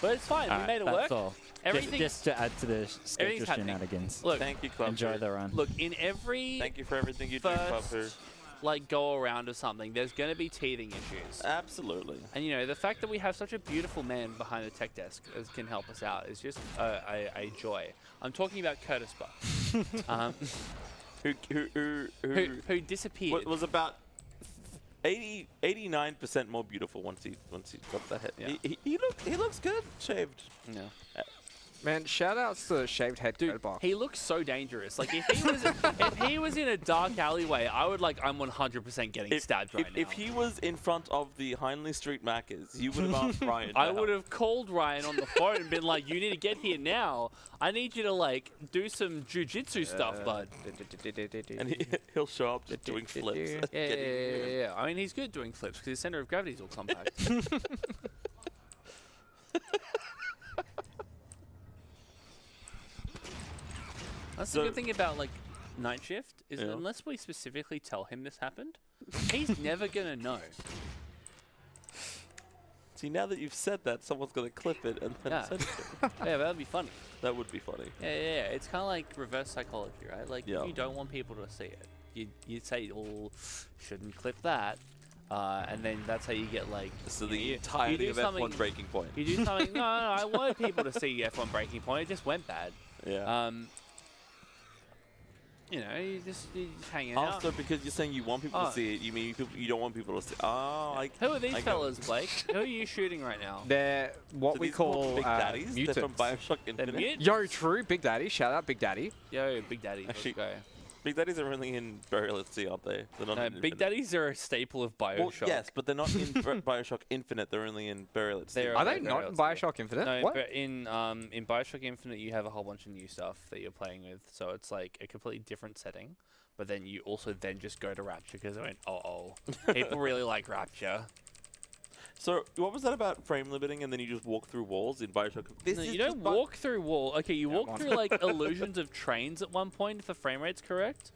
But it's fine. All We right, made it that's work. all. Everything. Just to add to the schedule Everything's happening. shenanigans. Look, Thank you, Club. Enjoy the run. look. In every Thank you for everything you do, Club. first like go around of something, there's going to be teething issues. Absolutely. And you know, the fact that we have such a beautiful man behind the tech desk as can help us out is just a joy. I'm talking about Curtis Buck, who disappeared. was about 89% more beautiful once he got the head. Yeah. He looks good shaved. Yeah. Man, shout outs to Shaved Head Dude, Code Box. he looks so dangerous. Like if he was in a dark alleyway, I'm 100% getting stabbed right now. If he was in front of the Hindley Street Macca's, you would have asked Ryan. I would have called Ryan on the phone and been like, "You need to get here now. I need you to like do some jujitsu stuff, bud." And he'll show up just doing flips. Yeah. I mean, he's good doing flips because his center of gravity is all compact. That's the So- good thing about like night shift is Yeah. unless we specifically tell him this happened, he's never gonna know. See, now that you've said that, someone's going to clip it and then Yeah. send it to him. Yeah, that'd be funny. That would be funny. Yeah. It's kind of like reverse psychology, right? Like Yeah. if you don't want people to see it, you'd say, "Oh, shouldn't clip that," and then that's how you get like. So you the know, you entirety do of F1 something- Breaking Point. You do something. No, I wanted people to see F1 Breaking Point. It just went bad. Yeah. You know, you just hanging out. Also, because you're saying you want people Oh. to see it, you mean you don't want people to see. Oh, Who are these I get fellas, Blake? Who are you shooting right now? They're what So we these are called call Big Daddies. mutants. They're from Bioshock They're Infinite. mute? Yo, true, Big Daddy. Shout out, Big Daddy. Yo, Big Daddy. Actually, Let's go. Big Daddies are only in Burial at Sea, aren't they? They're not No, in Big Infinite. Daddies are a staple of Well, Bioshock. yes, but they're not in Bioshock Infinite. They're only in Burial at Sea. They're- Are they okay, not very in well, Bioshock Infinite? No, What? but in Bioshock Infinite, you have a whole bunch of new stuff that you're playing with, so it's like a completely different setting. But then you also then just go to Rapture because I went, people really like Rapture. So, what was that about frame limiting and then you just walk through walls in Bioshock? No, you don't walk through wall. Okay, you walk come on. through like illusions of trains at one point if the frame rate's correct.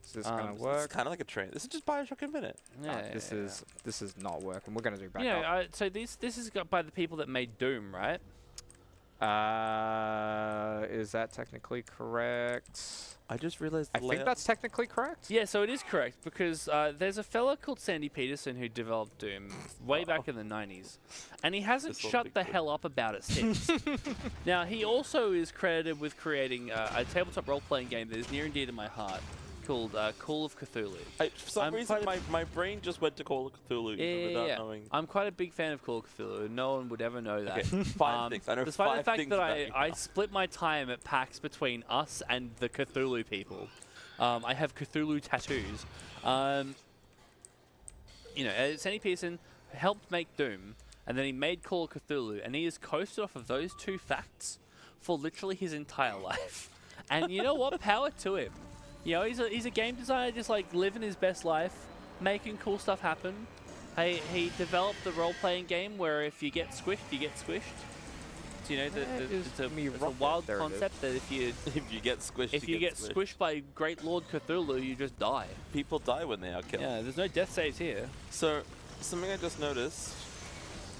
Is this gonna It's work? kind of like a train. This is just Bioshock Infinite. This is not working. We're gonna do back You know, up. so this is got by the people that made Doom, right? Is that technically correct? I just realized. I think that's technically correct. Yeah, so it is correct because there's a fella called Sandy Peterson who developed Doom way back in the 90s, and he hasn't This will shut be the good. hell up about it since. Now, he also is credited with creating a tabletop role-playing game that is near and dear to my heart called Call of Cthulhu. For some I'm reason, quite my brain just went to Call of Cthulhu without knowing. I'm quite a big fan of Call of Cthulhu. No one would ever know that. Okay, five things. I know despite five the fact things that about you. I split my time at PAX between us and the Cthulhu people. I have Cthulhu tattoos. You know, Sandy Pearson helped make Doom, and then he made Call of Cthulhu, and he has coasted off of those 2 facts for literally his entire life. And you know what? Power to him. You know, he's a game designer, just like living his best life, making cool stuff happen. He developed the role-playing game where if you get squished, you get squished. So, you know, it's a wild concept that if you get squished, if you get squished by Great Lord Cthulhu, you just die. People die when they are killed. Yeah, there's no death saves here. So, something I just noticed,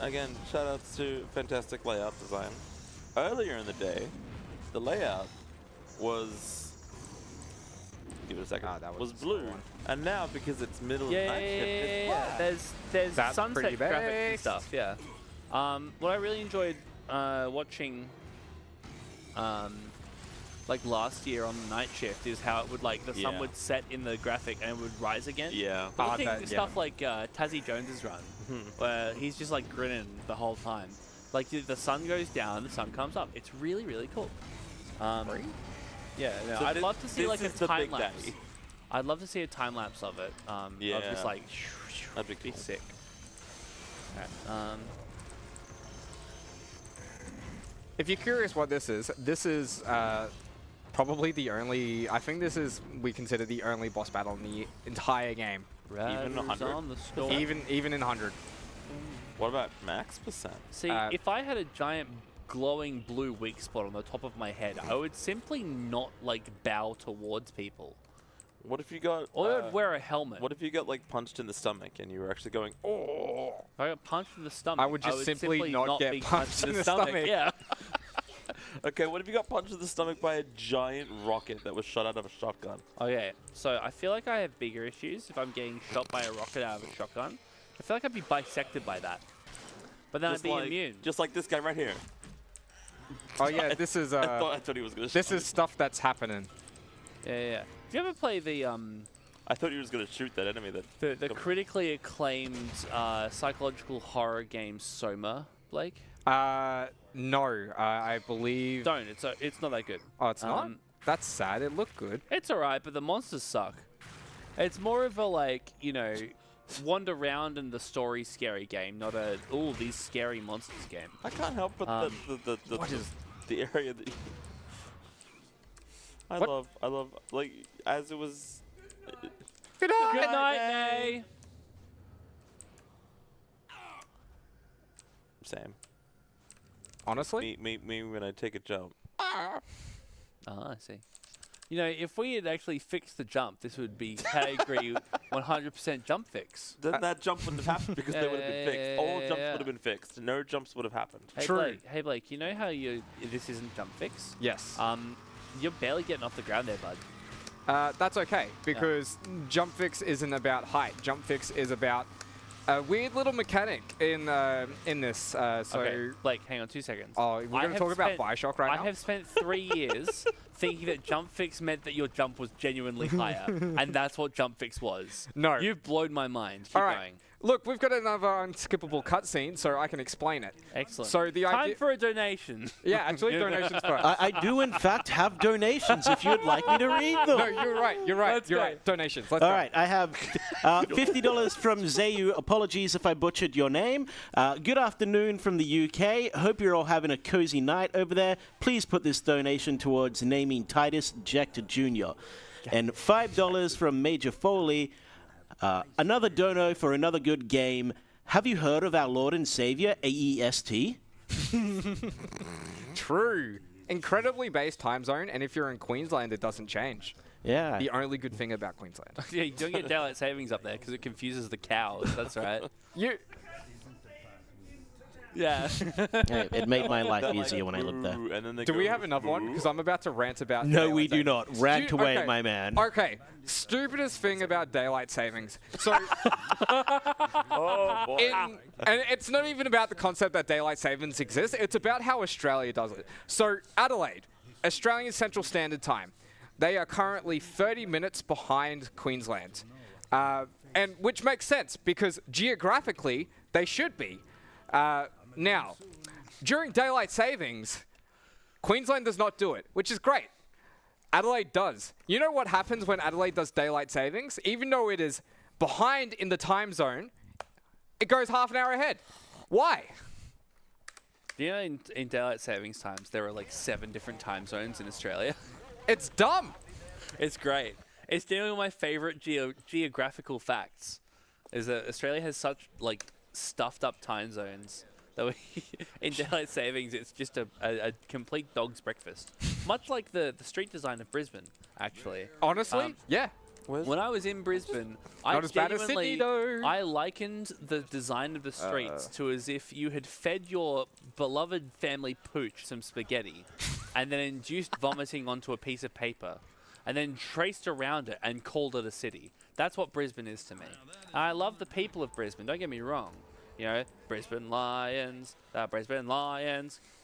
again, shout outs to fantastic layout design. Earlier in the day, the layout was, give it a second, was blue. And now, because it's middle of night shift, it's black. There's That's sunset pretty graphics and based. stuff, yeah. What I really enjoyed watching like last year on the night shift is how it would like the sun would set in the graphic and it would rise again. Yeah. But looking at stuff like Tazzy Jones's run, where he's just like grinning the whole time. Like the sun goes down, the sun comes up. It's really, really cool. Yeah, no, So I'd love to see like a is the time big lapse. day. I'd love to see a time lapse of it. Of just like, That'd be cool. sick. Alright, If you're curious what this is probably the only, I think this is, we consider the only boss battle in the entire game. Even 100? on the storm. Even in 100. What about max percent? See, if I had a giant glowing blue weak spot on the top of my head, I would simply not like bow towards people. What if you got... Or I'd wear a helmet. What if you got like punched in the stomach and you were actually going, oh? If I got punched in the stomach, I would just simply not get be punched in the stomach. Yeah. Okay, what if you got punched in the stomach by a giant rocket that was shot out of a shotgun? Okay, so I feel like I have bigger issues if I'm getting shot by a rocket out of a shotgun. I feel like I'd be bisected by that. But then Just I'd be like, immune. Just like this guy right here. Oh yeah, this is I thought he was going to this is stuff that's happening. Yeah. Do you ever play the I thought he was going to shoot that enemy that... the critically acclaimed psychological horror game Soma, Blake? No, I believe. Don't. It's not that good. Oh, it's not? That's sad. It looked good. It's alright, but the monsters suck. It's more of a like, you know, wander around in the story scary game, not a these scary monsters game. I can't help but the area that... I love, like, as it was... Good night. Good night, Nay. Same. Honestly? Me when I take a jump. Oh, I see. You know, if we had actually fixed the jump, this would be category 100% jump fix. Then that jump wouldn't have happened because they would have been fixed. All jumps would have been fixed. No jumps would have happened. Hey Blake, you know how this isn't jump fix? Yes. You're barely getting off the ground there, bud. That's okay, because jump fix isn't about height. Jump fix is about a weird little mechanic in this. Okay, Blake, hang on 2 seconds. Oh, we're going to talk about Bioshock right now? I have spent 3 years thinking that jump fix meant that your jump was genuinely higher, and that's what jump fix was. No. You've blown my mind. Keep All right. going. Look, we've got another unskippable cutscene, so I can explain it. Excellent. So the Time idea... for a donation. Yeah, actually, donations first. I do, in fact, have donations if you'd like me to read them. No, you're right. Let's You're go. right. Donations. Let's All go. right, I have $50 from Zayu. Apologies if I butchered your name. Good afternoon from the UK. Hope you're all having a cozy night over there. Please put this donation towards naming Titus Jecht Jr. And $5 from Major Foley. Another dono for another good game. Have you heard of our Lord and Savior, AEST? True. Incredibly based time zone, and if you're in Queensland, it doesn't change. Yeah. The only good thing about Queensland. Yeah, you don't get daylight savings up there because it confuses the cows. That's right. Yeah. Hey, it made my life easier when I lived there. And then they Do we go, have another one? Because I'm about to rant about No, daylight we do savings. not. Rant away, okay. my man. Okay. Stupidest thing about daylight savings. So, Oh, boy. and it's not even about the concept that daylight savings exists. It's about how Australia does it. So, Adelaide, Australian Central Standard Time. They are currently 30 minutes behind Queensland. And which makes sense because geographically, they should be. Now, during daylight savings, Queensland does not do it, which is great. Adelaide does. You know what happens when Adelaide does daylight savings? Even though it is behind in the time zone, it goes half an hour ahead. Why? Do you know in daylight savings times, there are like 7 different time zones in Australia? It's dumb. It's great. It's dealing with my favorite geographical facts. Is that Australia has such like stuffed up time zones that we, in daylight savings, it's just a complete dog's breakfast. Much like the street design of Brisbane, actually. Honestly, yeah. When I was in Brisbane, Not as bad as Sydney, though. I likened the design of the streets to as if you had fed your beloved family pooch some spaghetti and then induced vomiting onto a piece of paper and then traced around it and called it a city. That's what Brisbane is to me. And I love the people of Brisbane, don't get me wrong. You know, Brisbane Lions,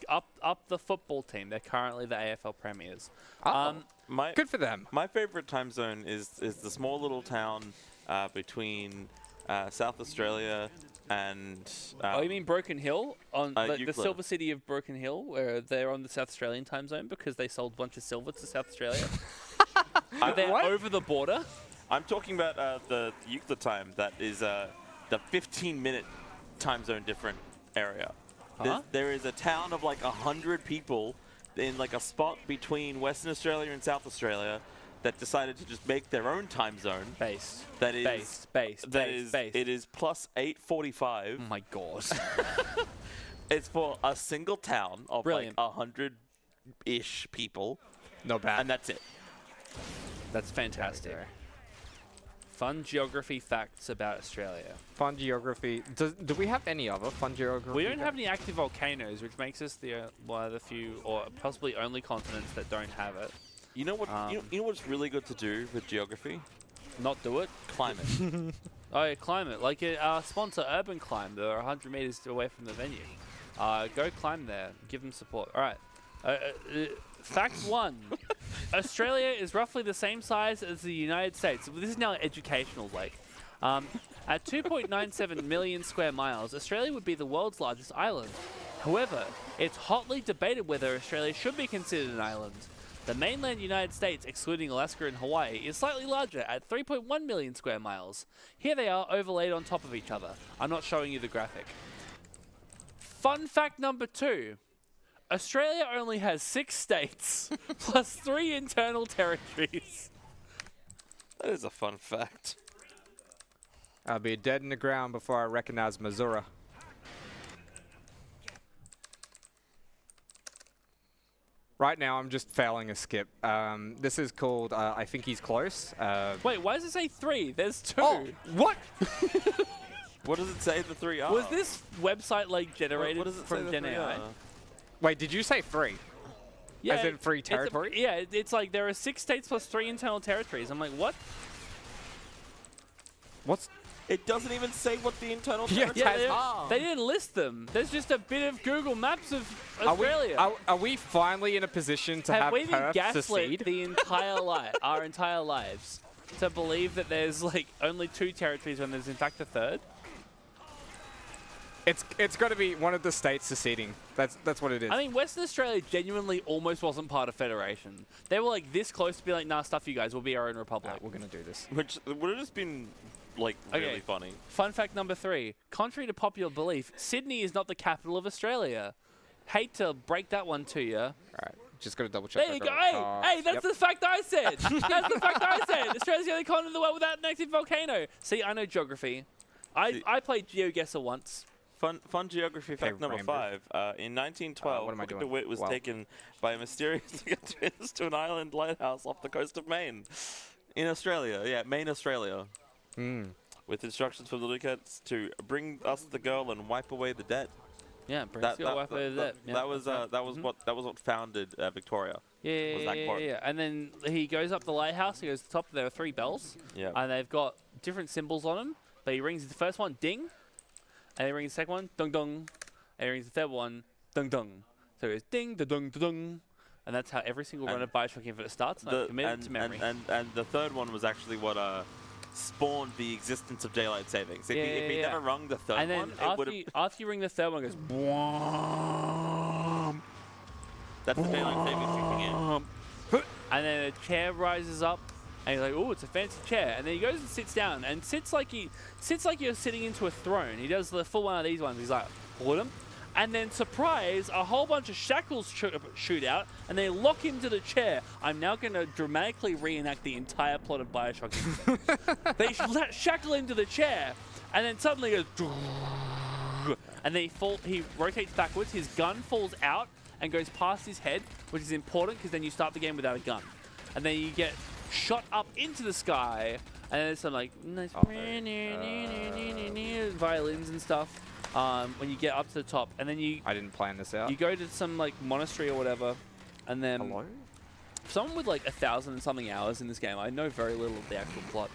up the football team. They're currently the AFL premiers. Good for them. My favorite time zone is the small little town between South Australia and... oh, you mean Broken Hill? On the Euclid. silver city of Broken Hill, where they're on the South Australian time zone because they sold a bunch of silver to South Australia? They're What? over the border? I'm talking about the Euclid time. That is the 15-minute time zone different area. Huh? There is a town of like 100 people in like a spot between Western Australia and South Australia that decided to just make their own time zone. Base. That is Base. It is plus 8:45. Oh my god. It's for a single town of Brilliant. like 100-ish people, Not bad. and that's it. That's fantastic. Fun geography facts about Australia. Fun geography. Do we have any other fun geography? We don't have any active volcanoes, which makes us one of the few, or possibly only continents that don't have it. You know what? You know what's really good to do with geography? Not do it. Climate. Oh, yeah, climate. Like our sponsor, Urban Climb. They're 100 meters away from the venue. Go climb there. Give them support. All right. Fact 1. Australia is roughly the same size as the United States. This is now educational, Blake. At 2.97 million square miles, Australia would be the world's largest island. However, it's hotly debated whether Australia should be considered an island. The mainland United States, excluding Alaska and Hawaii, is slightly larger at 3.1 million square miles. Here they are overlaid on top of each other. I'm not showing you the graphic. Fun fact number 2. Australia only has 6 states, plus 3 internal territories. That is a fun fact. I'll be dead in the ground before I recognize Missouri. Right now, I'm just failing a skip. This is called I Think He's Close. Wait, why does it say 3? There's 2. Oh, what? What does it say the 3 are? Was this website like generated What does it say from the Gen 3 AI? are? Wait, did you say 3? Yeah, As in 3 it's territories? it's like there are 6 states plus 3 internal territories. I'm like, what? What's... It doesn't even say what the internal Yeah, territories Taz- are. They didn't list them. There's just a bit of Google Maps of Australia. Are we finally in a position to Have have we been Perth gaslit secede? the entire our entire lives to believe that there's like only 2 territories when there's in fact a 3rd? It's got to be one of the states seceding. That's what it is. I mean, Western Australia genuinely almost wasn't part of Federation. They were like this close to be like, nah, stuff you guys, we'll be our own republic. We're gonna do this. Which would have just been like really funny. Fun fact number 3. Contrary to popular belief, Sydney is not the capital of Australia. Hate to break that one to you. All right, just gotta double check. There you go. Hey, that's the fact I said. That's the fact I said. Australia's the only continent in the world without an active volcano. See, I know geography. I played GeoGuessr once. Fun geography fact number 5. In 1912, what am I Booker doing? DeWitt was Wow. taken by a mysterious twins to an island lighthouse off the coast of Maine. In Australia. Yeah, Maine, Australia. With instructions from the Lucas to bring us the girl and wipe away the debt. Yeah, that was what founded Victoria. was that quote. Yeah. And then he goes up the lighthouse. He goes to the top. There are 3 bells. Yeah. And they've got different symbols on them. But he rings the first one, ding. And he rings the second one, dung dung. And he rings the third one, dung dung. So it goes ding, da dung, da dung. And that's how every single run of Bioshock Infinite starts. And I've committed to memory. And the third one was actually what spawned the existence of daylight savings. If he never rung the third and then one, it would have. after you ring the third one, it goes boom. That's the daylight savings kicking in. and then a chair rises up, and he's like, "Oh, it's a fancy chair." And then he goes and sits down, and sits like you're sitting into a throne. He does the full one of these ones. He's like, "Hold him." And then, surprise, a whole bunch of shackles shoot out, and they lock him to the chair. I'm now going to dramatically reenact the entire plot of Bioshock Infinite. They shackle him to the chair, and then suddenly goes, and then he rotates backwards. His gun falls out and goes past his head, which is important because then you start the game without a gun. And then you get shot up into the sky, and then there's some like nice violins and stuff. When you get up to the top, and then I didn't plan this out. You go to some like monastery or whatever, and then for someone with like 1,000 and something hours in this game, I know very little of the actual plot.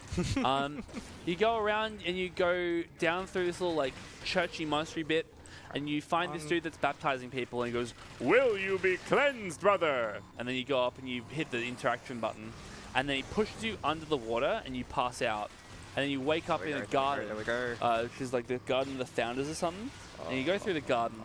You go around and you go down through this little like churchy monastery bit, and you find this dude that's baptizing people, and he goes, "Will you be cleansed, brother?" And then you go up and you hit the interaction button, and then he pushes you under the water, and you pass out. And then you wake up in a garden, which is like the garden of the founders or something. And you go through the garden,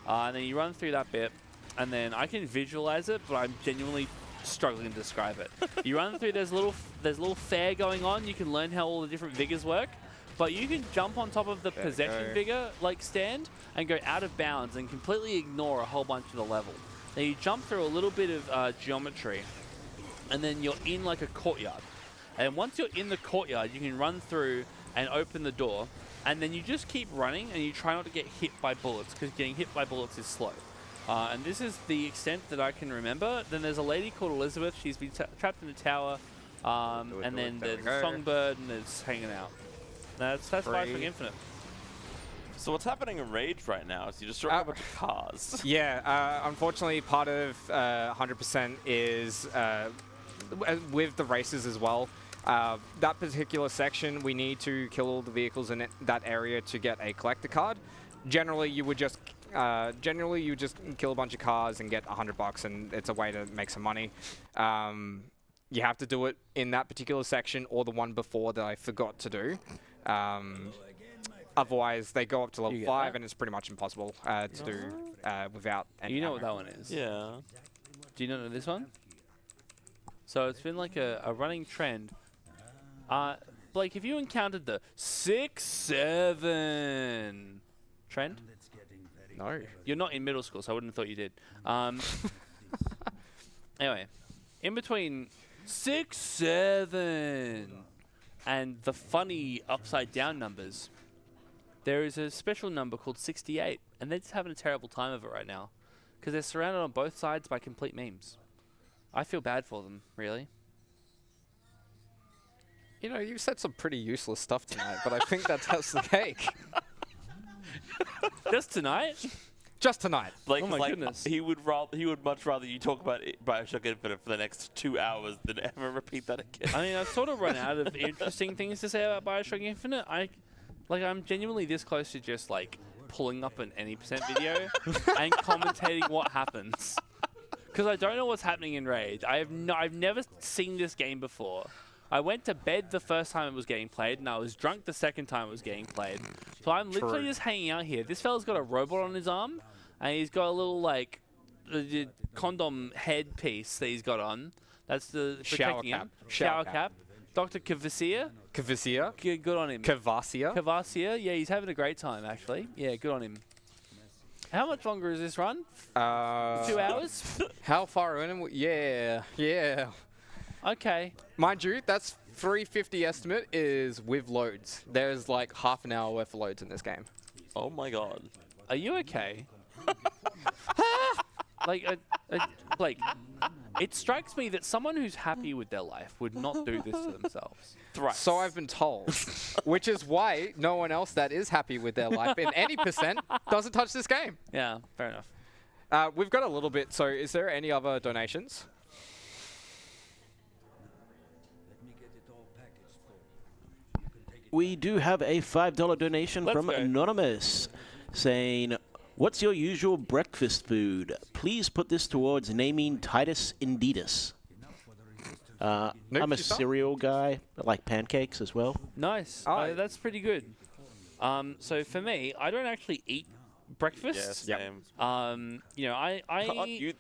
and then you run through that bit, and then I can visualize it, but I'm genuinely struggling to describe it. You run through, there's a little fair going on. You can learn how all the different vigors work, but you can jump on top of the possession vigor like stand and go out of bounds and completely ignore a whole bunch of the level. Then you jump through a little bit of geometry, and then you're in like a courtyard. And once you're in the courtyard, you can run through and open the door, and then you just keep running, and you try not to get hit by bullets, because getting hit by bullets is slow. And this is the extent that I can remember. Then there's a lady called Elizabeth. She's been trapped in the tower, and then there's a songbird, and it's hanging out. That's Bioshock Infinite. So what's happening in Rage right now is you're destroying a bunch of cars. Yeah, unfortunately, part of 100% is with the races as well. That particular section, we need to kill all the vehicles in that area to get a collector card. Generally, you would just kill a bunch of cars and get $100, and it's a way to make some money. You have to do it in that particular section or the one before that I forgot to do. Otherwise, they go up to level 5, and it's pretty much impossible to do without any You know ammo. what that one is? Yeah. Do you not know this one? So it's been like a running trend. Blake, have you encountered the 6-7 trend? No. You're not in middle school, so I wouldn't have thought you did. Anyway, in between 6-7 and the funny upside down numbers, there is a special number called 68, and they're just having a terrible time of it right now because they're surrounded on both sides by complete memes. I feel bad for them, really. You know, you said some pretty useless stuff tonight, but I think that's the cake. Just tonight? Just tonight. Like, oh my goodness. He would much rather you talk about Bioshock Infinite for the next 2 hours than ever repeat that again. I mean, I've sort of run out of interesting things to say about Bioshock Infinite. I'm genuinely this close to just like pulling up an any% video and commentating what happens. Because I don't know what's happening in Rage. I've never seen this game before. I went to bed the first time it was getting played, and I was drunk the second time it was getting played. So I'm literally just hanging out here. This fella's got a robot on his arm, and he's got a little, like, condom head piece that he's got on. That's the shower cap. Shower cap. Dr. Kvasia. Good on him. Kvasia. Yeah, he's having a great time, actually. Yeah, good on him. How much longer is this run? 2 hours? How far in? Yeah. Okay. Mind you, that's 350 estimate is with loads. There's like half an hour worth of loads in this game. Oh my god. Are you okay? Blake, it strikes me that someone who's happy with their life would not do this to themselves. Thrice. So I've been told. Which is why no one else that is happy with their life in any % doesn't touch this game. Yeah, fair enough. We've got a little bit. So is there any other donations? We do have a $5 donation from Anonymous saying, "What's your usual breakfast food? Please put this towards naming Titus Indeedus." I'm a cereal guy. I like pancakes as well. Nice. Oh. That's pretty good. So for me, I don't actually eat breakfast. Yeah, same. You know, I Food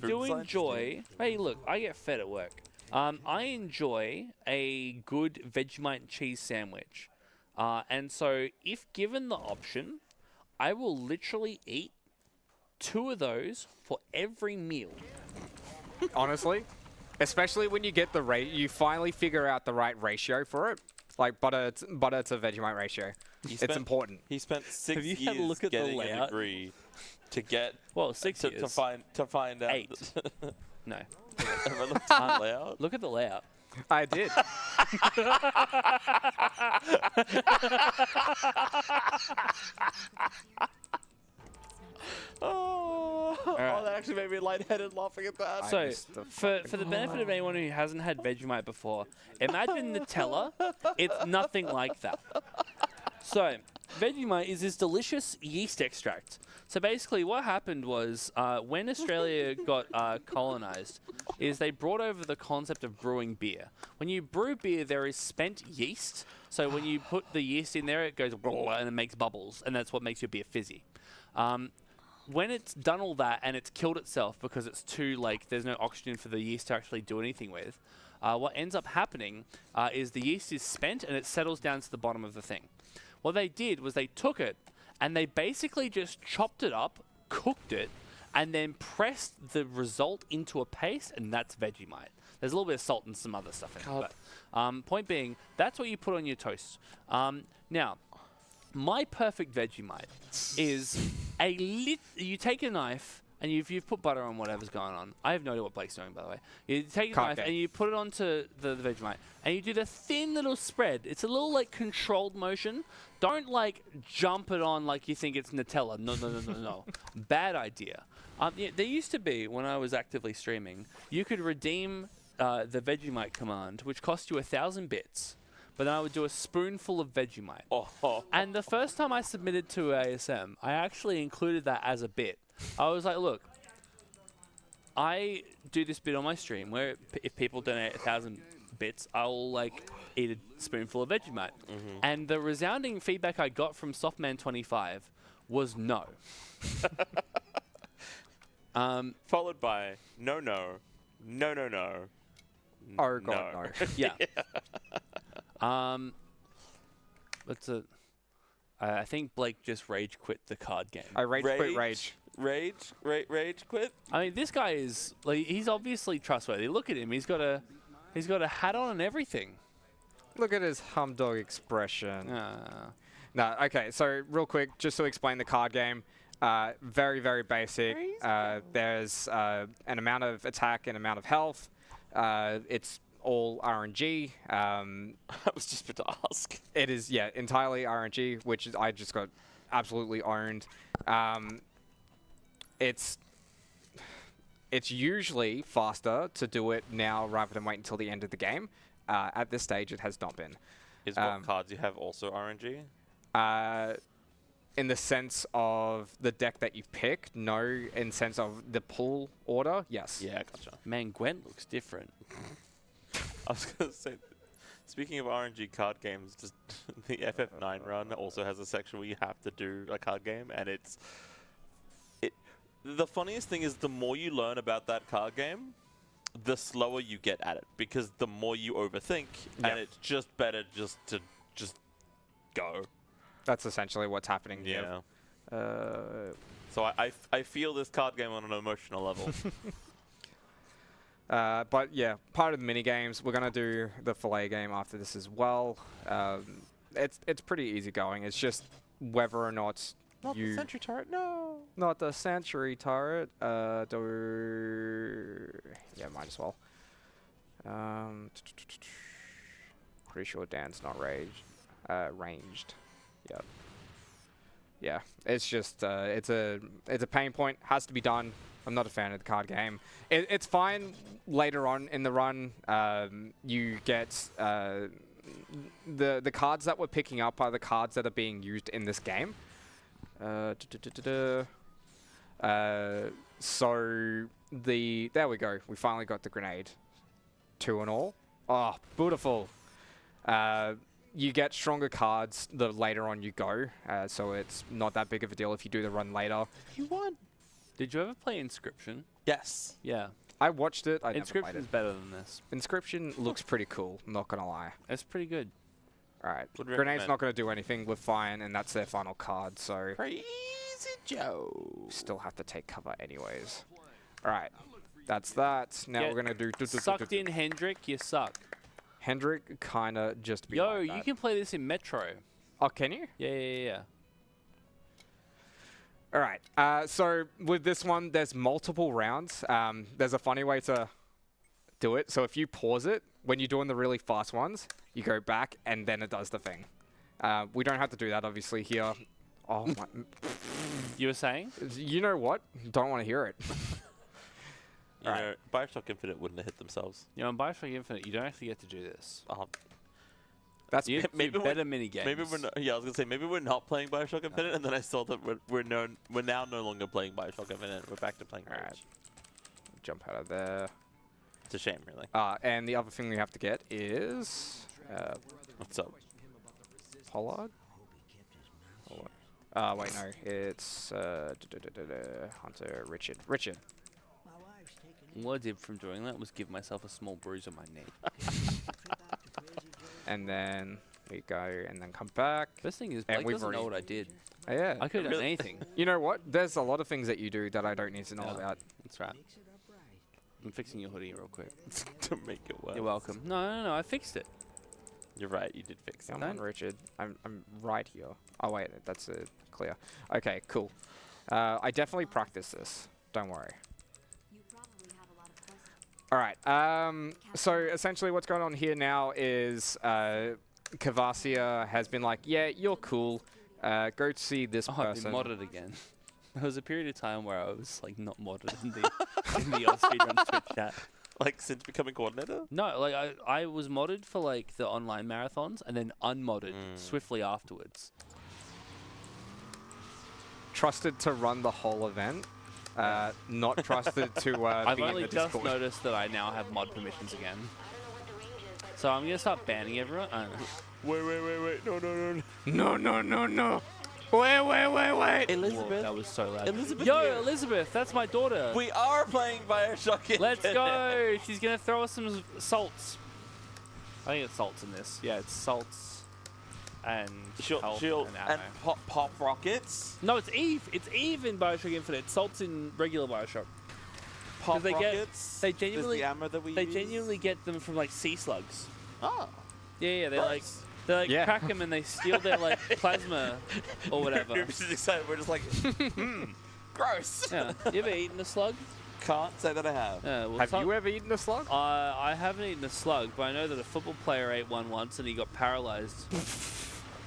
do science enjoy. Hey, look, I get fed at work. I enjoy a good Vegemite and cheese sandwich, and so if given the option, I will literally eat 2 of those for every meal. Honestly, especially when you get the you finally figure out the right ratio for it. Like butter to Vegemite ratio. It's important. He spent 6 Have you years had a look at the getting a layout? degree to get 6 to years. find out. 8. No. Have I looked at the layout? Look at the layout. I did. Oh, that actually made me lightheaded laughing at that. So, for the benefit of anyone who hasn't had Vegemite before, imagine Nutella. It's nothing like that. So, Vegemite is this delicious yeast extract. So basically what happened was when Australia got colonized is they brought over the concept of brewing beer. When you brew beer, there is spent yeast. So when you put the yeast in there, it goes and it makes bubbles, and that's what makes your beer fizzy. When it's done all that and it's killed itself because it's too, like, there's no oxygen for the yeast to actually do anything with, what ends up happening is the yeast is spent and it settles down to the bottom of the thing. What they did was they took it and they basically just chopped it up, cooked it, and then pressed the result into a paste, and that's Vegemite. There's a little bit of salt and some other stuff in it. But, point being, that's what you put on your toast. Now, my perfect Vegemite is you take a knife and you've put butter on whatever's going on. I have no idea what Blake's doing, by the way. You take a knife and you put it onto the Vegemite and you do the thin little spread. It's a little like controlled motion. Don't like jump it on like you think it's Nutella. No. Bad idea. Yeah, there used to be, when I was actively streaming, you could redeem the Vegemite command, which cost you 1,000 bits. But then I would do a spoonful of Vegemite. And the first time I submitted to ASM, I actually included that as a bit. I was like, look, I do this bit on my stream where if people donate 1,000 bits, I'll like eat a spoonful of Vegemite. And the resounding feedback I got from Softman25 was no. Followed by no. Oh god, no. Yeah. I think Blake just rage quit the card game. I rage quit rage. Rage quit? I mean, this guy is like, he's obviously trustworthy. Look at him. He's got a hat on and everything. Look at his humdog expression. No, okay, so real quick, just to explain the card game. Very, very basic. There's an amount of attack and amount of health. It's all RNG. I was just about to ask. It is, yeah, entirely RNG, which is, I just got absolutely owned. It's usually faster to do it now rather than wait until the end of the game. At this stage, it has not been. Is what cards you have also RNG? In the sense of the deck that you pick, no. In sense of the pull order, yes. Yeah, gotcha. Man, Gwent looks different. I was going to say, speaking of RNG card games, just the FF9 run also has a section where you have to do a card game, and the funniest thing is the more you learn about that card game, the slower you get at it, because the more you overthink, and it's just better just to go. That's essentially what's happening Yeah. here. So I feel this card game on an emotional level. But yeah, part of the mini games. We're gonna do the fillet game after this as well. It's pretty easy going. It's just whether or not Not the sentry turret, no. Not the sentry turret. Yeah, might as well. Pretty sure Dan's not ranged. Yep. Yeah, it's just it's a pain point. Has to be done. I'm not a fan of the card game. It's fine later on in the run. You get the cards that we're picking up are the cards that are being used in this game. So there we go. We finally got the grenade. 2 and all. Oh, beautiful. you get stronger cards the later on you go, so it's not that big of a deal if you do the run later. You won. Did you ever play Inscription? Yes. Yeah. I watched it. I never played Inscription's it. better than this. Inscription looks pretty cool. Not gonna lie. It's pretty good. All right, Would Grenade's recommend. not gonna do anything. We're fine, and that's their final card. So Crazy Joe. still have to take cover anyways. All right, that's that. Now Yeah, we're gonna do. Sucked in Hendrick, you suck. Hendrick kinda just. Be Yo, like you that. can play this in Metro. Oh, can you? Yeah. All right. So with this one, there's multiple rounds. There's a funny way to do it. So if you pause it when you're doing the really fast ones, you go back and then it does the thing. We don't have to do that obviously here. Oh my! You were saying? You know what? Don't want to hear it. You Alright. know, Bioshock Infinite wouldn't have hit themselves. You know, in Bioshock Infinite, you don't actually get to do this. That's You maybe do we're- better mini games. Maybe we're not, yeah, I was gonna say maybe we're not playing Bioshock Infinite, and then I saw that we're now no longer playing Bioshock Infinite. We're back to playing Rage. Alright. Jump out of there. It's a shame, really. And the other thing we have to get is What's up? Pollard. Wait, no, it's Hunter Richard. Richard. What I did from doing that was give myself a small bruise on my knee. And then we go and then come back. Best thing is, And Blake we've doesn't know already- what I did. Oh, yeah. I could have done Really? anything. You know what? There's a lot of things that you do that I don't need to know Yeah. about. That's right. I'm fixing your hoodie real quick. To make it work. You're welcome. No, I fixed it. You're right. You did fix it. Come on, Richard. I'm right here. Oh, wait. That's clear. Okay, cool. I definitely practice this. Don't worry. All right. So essentially what's going on here now is Cavasia has been like, yeah, you're cool. Go see this Oh, I've been person. modded again. There was a period of time where I was like not modded in the AusSpeedruns Twitch chat. Like since becoming coordinator? No, like I was modded for like the online marathons and then unmodded swiftly afterwards. Trusted to run the whole event. Not trusted to I've be in only the just Discord. noticed that I now have mod permissions again. So I'm gonna start banning everyone. I don't know. Wait. No. Wait. Elizabeth. Whoa, that was so loud. Elizabeth Yo, here. Elizabeth, that's my daughter. We are playing Bioshock Infinite. Let's go. She's gonna throw us some salts. I think it's salts in this. Yeah, it's salts and health She'll and ammo. and pop rockets. No, it's Eve. It's Eve in Bioshock Infinite. It's salts in regular Bioshock. Pop they get- rockets. they is genuinely- the ammo that we They use. genuinely get them from like sea slugs. Oh. Yeah, they Gross. Yeah. crack them and they steal their like plasma or whatever. We're just excited. We're just like, gross. Yeah. You ever eaten a slug? Can't say that I have. Well, Have you ever eaten a slug? I haven't eaten a slug, but I know that a football player ate one once and he got paralyzed.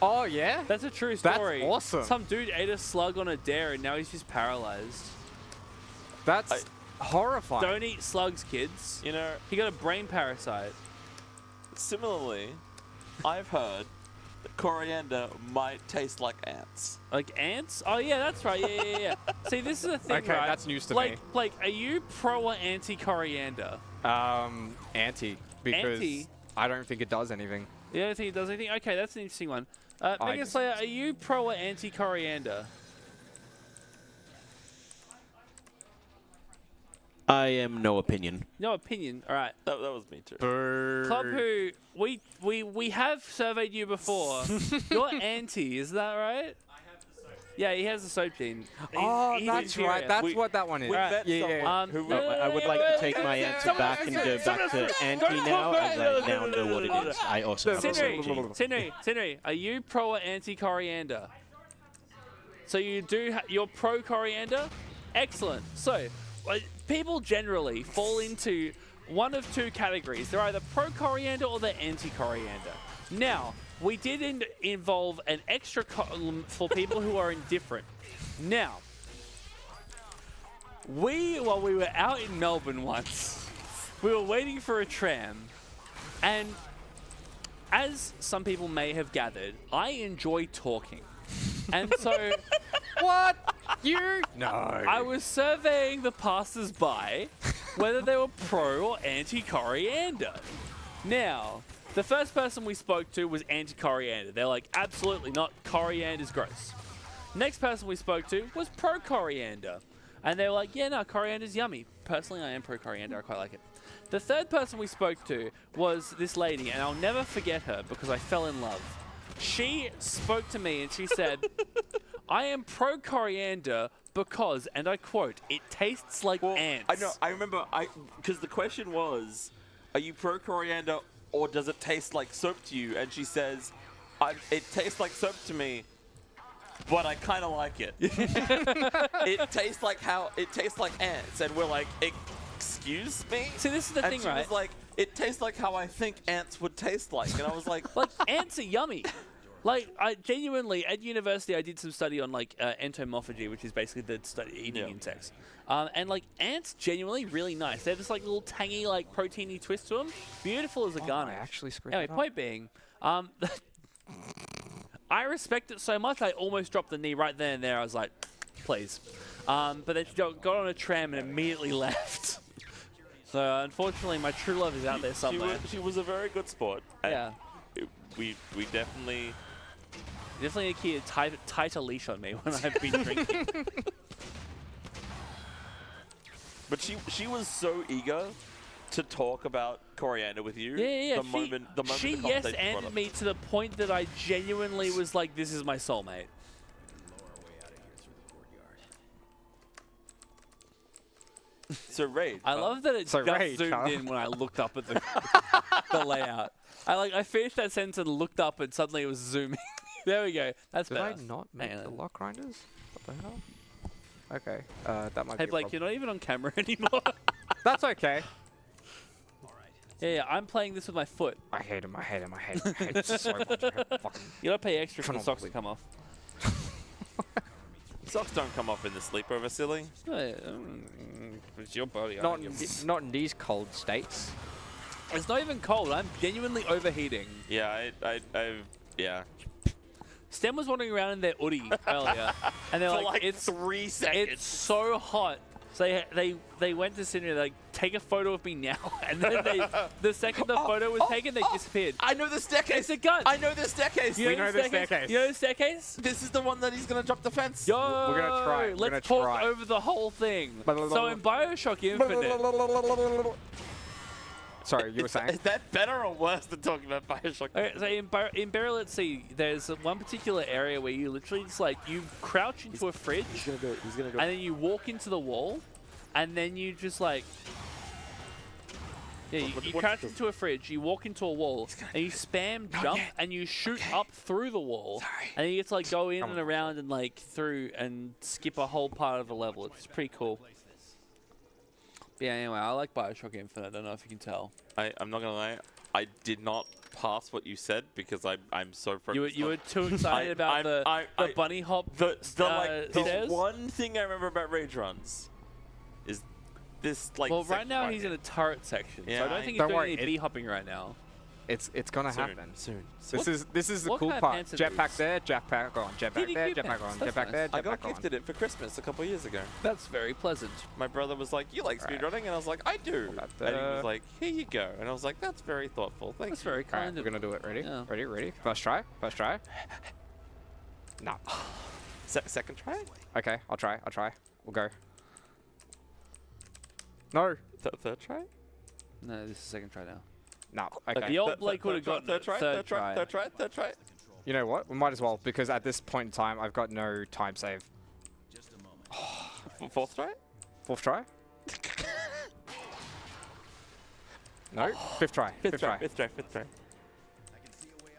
Oh, yeah? That's a true That's story. awesome. Some dude ate a slug on a dare and now he's just paralyzed. That's horrifying. Don't eat slugs, kids. You know, He got a brain parasite. similarly, I've heard that coriander might taste like ants. Like ants? Oh yeah, that's right. Yeah. See, this is the thing, Okay, right? that's news to Blake, me. Blake, are you pro or anti coriander? Anti. Because Anti? I don't think it does anything. You don't think it does anything? Okay, that's an interesting one. I Megan just- Slayer, are you pro or anti coriander? I am no opinion. No opinion. All right. That was me too. Club Who, we have surveyed you before. You're anti, is that right? Yeah, he has the soap gene. Oh, He's that's inferior. right. That's We- what that one is. we met Yeah. someone who no, I would like to take my answer back and go back to anti now, as I now know what it is. I also have a Sinri, soap gene. Sinri, are you pro or anti coriander? So you do, you're pro coriander? Excellent. So, people generally fall into one of two categories. They're either pro coriander or they're anti coriander. Now, we did involve an extra column for people who are indifferent. Now, while we were out in Melbourne once, we were waiting for a tram, and as some people may have gathered, I enjoy talking. And so What? You? No. I was surveying the passers-by whether they were pro or anti-coriander. Now, The first person we spoke to was anti-coriander. They're like, absolutely not. Coriander's gross. Next person we spoke to was pro-coriander. And they were like, yeah, no, coriander's yummy. Personally, I am pro-coriander. I quite like it. The third person we spoke to was this lady, and I'll never forget her because I fell in love. She spoke to me and she said, I am pro-coriander because, and I quote, it tastes like ants. I know. I remember. Because the question was, are you pro-coriander or does it taste like soap to you? And she says, it tastes like soap to me, but I kind of like it. It tastes like ants, and we're like, excuse me? See, this is the thing, right? And she was like, it tastes like how I think ants would taste like, and I was like, Like, ants are yummy. Like, I genuinely, at university, I did some study on, like, entomophagy, which is basically the study eating insects. And, like, ants genuinely really nice. They're just, like, little tangy, like, proteiny twist to them. Beautiful as a garnish. I actually screwed Anyway, that up. point being, I respect it so much, I almost dropped the knee right then and there. I was like, please. But they got on a tram and immediately left. So, unfortunately, my true love is out there somewhere. she was a very good sport. Yeah. We definitely... Definitely need to keep a tighter leash on me when I've been drinking. But she was so eager to talk about coriander with you. Yeah. The moment she the yes conversation brought and up. me to the point that I genuinely was like, this is my soulmate. So Rage. I love that it So just Rage, zoomed huh? in when I looked up at the layout. I finished that sentence and looked up and suddenly it was zooming. There we go. That's Did better. I not make Hang the on. lock grinders? What the hell? Okay, that might Hey be a Blake, problem. you're not even on camera anymore. That's okay. Yeah, I'm playing this with my foot. I hate him, I hate him, I hate him. I hate him so much. I hate fucking... You gotta pay extra for the Cannot socks to believe come off. Socks don't come off in the sleepover, silly. It's your body. I Not don't in, give a- not in these cold states. It's not even cold. I'm genuinely overheating. Yeah, yeah. Stem was wandering around in their hoodie earlier, and they're For like, like "It's 3 seconds. it's so hot." So they went to Sydney. They're like, "Take a photo of me now," and then the second the photo was taken, they disappeared. I know the staircase. It's a gun. I know the staircase. You We know the staircase? staircase. You know the staircase? This is the one that he's gonna jump the fence. Yo, We're gonna try. We're Let's gonna talk try. over the whole thing. So in Bioshock Infinite. Sorry, you were saying? Is that better or worse than talking about Bioshock? Okay, so in Burial at Sea, there's one particular area where you literally just like, you crouch into a fridge, He's gonna do it. He's gonna do and it. then you walk into the wall, and then you just like, yeah, you crouch into a fridge, you walk into a wall, and you spam jump, and you shoot up through the wall, and you get to like go in and around and like through and skip a whole part of the level. It's pretty cool. Yeah, anyway, I like Bioshock Infinite. I don't know if you can tell. I'm not gonna lie. I did not pass what you said because I'm so focused. You were too excited about the bunny hop the stairs? one thing I remember about Rage Runs is this like. Well, right section now he's in here. a turret section, so Yeah, I don't think he's don't doing worry, any bee hopping right now. It's gonna Soon, happen. soon. This is the what cool kind of part. pants are Jetpack these? there, jetpack on, jetpack there, PDQ jetpack pants. on, That's jetpack there, nice. I got jetpack on. gifted it for Christmas a couple years ago. That's very pleasant. My brother was like, "You like Alright. speedrunning?" And I was like, "I do." Got And he the- was like, "Here you go." And I was like, "That's very thoughtful. Thank That's you." very Alright, kind we're of gonna do it. Ready? Yeah. Ready? Ready? First try. First try. No. Second try? Okay, I'll try. I'll try. We'll go. No. Third try? No, this is second try now. No. Okay. The old Blake would have gotten third try. third try. Third try. Third try. You know what? We might as well, because at this point in time, I've got no time save. Fourth try? Fourth try? No. Fifth try. Fifth try. Fifth try. Fifth try.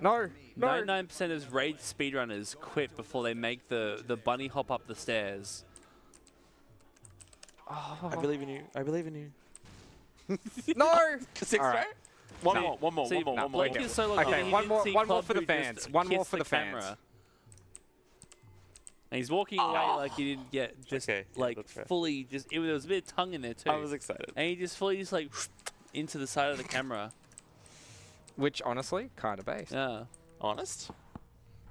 No. No. 99% of Rage speedrunners quit before they make the bunny hop up the stairs. I believe in you. I believe in you. No. Sixth All try? right. One See- more. One more. See, One more. no, One more. Blake wait. is so Okay, lucky he one didn't more- see one more Club for the who just fans. One more kissed for the fans. camera. And he's walking away like he didn't get just Okay, yeah, like that's fair. fully just. There was a bit of tongue in there too. I was excited. And he just fully just like into the side of the camera. Which, honestly, kind of based. Yeah. Honest?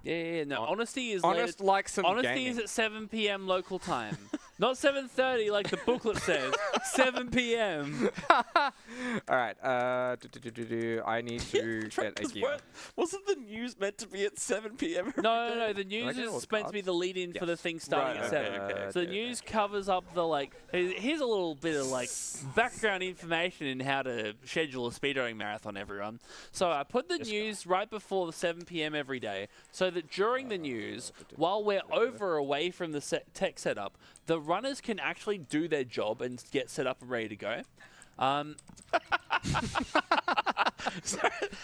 Yeah. No, honesty is Honest later- like some Honesty gaming. is at 7 p.m. local time. Not 7:30 like the booklet says. 7 p.m. All right. I need to get a gear. Wasn't the news meant to be at 7 p.m. every No. day? The news get all is the meant to be cards? the lead-in for the thing starting Right, at okay, 7. okay, So the okay, news covers up the like. Here's a little bit of like background information in how to schedule a speedrunning marathon, everyone. So I put the news right before the 7 p.m. every day, so that during the news, while we're away from the tech setup, the runners can actually do their job and get set up and ready to go.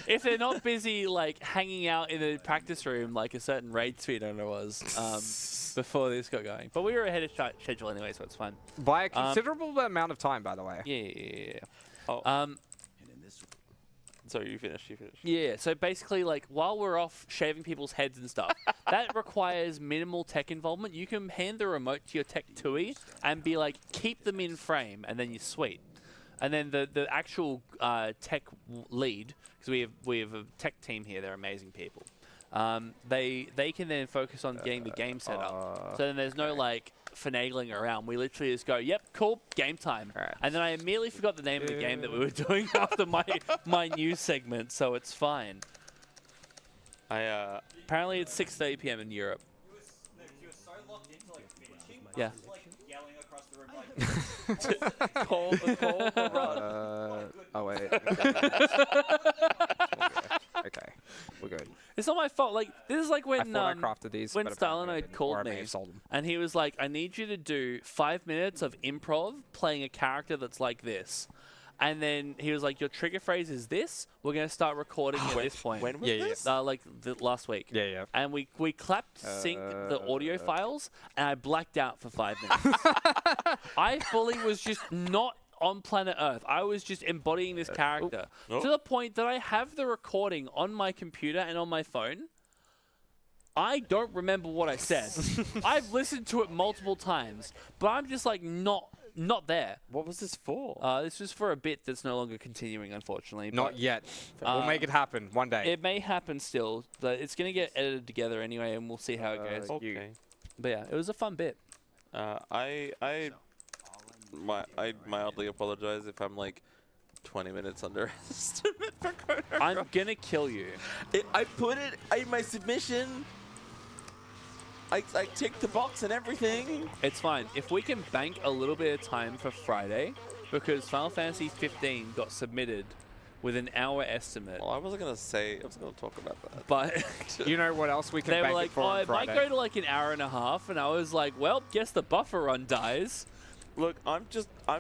If they're not busy like hanging out in the practice room like a certain raid speedrunner was before this got going. But we were ahead of schedule anyway, so it's fine. By a considerable amount of time, by the way. Yeah. Oh. Sorry, you finish. Yeah, so basically, like, while we're off shaving people's heads and stuff, that requires minimal tech involvement. You can hand the remote to your tech TUI and be like, keep them in frame, and then you're sweet. And then the actual tech lead, because we have a tech team here, they're amazing people. They can then focus on getting the game set up. So then there's no, like, finagling around. We literally just go, yep, cool, game time. Right. And then I immediately forgot the name of the game that we were doing after my news segment, so it's fine. Apparently it's 6:30 p.m. in Europe. Yeah. Call the run. Oh wait. Okay, we're good. It's not my fault. Like, this is like when I thought I crafted these, when but apparently I Stalinoid didn't, or called I may me, have sold them. and he was like, "I need you to do 5 minutes of improv playing a character that's like this." And then he was like, "Your trigger phrase is this. We're gonna start recording at this point." When was this? Like last week. Yeah. And we clapped sync the audio files, and I blacked out for 5 minutes. I fully was just not on planet Earth. I was just embodying this character to the point that I have the recording on my computer and on my phone. I don't remember what I said. I've listened to it multiple times, but I'm just like not there. What was this for? This was for a bit that's no longer continuing, unfortunately. Not but yet. We'll make it happen one day. It may happen still, but it's going to get edited together anyway, and we'll see how it goes. Okay. But yeah, it was a fun bit. I mildly apologize if I'm like 20 minutes underestimate for Coder. I'm going to kill you. I put it in my submission. I ticked the box and everything. It's fine. If we can bank a little bit of time for Friday, because Final Fantasy 15 got submitted with an hour estimate. Well, I wasn't going to talk about that. But You know what else we can they were bank like, it for oh, on it might Friday? go to like an hour and a half. And I was like, well, guess the buffer run dies. Look,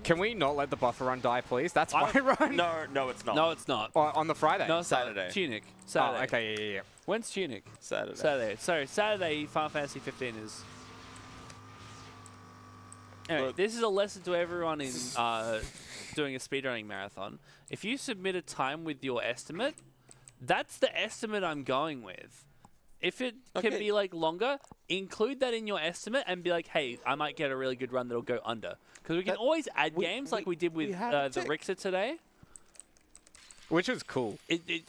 Can we not let the buffer run die, please? That's my run. No, it's not. No, it's not. On the Friday. No, it's not. Saturday. Tunic. Oh, Saturday. okay, yeah. When's Tunic? Saturday. Saturday. Sorry, Saturday, Final Fantasy 15 is... Anyway, Look. this is a lesson to everyone in doing a speedrunning marathon. If you submit a time with your estimate, that's the estimate I'm going with. If it can Okay. be like longer, include that in your estimate and be like, hey, I might get a really good run that'll go under. Because we can always add games like we did with have the tick. Rixer today. Which is cool.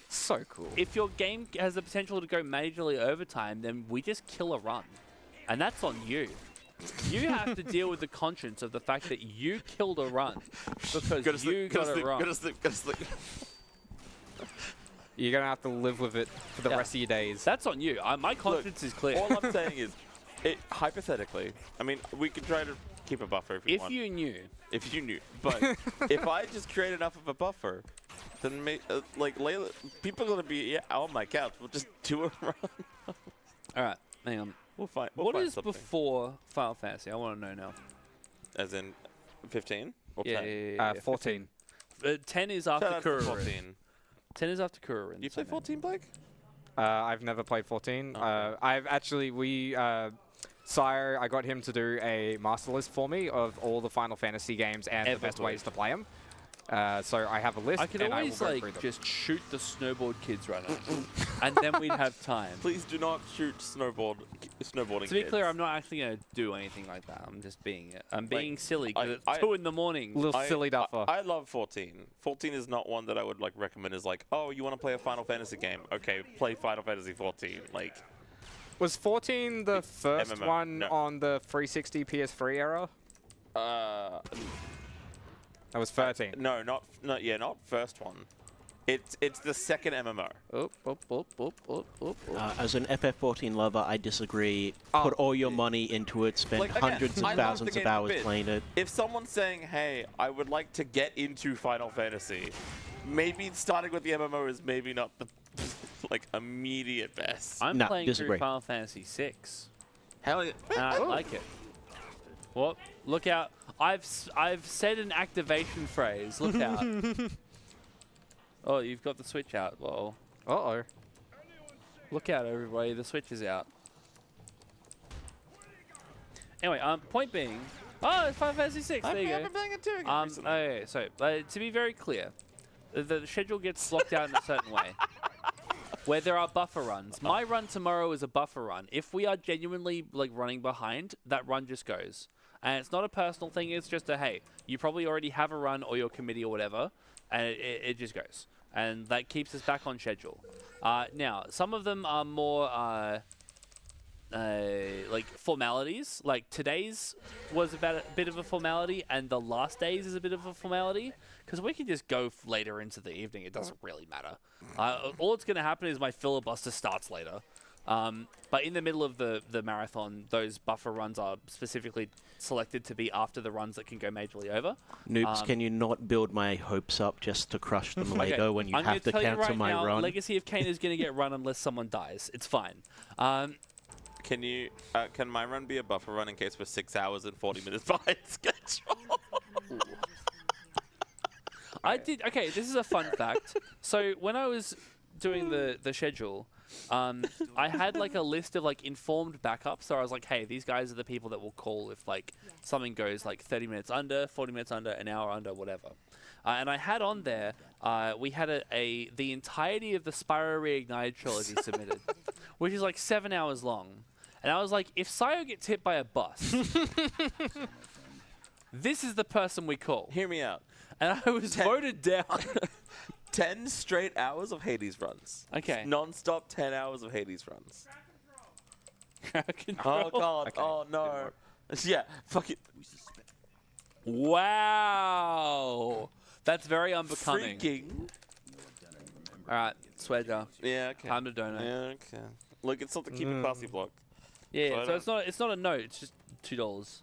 So cool. If your game has the potential to go majorly overtime, then we just kill a run. And that's on you. You have to deal with the conscience of the fact that you killed a run because you got it wrong. Go to sleep. You're going to have to live with it for the rest of your days. That's on you. My conscience is clear. All I'm saying is, hypothetically, I mean, we could try to keep a buffer if you want. If you knew. But if I just create enough of a buffer, then like Layla, people are going to be on my couch. We'll just do a run. All right, hang on. We'll find What is something. before Final Fantasy? I want to know now. As in 15? Or Yeah, 10? yeah, 14. 10 is Shout after out to Kururin. 14. 10 is after Kururin. You play 14, Blake? I've never played 14. I've actually, Sire, I got him to do a master list for me of all the Final Fantasy games and the best ways to play them. So I have a list. I could and always I will go through like them. just shoot the snowboard kids right now, and then we'd have time. Please do not shoot snowboarding To be kids. clear, I'm not actually going to do anything like that. I'm just being it. I'm being silly because I- it's 2 in the morning. Little silly duffer. I love 14. 14 is not one that I would like recommend as like, oh, you want to play a Final Fantasy game? Okay, play Final Fantasy 14. Like, Was 14 the first MMO. one No. on the 360 PS3 era? Uh, That was 13. no, not first one. It's the second MMO. As an FF14 lover, I disagree. Oh. Put all your money into it, spend Like, again, hundreds of I love thousands the of game a hours bit. playing it. If someone's saying, "Hey, I would like to get into Final Fantasy," maybe starting with the MMO is maybe not the like immediate best. I'm No, playing disagree. through Final Fantasy 6. Hell yeah! And I like it. Well, look out. I've said an activation phrase. Look out. Oh, you've got the switch out. Well, Uh-oh. look out, everybody. The switch is out. Anyway, point being... Oh, it's Final Fantasy 6. There you I've go. been playing it too again recently. Okay, so to be very clear, the schedule gets blocked out in a certain way. Where there are buffer runs. My run tomorrow is a buffer run. If we are genuinely like running behind, that run just goes. And it's not a personal thing, it's just a, hey, you probably already have a run or your committee or whatever, and it just goes. And that keeps us back on schedule. Now, some of them are more like formalities. Like today's was about a bit of a formality, and the last days is a bit of a formality, because we can just go later into the evening. It doesn't really matter. All that's going to happen is my filibuster starts later. But in the middle of the marathon, those buffer runs are specifically selected to be after the runs that can go majorly over. Noobs, can you not build my hopes up just to crush them later Okay, when you I'm have to gonna tell you cancel right my now, run? Legacy of Kain is going to get run unless someone dies. It's fine. Can you? Can my run be a buffer run in case we're 6 hours and 40 minutes behind schedule? I did. Okay, this is a fun fact. So when I was doing the schedule, I had like a list of like informed backups. So I was like, hey, these guys are the people that will call if like something goes like 30 minutes under, 40 minutes under, an hour under, whatever. And I had on there, we had the entirety of the Spyro Reignited trilogy submitted, which is like 7 hours long. And I was like, if Sayo gets hit by a bus, this is the person we call. Hear me out. And I was voted down. 10 straight hours of Hades runs. Okay. Non-stop 10 hours of Hades runs. Control. Oh god. Okay. Oh no. Yeah. Fuck it. Wow. That's very unbecoming. Freaking. All right, Swedger. Yeah. Okay. Time to donate. Yeah. Okay. Look, it's not the keep it classy block. Yeah, So I so it's not a note. It's just $2.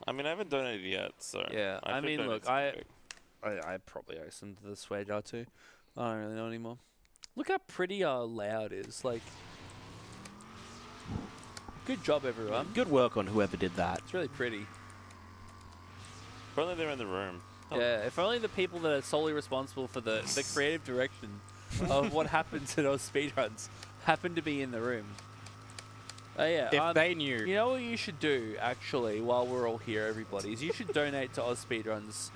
I mean, I haven't doneted yet, so. Yeah, I should mean, donate look, something. I probably owe some to the Swedger too. I don't really know anymore. Look how pretty our layout is. Like, good job, everyone. Good work on whoever did that. It's really pretty. If only they're in the room. Yeah, if only the people that are solely responsible for the creative direction of what happens in those speedruns happen to be in the room. Oh yeah. If they knew. You know what you should do, actually, while we're all here, everybody, is you should donate to AusSpeedruns.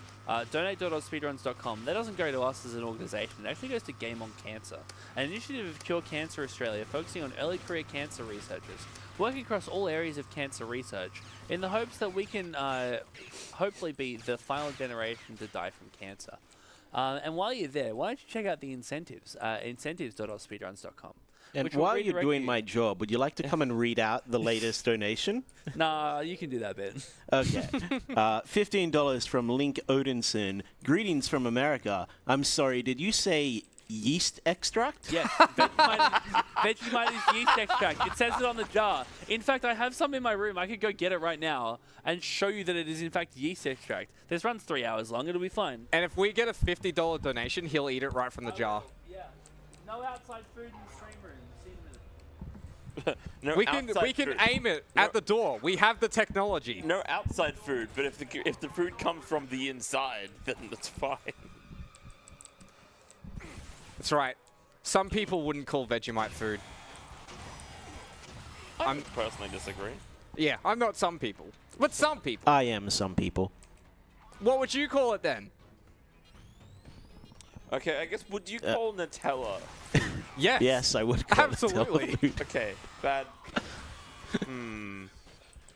Donate.ausspeedruns.com. That doesn't go to us as an organization. It actually goes to Game on Cancer, an initiative of Cure Cancer Australia focusing on early career cancer researchers, working across all areas of cancer research in the hopes that we can hopefully be the final generation to die from cancer. And while you're there, why don't you check out the incentives, incentives.ausspeedruns.com. And which will while you're redirect doing you- my job, would you like to come and read out the latest donation? Nah, you can do that bit. Okay. $15 from Link Odinson. Greetings from America. I'm sorry, did you say yeast extract? Yes, Vegemite is yeast extract. It says it on the jar. In fact, I have some in my room. I could go get it right now and show you that it is in fact yeast extract. This runs 3 hours long. It'll be fine. And if we get a $50 donation, he'll eat it right from the jar. Yeah. No outside food in the stream room. See you in a minute. No We can outside can food. aim it at the door. We have the technology. No outside food, but if the food comes from the inside, then that's fine. That's right. Some people wouldn't call Vegemite food. I personally disagree. Yeah, I'm not some people. But some people. I am some people. What would you call it then? Okay, I guess would you call Nutella? Yes. Yes, I would call Absolutely. it food. Okay, bad.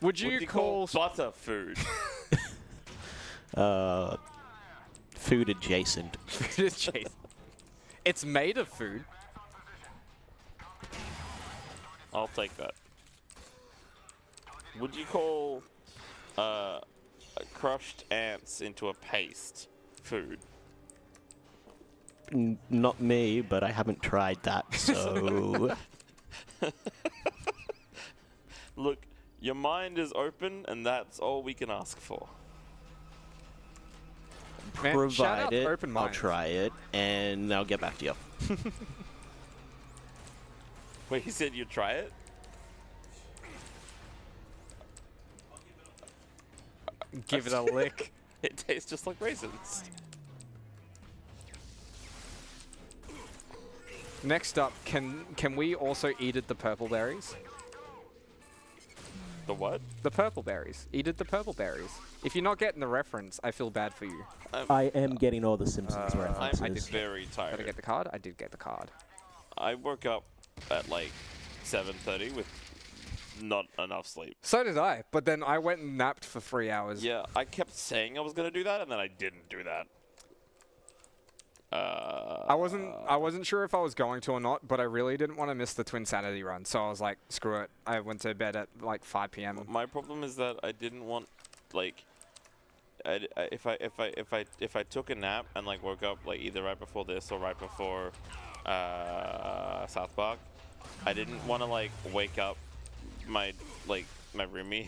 Would you Would you call... butter food? Food adjacent. It's made of food. I'll take that. Would you call crushed ants into a paste food? Not me, but I haven't tried that, so... Look, your mind is open, and that's all we can ask for. Man, shout out Provide it, open I'll minds. try it, and I'll get back to you. Wait, he said you'd try it? Give it a lick. It tastes just like raisins. Next up, can we also eat at the purple berries? The what? The purple berries. Eat at the purple berries. If you're not getting the reference, I feel bad for you. I am getting all the Simpsons I'm references. very Did tired. I get the card? I did get the card. I woke up at like 7:30 with not enough sleep. So did I, but then I went and napped for 3 hours. Yeah, I kept saying I was gonna do that, and then I didn't do that. I wasn't sure if I was going to or not, but I really didn't want to miss the Twin Sanity run, so I was like, screw it. I went to bed at like 5 p.m. My problem is that I didn't want, like, if I took a nap and like woke up like either right before this or right before South Park, I didn't want to like wake up my roomie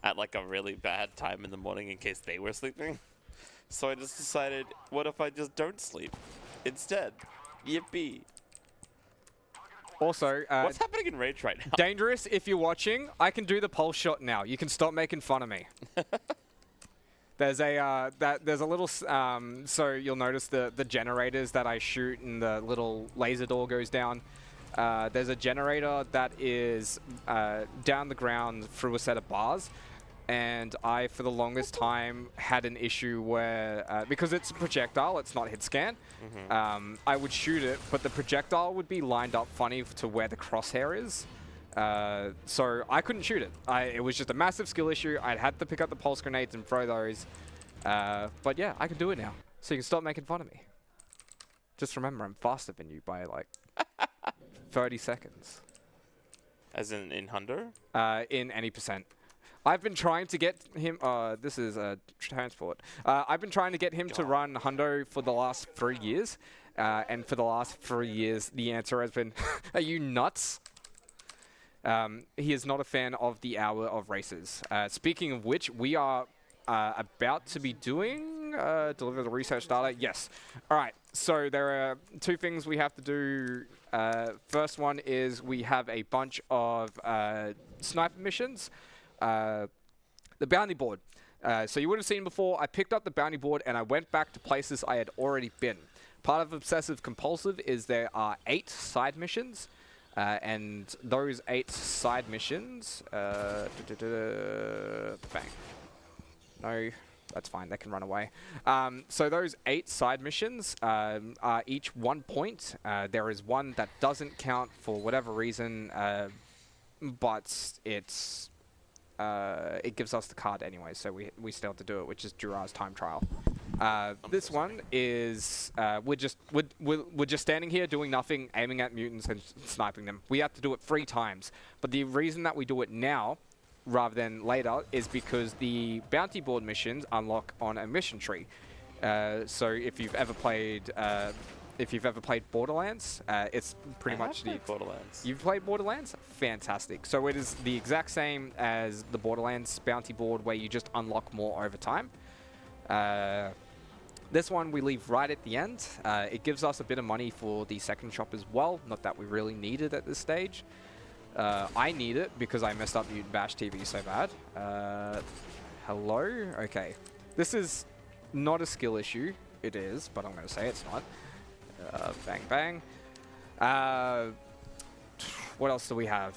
at like a really bad time in the morning in case they were sleeping. So I just decided, what if I just don't sleep instead? Yippee. Also, What's happening in Rage right now? Dangerous, if you're watching, I can do the pulse shot now. You can stop making fun of me. There's a little so you'll notice the generators that I shoot and the little laser door goes down. There's a generator that is down the ground through a set of bars, and I for the longest time had an issue where because it's a projectile, it's not hit scan. I would shoot it, but the projectile would be lined up funny to where the crosshair is. So I couldn't shoot it. It was just a massive skill issue. I'd had to pick up the pulse grenades and throw those. But yeah, I can do it now. So you can stop making fun of me. Just remember, I'm faster than you by like 30 seconds. As in Hundo? In any percent. I've been trying to get him, this is a transport. I've been trying to get him to run Hundo for the last 3 years. And for the last 3 years, the answer has been, are you nuts? He is not a fan of the hour of races. Speaking of which, we are about to be doing, deliver the research data. Yes. All right. So there are two things we have to do. First one is we have a bunch of sniper missions. The bounty board. So you would have seen before, I picked up the bounty board and I went back to places I had already been. Part of Obsessive Compulsive is there are 8 side missions. And those 8 side missions, bang. No, that's fine. They can run away. So those 8 side missions are each 1 point. There is one that doesn't count for whatever reason, but it's it gives us the card anyway, so we still have to do it, which is Jura's time trial. This one is we're just standing here doing nothing, aiming at mutants and sniping them. We have to do it 3 times, but the reason that we do it now rather than later is because the bounty board missions unlock on a mission tree. So if you've ever played Borderlands, it's pretty much the Borderlands. You've played Borderlands? Fantastic. So it is the exact same as the Borderlands bounty board where you just unlock more over time. This one we leave right at the end. It gives us a bit of money for the second shop as well. Not that we really need it at this stage. I need it because I messed up Mutant Bash TV so bad. Hello? Okay. This is not a skill issue. It is, but I'm going to say it's not. Bang, bang. What else do we have?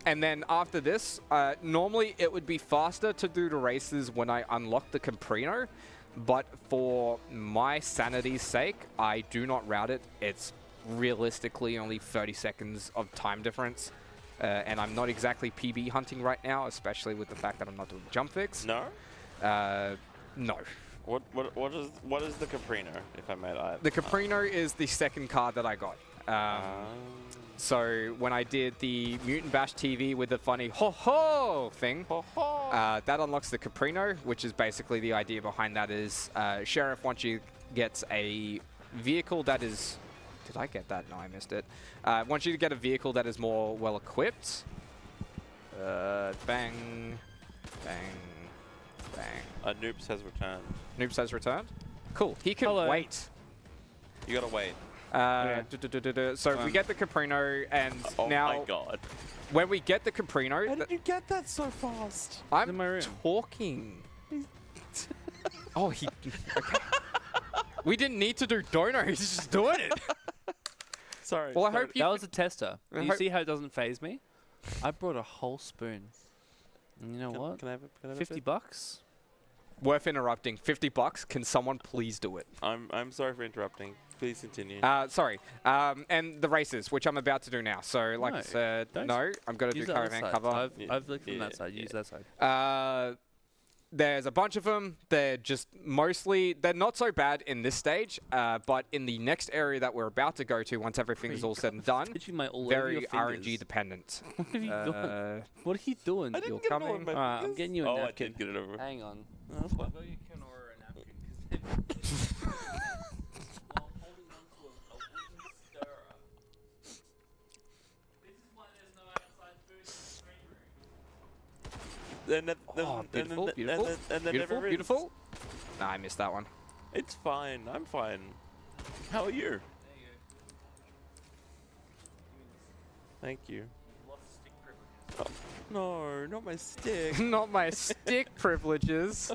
And then after this, normally it would be faster to do the races when I unlock the Caprino, but for my sanity's sake, I do not route it. It's realistically only 30 seconds of time difference, and I'm not exactly PB hunting right now, especially with the fact that I'm not doing jump fix. No? No. What is the Caprino, if I may add? The Caprino is the second card that I got. So when I did the Mutant Bash TV with the funny ho-ho thing, that unlocks the Caprino, which is basically the idea behind that is Sheriff, once you get a vehicle that is... Did I get that? No, I missed it. Wants you to get a vehicle that is more well-equipped. Bang, bang, bang. Noops has returned. Noops has returned? Cool. He can wait. You gotta wait. So we get the Caprino, and now... Oh my god. When we get the Caprino... How did you get that so fast? I'm talking. Oh, he... Okay. We didn't need to do dono. He's just doing it. Sorry. Well, I hope you... That was a tester. You see how it doesn't phase me? I brought a whole spoon. And you know what? Can I have a 50 bucks? Worth interrupting. 50 bucks. Can someone please do it? I'm sorry for interrupting. Please continue. Sorry. And the races, which I'm about to do now. So, like I said, no, I'm going to do caravan cover. I've looked from that side. Use that side. There's a bunch of them. They're just mostly... They're not so bad in this stage, but in the next area that we're about to go to, once everything's all said and done, very RNG dependent. What are you doing? What are you doing? You're coming. Alright, I'm getting you a napkin. I did get it over. Hang on. Beautiful. Nah, I missed that one. It's fine. I'm fine. How are you? Thank you. Oh, no, not my stick. Not my stick privileges.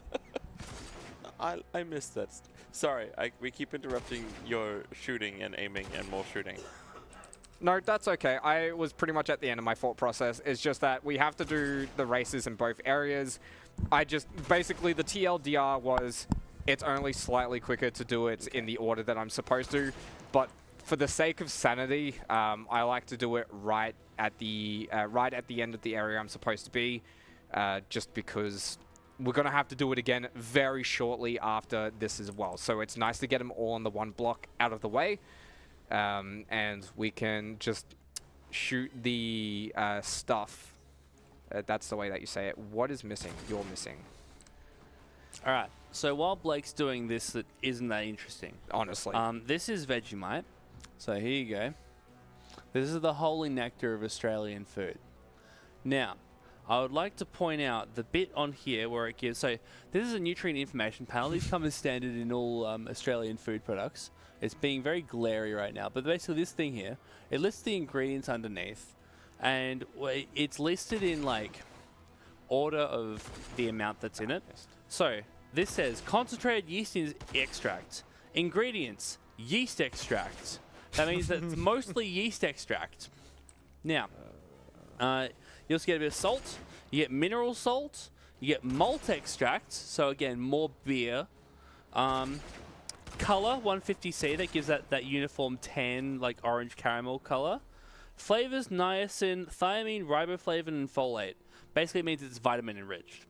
I missed that. Sorry, we keep interrupting your shooting and aiming and more shooting. No, that's okay. I was pretty much at the end of my thought process. It's just that we have to do the races in both areas. Basically the TLDR was, it's only slightly quicker to do it in the order that I'm supposed to. But for the sake of sanity, I like to do it right at the end of the area I'm supposed to be, just because we're going to have to do it again very shortly after this as well. So it's nice to get them all in the one block out of the way. And we can just shoot the stuff. That's the way that you say it. What is missing? You're missing. All right. So while Blake's doing this, that isn't that interesting. Honestly. This is Vegemite. So here you go. This is the holy nectar of Australian food. Now, I would like to point out the bit on here where it gives... So this is a nutrient information panel. These come as standard in all Australian food products. It's being very glary right now. But basically this thing here, it lists the ingredients underneath. And it's listed in like order of the amount that's in it. So this says concentrated yeast extract. Ingredients, yeast extract. That means that it's mostly yeast extract. Now, you also get a bit of salt. You get mineral salt. You get malt extract. So again, more beer. Color 150C, that gives that uniform tan, like orange caramel color. Flavors, niacin, thiamine, riboflavin, and folate. Basically, it means it's vitamin enriched.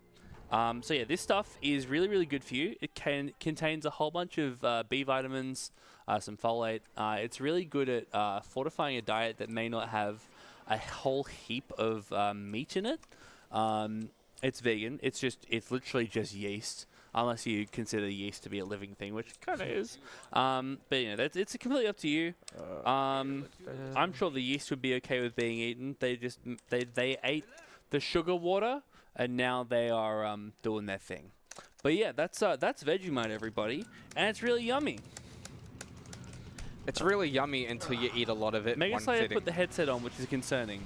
So yeah, this stuff is really, really good for you. It contains a whole bunch of B vitamins, some folate. It's really good at fortifying a diet that may not have a whole heap of meat in it. It's vegan. It's literally just yeast. Unless you consider yeast to be a living thing, which it kind of is. But you know, it's completely up to you. I'm sure the yeast would be okay with being eaten. They ate the sugar water, and now they are doing their thing. But yeah, that's Vegemite, everybody, and it's really yummy. It's really yummy until you eat a lot of it. Mega Slayer put the headset on, which is concerning.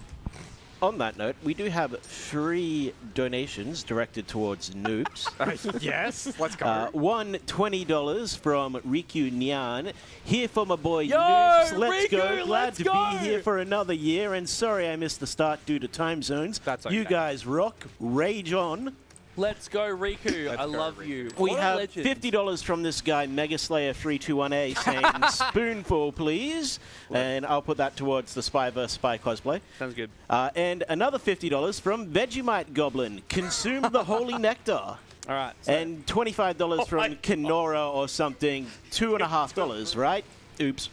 On that note, we do have 3 donations directed towards noobs. Yes, let's go. One $20 from Riku Nyan. Here for my boy Yo, Noobs. Let's Riku, go. Glad let's to go. be here for another year. And sorry I missed the start due to time zones. That's okay. You guys rock. Rage on. Let's go, Riku. I love you. We What a have legend. $50 from this guy, Megaslayer321A, saying spoonful, please. And I'll put that towards the Spy vs. Spy cosplay. Sounds good. And another $50 from Vegemite Goblin. Consume the holy nectar. All right. So And $25 from Kenora or something. $2.50, right? Oops.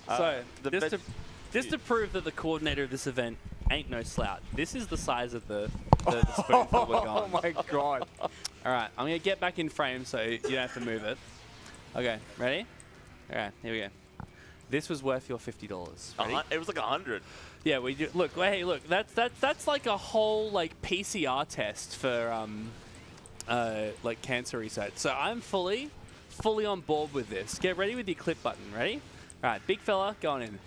So, the just to prove that the coordinator of this event ain't no slouch, this is the size of the spoon that we're Oh going. my god. All right, I'm going to get back in frame so you don't have to move it. Okay, ready? All right, here we go. This was worth your $50. Ready? It was like 100. Yeah, we do. Look, hey, look. That's like a whole like PCR test for like cancer research. So I'm fully on board with this. Get ready with your clip button. Ready? All right, big fella, going in.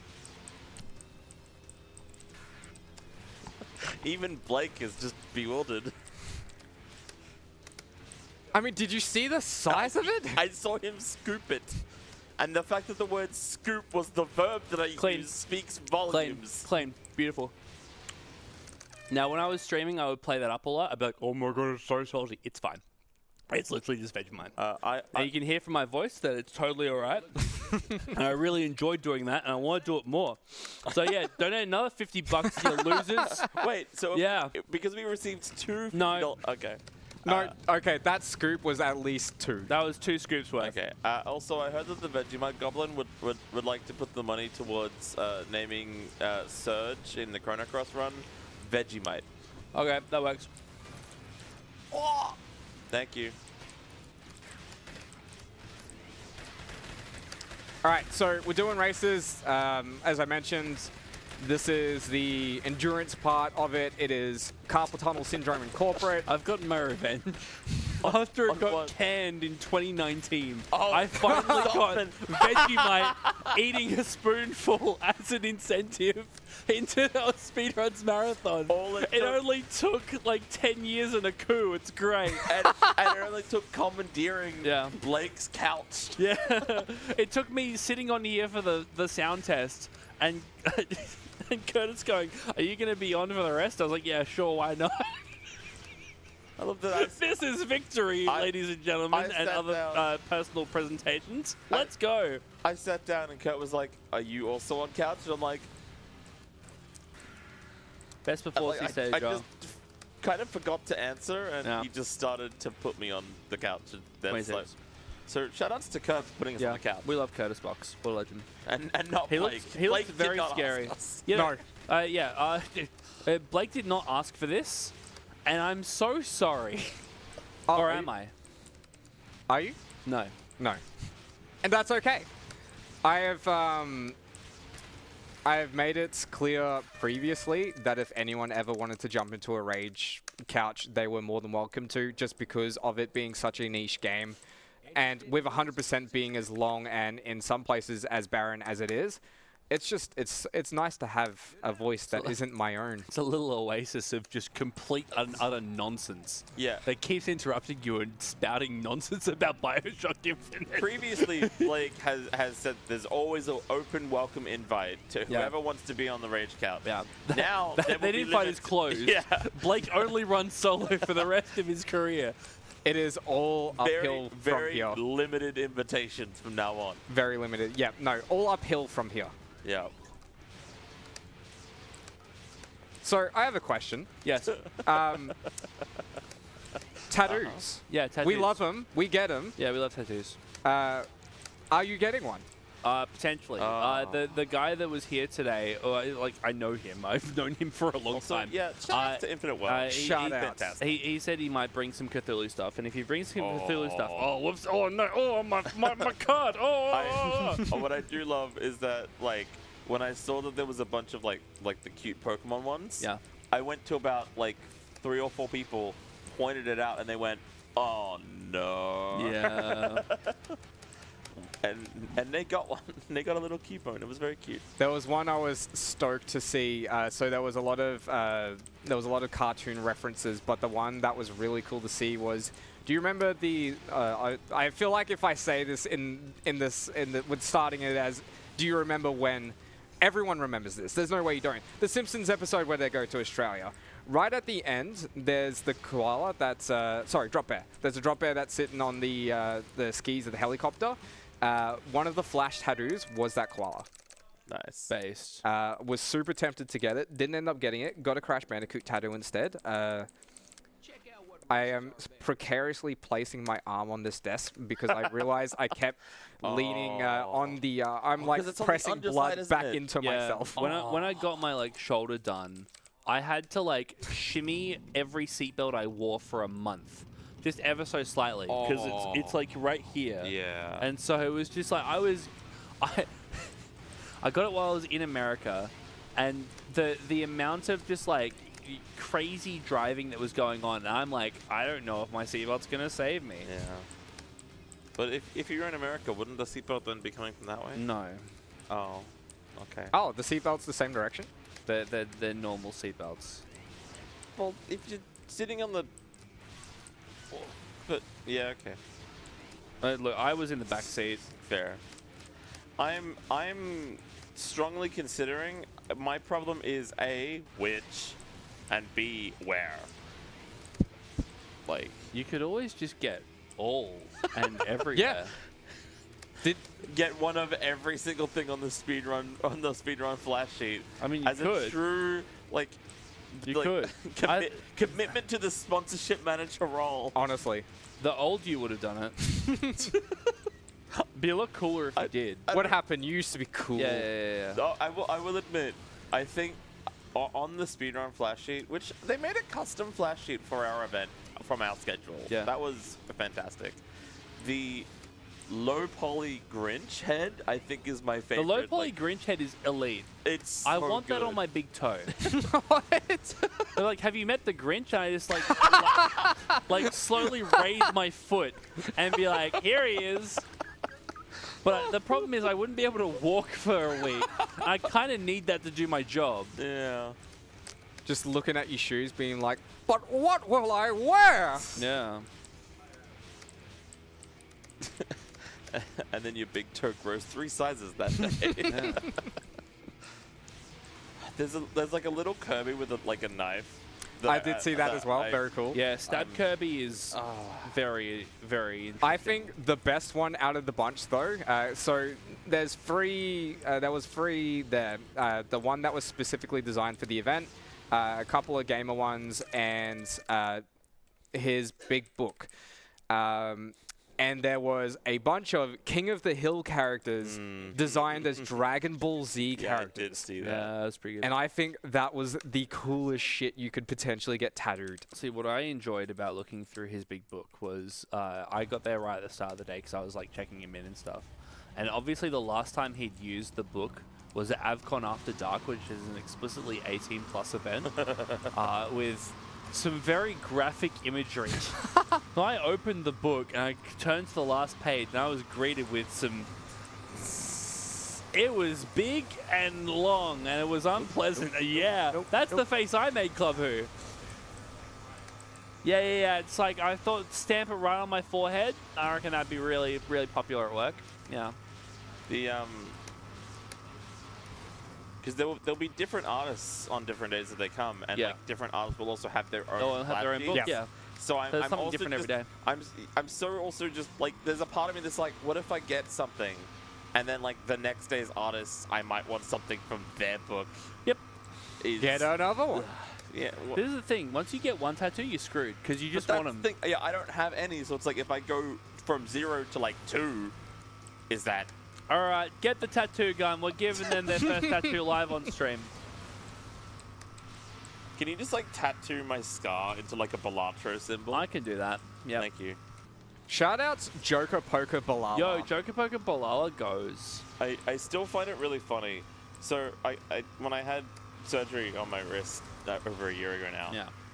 Even Blake is just bewildered. I mean, did you see the size of it? I saw him scoop it. And the fact that the word scoop was the verb that I Clean. used speaks Clean, volumes. clean, beautiful. Now, when I was streaming, I would play that up a lot. I'd be like, "Oh my god, it's so salty." It's fine. It's literally just Vegemite. And you can hear from my voice that it's totally all right. And I really enjoyed doing that, and I want to do it more. So yeah, donate another $50, you losers. Wait, so Yeah. because we received two. No. Okay. No, okay, that scoop was at least 2. That was 2 scoops worth. Okay. Also, I heard that the Vegemite Goblin would like to put the money towards naming Surge in the Chrono Cross run Vegemite. Okay, that works. Oh! Thank you. All right, so we're doing races. As I mentioned, this is the endurance part of it. It is carpal tunnel syndrome in corporate. I've gotten my revenge. After it on got what? canned in 2019, Oh, I finally stop got it. Vegemite eating a spoonful as an incentive into AusSpeedruns Marathon. It It took- only took like 10 years and a coup. It's great. and it only took commandeering Yeah. Blake's couch. Yeah. It took me sitting on here for the sound test and and Curtis going, "Are you going to be on for the rest?" I was like, "Yeah, sure, why not?" I love that. This is victory, ladies and gentlemen, I and sat other down. personal presentations. Let's go. I sat down and Kurt was like, "Are you also on couch?" And I'm like, Best before I stage, just kind of forgot to answer, and Yeah. he just started to put me on the couch. And then it's 26. like, so shout outs to Kurt for putting us on the couch. we love Curtis Box. What a legend. And not He Blake. looks, he Blake looks did very not ask scary. us. You know, Blake did not ask for this, and I'm so sorry. Or am I? Are you? No. No. And that's okay. I have made it clear previously that if anyone ever wanted to jump into a Rage couch, they were more than welcome to, just because of it being such a niche game. And with 100% being as long and in some places as barren as it is, it's just, it's nice to have a voice that isn't my own. It's a little oasis of just complete and utter nonsense. Yeah. That keeps interrupting you and spouting nonsense about Bioshock Infinite. Previously, Blake has said there's always an open welcome invite to whoever wants to be on the Rage couch. Yeah. Now, there will That be invite is limits. closed. Yeah. Blake only runs solo for the rest of his career. It is all uphill from Very here. limited invitations from now on. Very limited. Yeah, no, all uphill from here. Yeah. So I have a question. Yes. Tattoos. Yeah, tattoos. We love them. We get them. Yeah, we love tattoos. Are you getting one? Potentially. The guy that was here today, like I know him. I've known him for a long Also, time. yeah, shout out to Infinite World. Shout out. Fantastic. He said he might bring some Cthulhu stuff, and if he brings some Cthulhu stuff, Oh. oh whoops! Oh no! Oh my card! Oh! What I do love is that, like, when I saw that there was a bunch of like the cute Pokemon ones, Yeah. I went to about like 3 or 4 people, pointed it out, and they went, "Oh no!" Yeah. And they got one. They got a little Cubone. It was very cute. There was one I was stoked to see. So there was a lot of cartoon references, but the one that was really cool to see was. Do you remember the? I feel like if I say this with starting it as, do you remember when? Everyone remembers this. There's no way you don't. The Simpsons episode where they go to Australia. Right at the end, there's the koala that's drop bear. There's a drop bear that's sitting on the skis of the helicopter. One of the flash tattoos was that koala. Nice. Based. Was super tempted to get it. Didn't end up getting it. Got a Crash Bandicoot tattoo instead. I am precariously placing my arm on this desk because I realized I kept leaning on the. I'm like 'cause it's on the pressing underside, blood isn't back it? into Yeah, myself. when I got my like shoulder done, I had to like shimmy every seatbelt I wore for a month, just ever so slightly, because it's like right here. Yeah. And so it was just like I got it while I was in America, and the amount of just like crazy driving that was going on, and I'm like, I don't know if my seatbelt's gonna save me. Yeah. But if you're in America, wouldn't the seatbelt then be coming from that way? No, Oh. Okay. Oh, the seatbelt's the same direction. they're normal seatbelts. Well, if you're sitting on the. But yeah, okay. Look, I was in the back seat. Fair. I'm strongly considering. My problem is A, which, and B, where. Like, You could always just get all and everywhere. get one of every single thing on the speedrun flash sheet. I mean, you as could. a true like. You like, could. Commitment to the sponsorship manager role. Honestly, The old you would have done it. Be a lot cooler if you did. what happened? You used to be cool. Yeah. Oh, I will admit, I think on the speedrun flash sheet, which they made a custom flash sheet for our event from our schedule. Yeah. That was fantastic. The low poly Grinch head, I think, is my The favorite. low poly like, Grinch head is elite. It's I so want that on good. my big toe. What? They're like, have you met the Grinch? And I just like slowly raise my foot and be like, here he is. But the problem is I wouldn't be able to walk for a week. I kind of need that to do my job. Yeah. Just looking at your shoes, being like, but what will I wear? Yeah. And then your big toe grows 3 sizes that day. There's like a little Kirby with like a knife. I did see that as well. I- Very cool. Yeah, Stab Kirby is very, very interesting. I think the best one out of the bunch, though. So there's three. There was three there. The one that was specifically designed for the event, a couple of gamer ones, and his big book. And there was a bunch of King of the Hill characters designed as Dragon Ball Z Yeah, I characters. did see that. Yeah, that's pretty good. And I think that was the coolest shit you could potentially get tattooed. See, what I enjoyed about looking through his big book was I got there right at the start of the day because I was like checking him in and stuff. And obviously the last time he'd used the book was at AvCon After Dark, which is an explicitly 18+ event with some very graphic imagery. So I opened the book and I turned to the last page and I was greeted with some... It was big and long and it was unpleasant. Yeah, that's the face I made, Club Who. Yeah. It's like I thought stamp it right on my forehead. I reckon that'd be really, really popular at work. Yeah. The because there'll be different artists on different days that they come, and Yeah. like different artists will also have their own. They'll have their own flat book. sheets. Yeah. So I'm There's I'm something also different every just, day. I'm so also just like there's a part of me that's like, what if I get something, and then like the next day's artists, I might want something from their book. Yep. Get another one. Yeah. Well, This is the thing. Once you get one tattoo, you're screwed because you just but want that's them. the thing. Yeah, I don't have any, so it's like if I go from 0 to like 2, is that? All right, get the tattoo gun. We're giving them their first tattoo live on stream. Can you just like tattoo my scar into like a Balatro symbol? I can do that. Yeah. Thank you. Shoutouts Joker Poker Balala. Yo, Joker Poker Balala goes. I still find it really funny. So I when I had surgery on my wrist over a year ago now.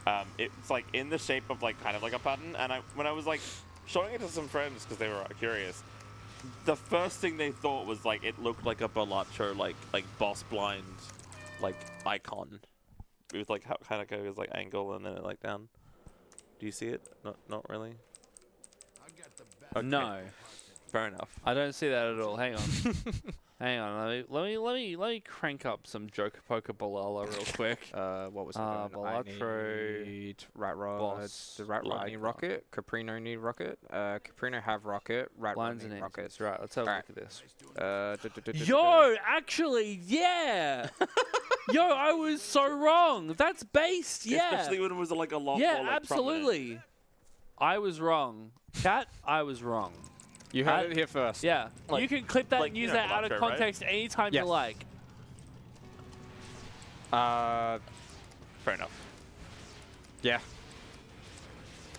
Yeah. It's like in the shape of like kind of like a button, and when I was like showing it to some friends because they were curious, the first thing they thought was like it looked like a Balatro like boss blind like icon. It was like how kind of goes like angle and then it like down. Do you see it? Not really. Okay. No, Fair enough. I don't see that at all. Hang on. Hang on. Let me crank up some Joker Poker Balala real quick. What was it? I Balatro, need Rat Rod. Boss, The Rat Rod need Rocket. Caprino need Rocket. Caprino have Rocket. Rat Rod Lines and need Rocket. Rockets. Right. Let's have a Alright. look at this. Yo! Yo, actually, yeah. Yo, I was so wrong. That's based. Yeah. Especially when it was like a lot Yeah, more like prominent. absolutely. I was wrong. Chat, I was wrong. You heard it here first. Yeah. Like- you can clip that like, and you use know that out of Balatro, right? context anytime Yes. you like. Fair enough. Yeah.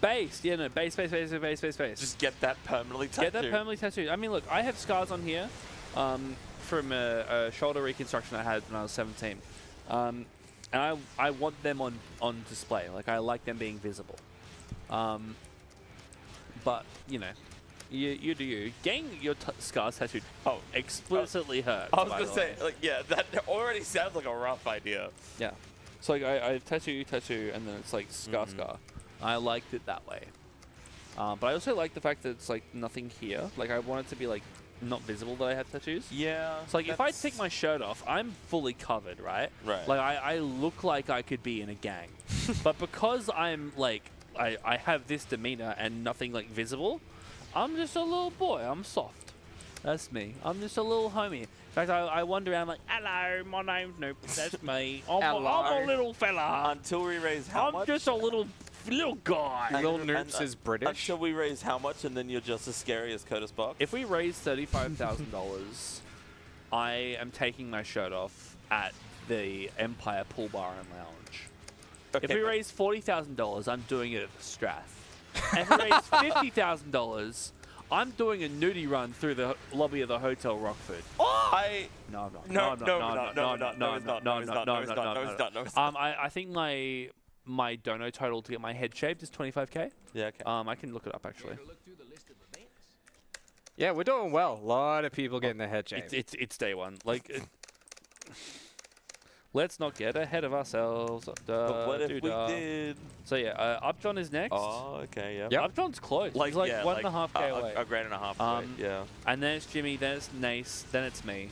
Base. Yeah, no. Base. Just get that permanently tattooed. Get that permanently tattooed. I mean, look, I have scars on here from a shoulder reconstruction I had when I was 17. And I want them on display. Like, I like them being visible. But, you know, you do you. Getting your scars tattooed explicitly hurts. I was by going to the say, way. like, yeah, that already sounds like a rough idea. Yeah. So, like, I tattoo, and then it's like scar. I liked it that way. But I also like the fact that it's, like, nothing here. Like, I want it to be, like, not visible that I have tattoos. Yeah. So, like, if I take my shirt off, I'm fully covered, right? Right. Like, I look like I could be in a gang. But because I'm, like, I have this demeanor and nothing, like, visible, I'm just a little boy. I'm soft. That's me. I'm just a little homie. In fact, I wander around like, hello, my name's Nope. That's me. I'm a little fella. Until we raise how much? I'm just a little guy. Lil Noops is British. Until we raise how much, and then you're just as scary as Curtis Buck? If we raise $35,000, I am taking my shirt off at the Empire Pool Bar and Lounge. Okay, If we but- raise $40,000, I'm doing it at the Strath. And if we raise $50,000, I'm doing a nudie run through the lobby of the Hotel Rockford. I... No, I'm not. No, I'm not. no, I'm no, not. no, I'm no, not. no, I'm it's not. not, no, it's not, no, it's not, no, it's not, no, it's not. I think my dono total to get my head shaved is 25K. Yeah, okay. I can look it up actually. Yeah, we're doing well. A lot of people getting their head shaved. It's day one. Like, let's not get ahead of ourselves. But what if we did? So yeah, Upjohn is next. Oh, okay, yeah. Yep. Upjohn's close. Like, He's like yeah, 1.5K away. A grand and a half away, yeah. And then it's Jimmy, then it's Nace, then it's me,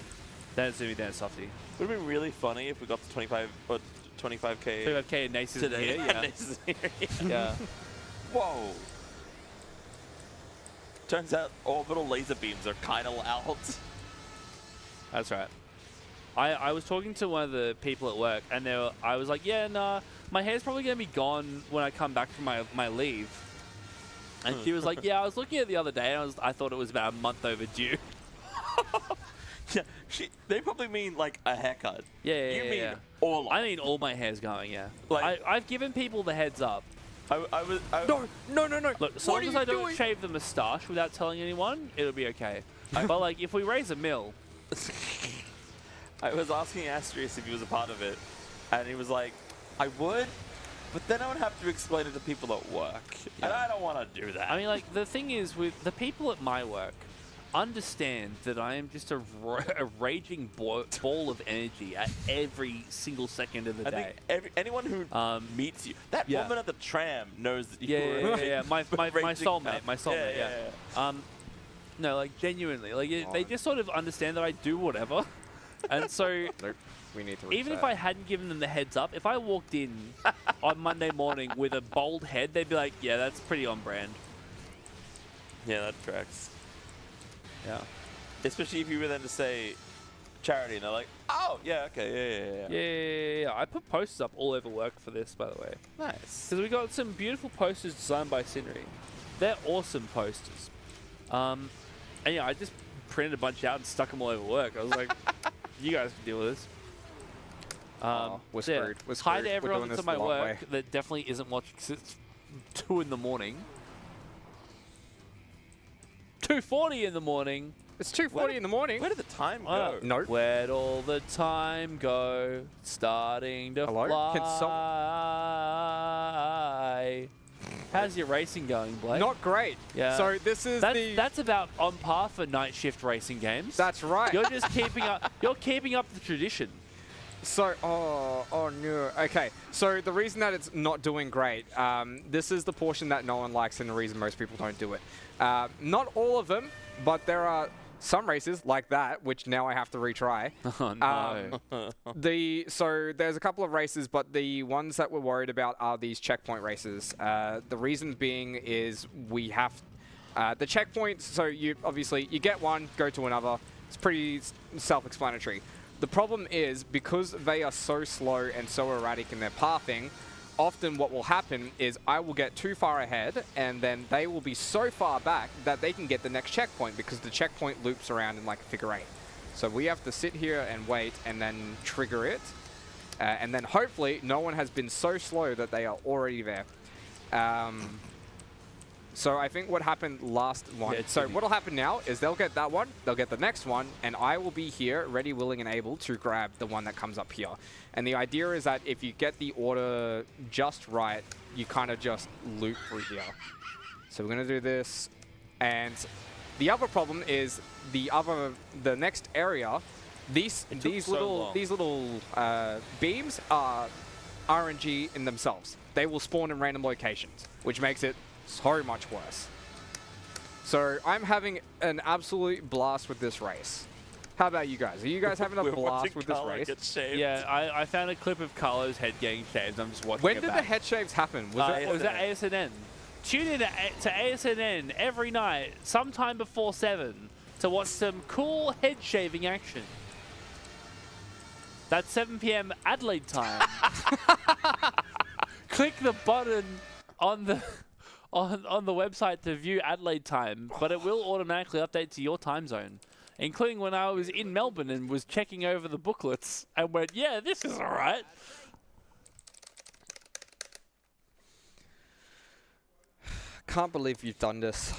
then it's Zumi, then it's Softy. Would have been really funny if we got to 25 or 25K 25K and Nace is today. here. Yeah. Nace is here, yeah. Yeah. Whoa. Turns out orbital laser beams are kind of out. That's right. I was talking to one of the people at work, and I was like, yeah, nah, my hair's probably going to be gone when I come back from my leave. And she was like, yeah, I was looking at it the other day, and I thought it was about a month overdue. Yeah, they probably mean like a haircut. Yeah, You mean yeah. all of I mean, all my hair's going, yeah. Like- I've given people the heads up. No. Look, so long as I don't shave the moustache without telling anyone, it'll be okay. But, like, if we raise a mill... I was asking Asterius if he was a part of it, and he was like, I would, but then I would have to explain it to people at work, and I don't want to do that. I mean, like, the thing is, with the people at my work understand that I am just a raging ball of energy at every single second of the I day. think anyone who meets you, that yeah. woman at the tram knows that Yeah, you're yeah. My raging soulmate, my soulmate, yeah. No, like, genuinely, like, they just sort of understand that I do whatever. And so, Nope. We need to even if reset. I hadn't given them the heads up, if I walked in on Monday morning with a bald head, they'd be like, yeah, that's pretty on brand. Yeah, that tracks. Yeah. Especially if you were then to say charity, and they're like, oh, yeah, okay, yeah. Yeah. I put posters up all over work for this, by the way. Nice. Because we got some beautiful posters designed by Scenery. They're awesome posters. And yeah, I just printed a bunch out and stuck them all over work. I was like, you guys can deal with this. We're so yeah, screwed. We're hi screwed. to We're everyone doing that's this at my the long work way. that definitely isn't watching 'cause it's 2 in the morning. 2:40 in the morning. It's 2:40 in the morning. Where did the time go? Nope. Where'd all the time go? Starting to Hello? fly. Can How's your racing going, Blake? Not great. Yeah. So this is That's about on par for night shift racing games. That's right. You're just keeping up. You're keeping up the tradition. So, oh no. Okay, so the reason that it's not doing great, this is the portion that no one likes and the reason most people don't do it. Not all of them, but there are some races like that, which now I have to retry. Oh, no. So there's a couple of races, but the ones that we're worried about are these checkpoint races. The reason being is we have the checkpoints, so you get one, go to another. It's pretty self-explanatory. The problem is, because they are so slow and so erratic in their pathing, often what will happen is I will get too far ahead, and then they will be so far back that they can get the next checkpoint because the checkpoint loops around in like a figure 8. So we have to sit here and wait and then trigger it. And then hopefully no one has been so slow that they are already there. So I think what happened last one, so what'll happen now is they'll get that one, they'll get the next one, and I will be here ready, willing, and able to grab the one that comes up here. And the idea is that if you get the order just right, you kind of just loop through here. So we're gonna do this, and the other problem is the next area. These little beams are RNG in themselves. They will spawn in random locations, which makes it so much worse. So I'm having an absolute blast with this race. How about you guys? Are you guys having a blast with this race? Yeah, I found a clip of Carlo's head getting shaved. I'm just watching When it did back. the head shaves happen? It was at ASN. Tune in to ASN every night, sometime before 7, to watch some cool head shaving action. That's 7 p.m. Adelaide time. Click the button on the on the website to view Adelaide time, but it will automatically update to your time zone, including when I was in Melbourne and was checking over the booklets and went, yeah, this is all right. Can't believe you've done this.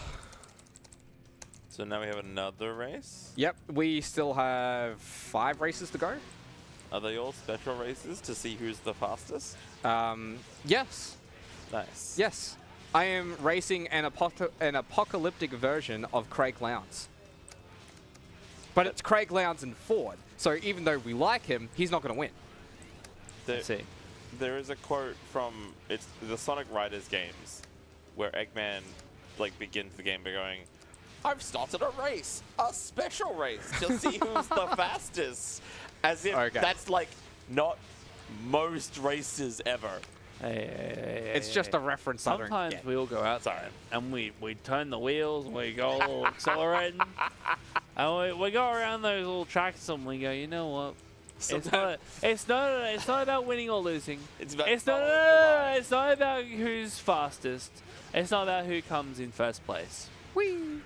So now we have another race? Yep, we still have 5 races to go. Are they all special races to see who's the fastest? Yes. Nice. Yes. I am racing an apocalyptic version of Craig Lowndes. But it's Craig Lowndes and Ford. So even though we like him, he's not going to win. Let's see. There is a quote from the Sonic Riders games where Eggman begins the game by going, "I've started a race, a special race to see who's the fastest." As if that's not most races ever. It's just a reference. Sometimes we all go outside and we turn the wheels and we go all accelerating. And we go around those little tracks and we go, you know what? It's not about winning or losing. It's not about who's fastest. It's not about who comes in first place. Whee!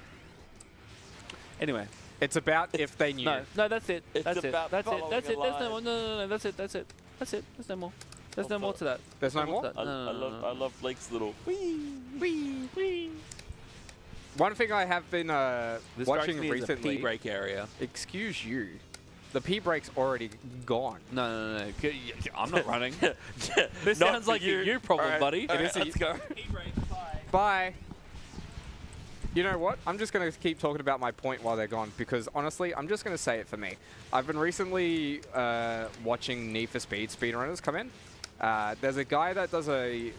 Anyway. It's about if they knew. No, that's it. That's it. about That's it. following That's a it. There's no line. more. No. That's it. That's it. That's it. There's no more. There's no more to that. There's no more? to that. No. I love Blake's little wee. One thing I have been watching recently. P break area. Excuse you. The P break's already gone. No. I'm not running. This sounds like a you problem, buddy. Let's go. P break. Bye. Bye. You know what? I'm just going to keep talking about my point while they're gone because honestly, I'm just going to say it for me. I've been recently watching Need for Speed speedrunners come in. There's a guy that does a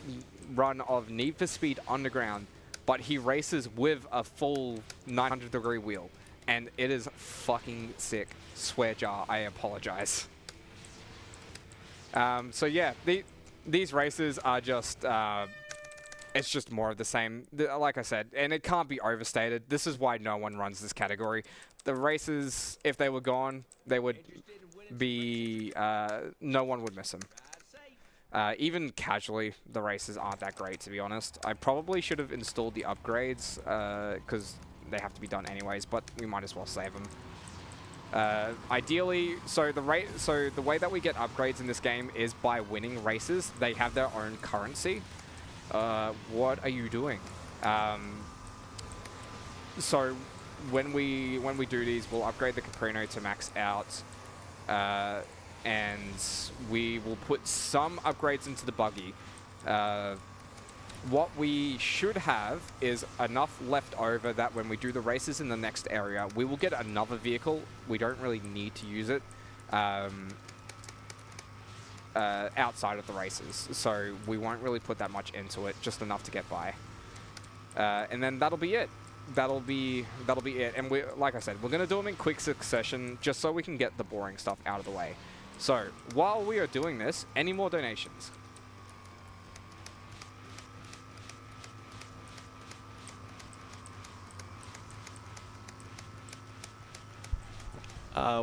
run of Need for Speed Underground, but he races with a full 900-degree wheel. And it is fucking sick. Swear jar, I apologize. So yeah, these races are just... it's just more of the same, like I said, and it can't be overstated. This is why no one runs this category. The races, if they were gone, they would be, no one would miss them. Even casually, the races aren't that great, to be honest. I probably should have installed the upgrades, because they have to be done anyways, but we might as well save them. Ideally, so the way that we get upgrades in this game is by winning races. They have their own currency. What are you doing? So when we do these, we'll upgrade the Caprino to max out, and we will put some upgrades into the buggy. What we should have is enough left over that when we do the races in the next area, we will get another vehicle. We don't really need to use it. Outside of the races, so we won't really put that much into it, just enough to get by, and then that'll be it. That'll be it. And like I said, we're gonna do them in quick succession, just so we can get the boring stuff out of the way. So while we are doing this, any more donations?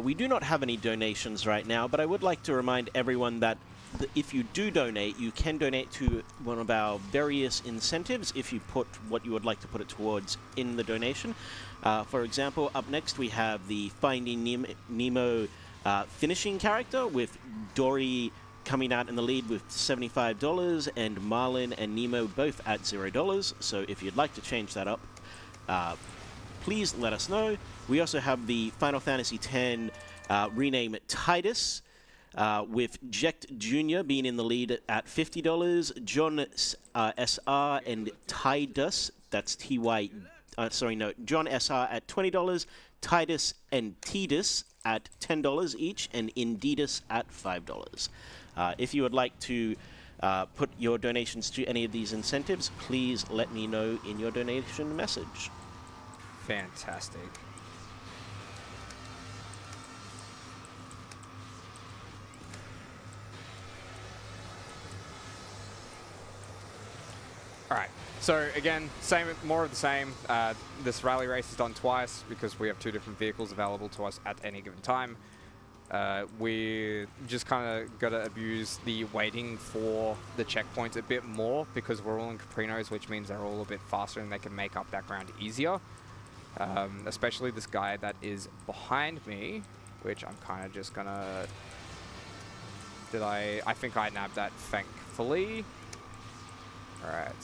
We do not have any donations right now, but I would like to remind everyone that if you do donate, you can donate to one of our various incentives if you put what you would like to put it towards in the donation. For example, up next we have the Finding Nemo finishing character, with Dory coming out in the lead with $75 and Marlin and Nemo both at $0. So if you'd like to change that up, please let us know. We also have the Final Fantasy X rename Titus, with Ject Jr. being in the lead at $50, John SR and Tidus, that's T-Y, John SR at $20, Titus and Tidus at $10 each, and Indidus at $5. If you would like to put your donations to any of these incentives, please let me know in your donation message. Fantastic. Alright, so again, more of the same. This rally race is done twice because we have 2 different vehicles available to us at any given time. We just kind of got to abuse the waiting for the checkpoints a bit more because we're all in Caprinos, which means they're all a bit faster and they can make up that ground easier. Especially this guy that is behind me, which I'm kind of just going to... I think I nabbed that, thankfully. Alright.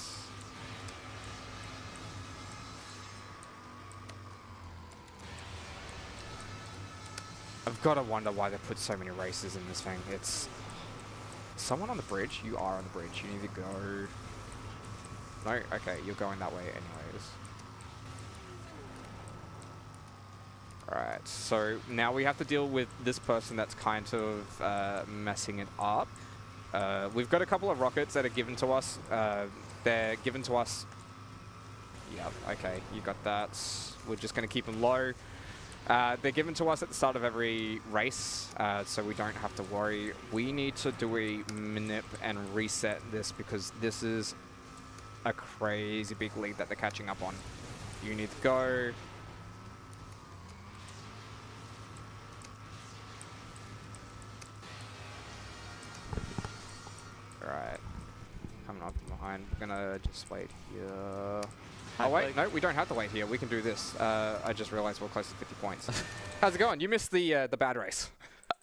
I've got to wonder why they put so many races in this thing. It's... Someone on the bridge? You are on the bridge. You need to go... No? Okay, you're going that way anyways. Alright, so now we have to deal with this person that's kind of messing it up. We've got a couple of rockets that are given to us. They're given to us... Yep, okay, you got that. We're just going to keep them low. They're given to us at the start of every race, so we don't have to worry. We need to do a manip and reset this because this is a crazy big lead that they're catching up on. You need to go... Alright. Coming up from behind. We're gonna just wait here. Oh wait, no, we don't have to wait here. We can do this. I just realized we're close to 50 points. How's it going? You missed the bad race.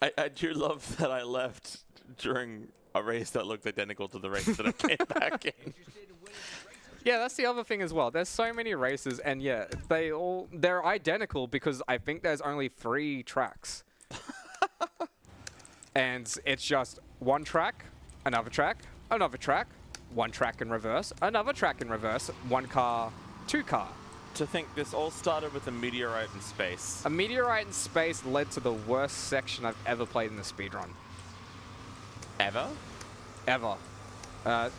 I do love that I left during a race that looked identical to the race that I came back in. Yeah, that's the other thing as well. There's so many races, and yeah, they're identical because I think there's only 3 tracks. And it's just one track, another track, another track, one track in reverse, another track in reverse, 1 car, 2 car. To think this all started with a meteorite in space. A meteorite in space led to the worst section I've ever played in the speedrun. Ever? Ever.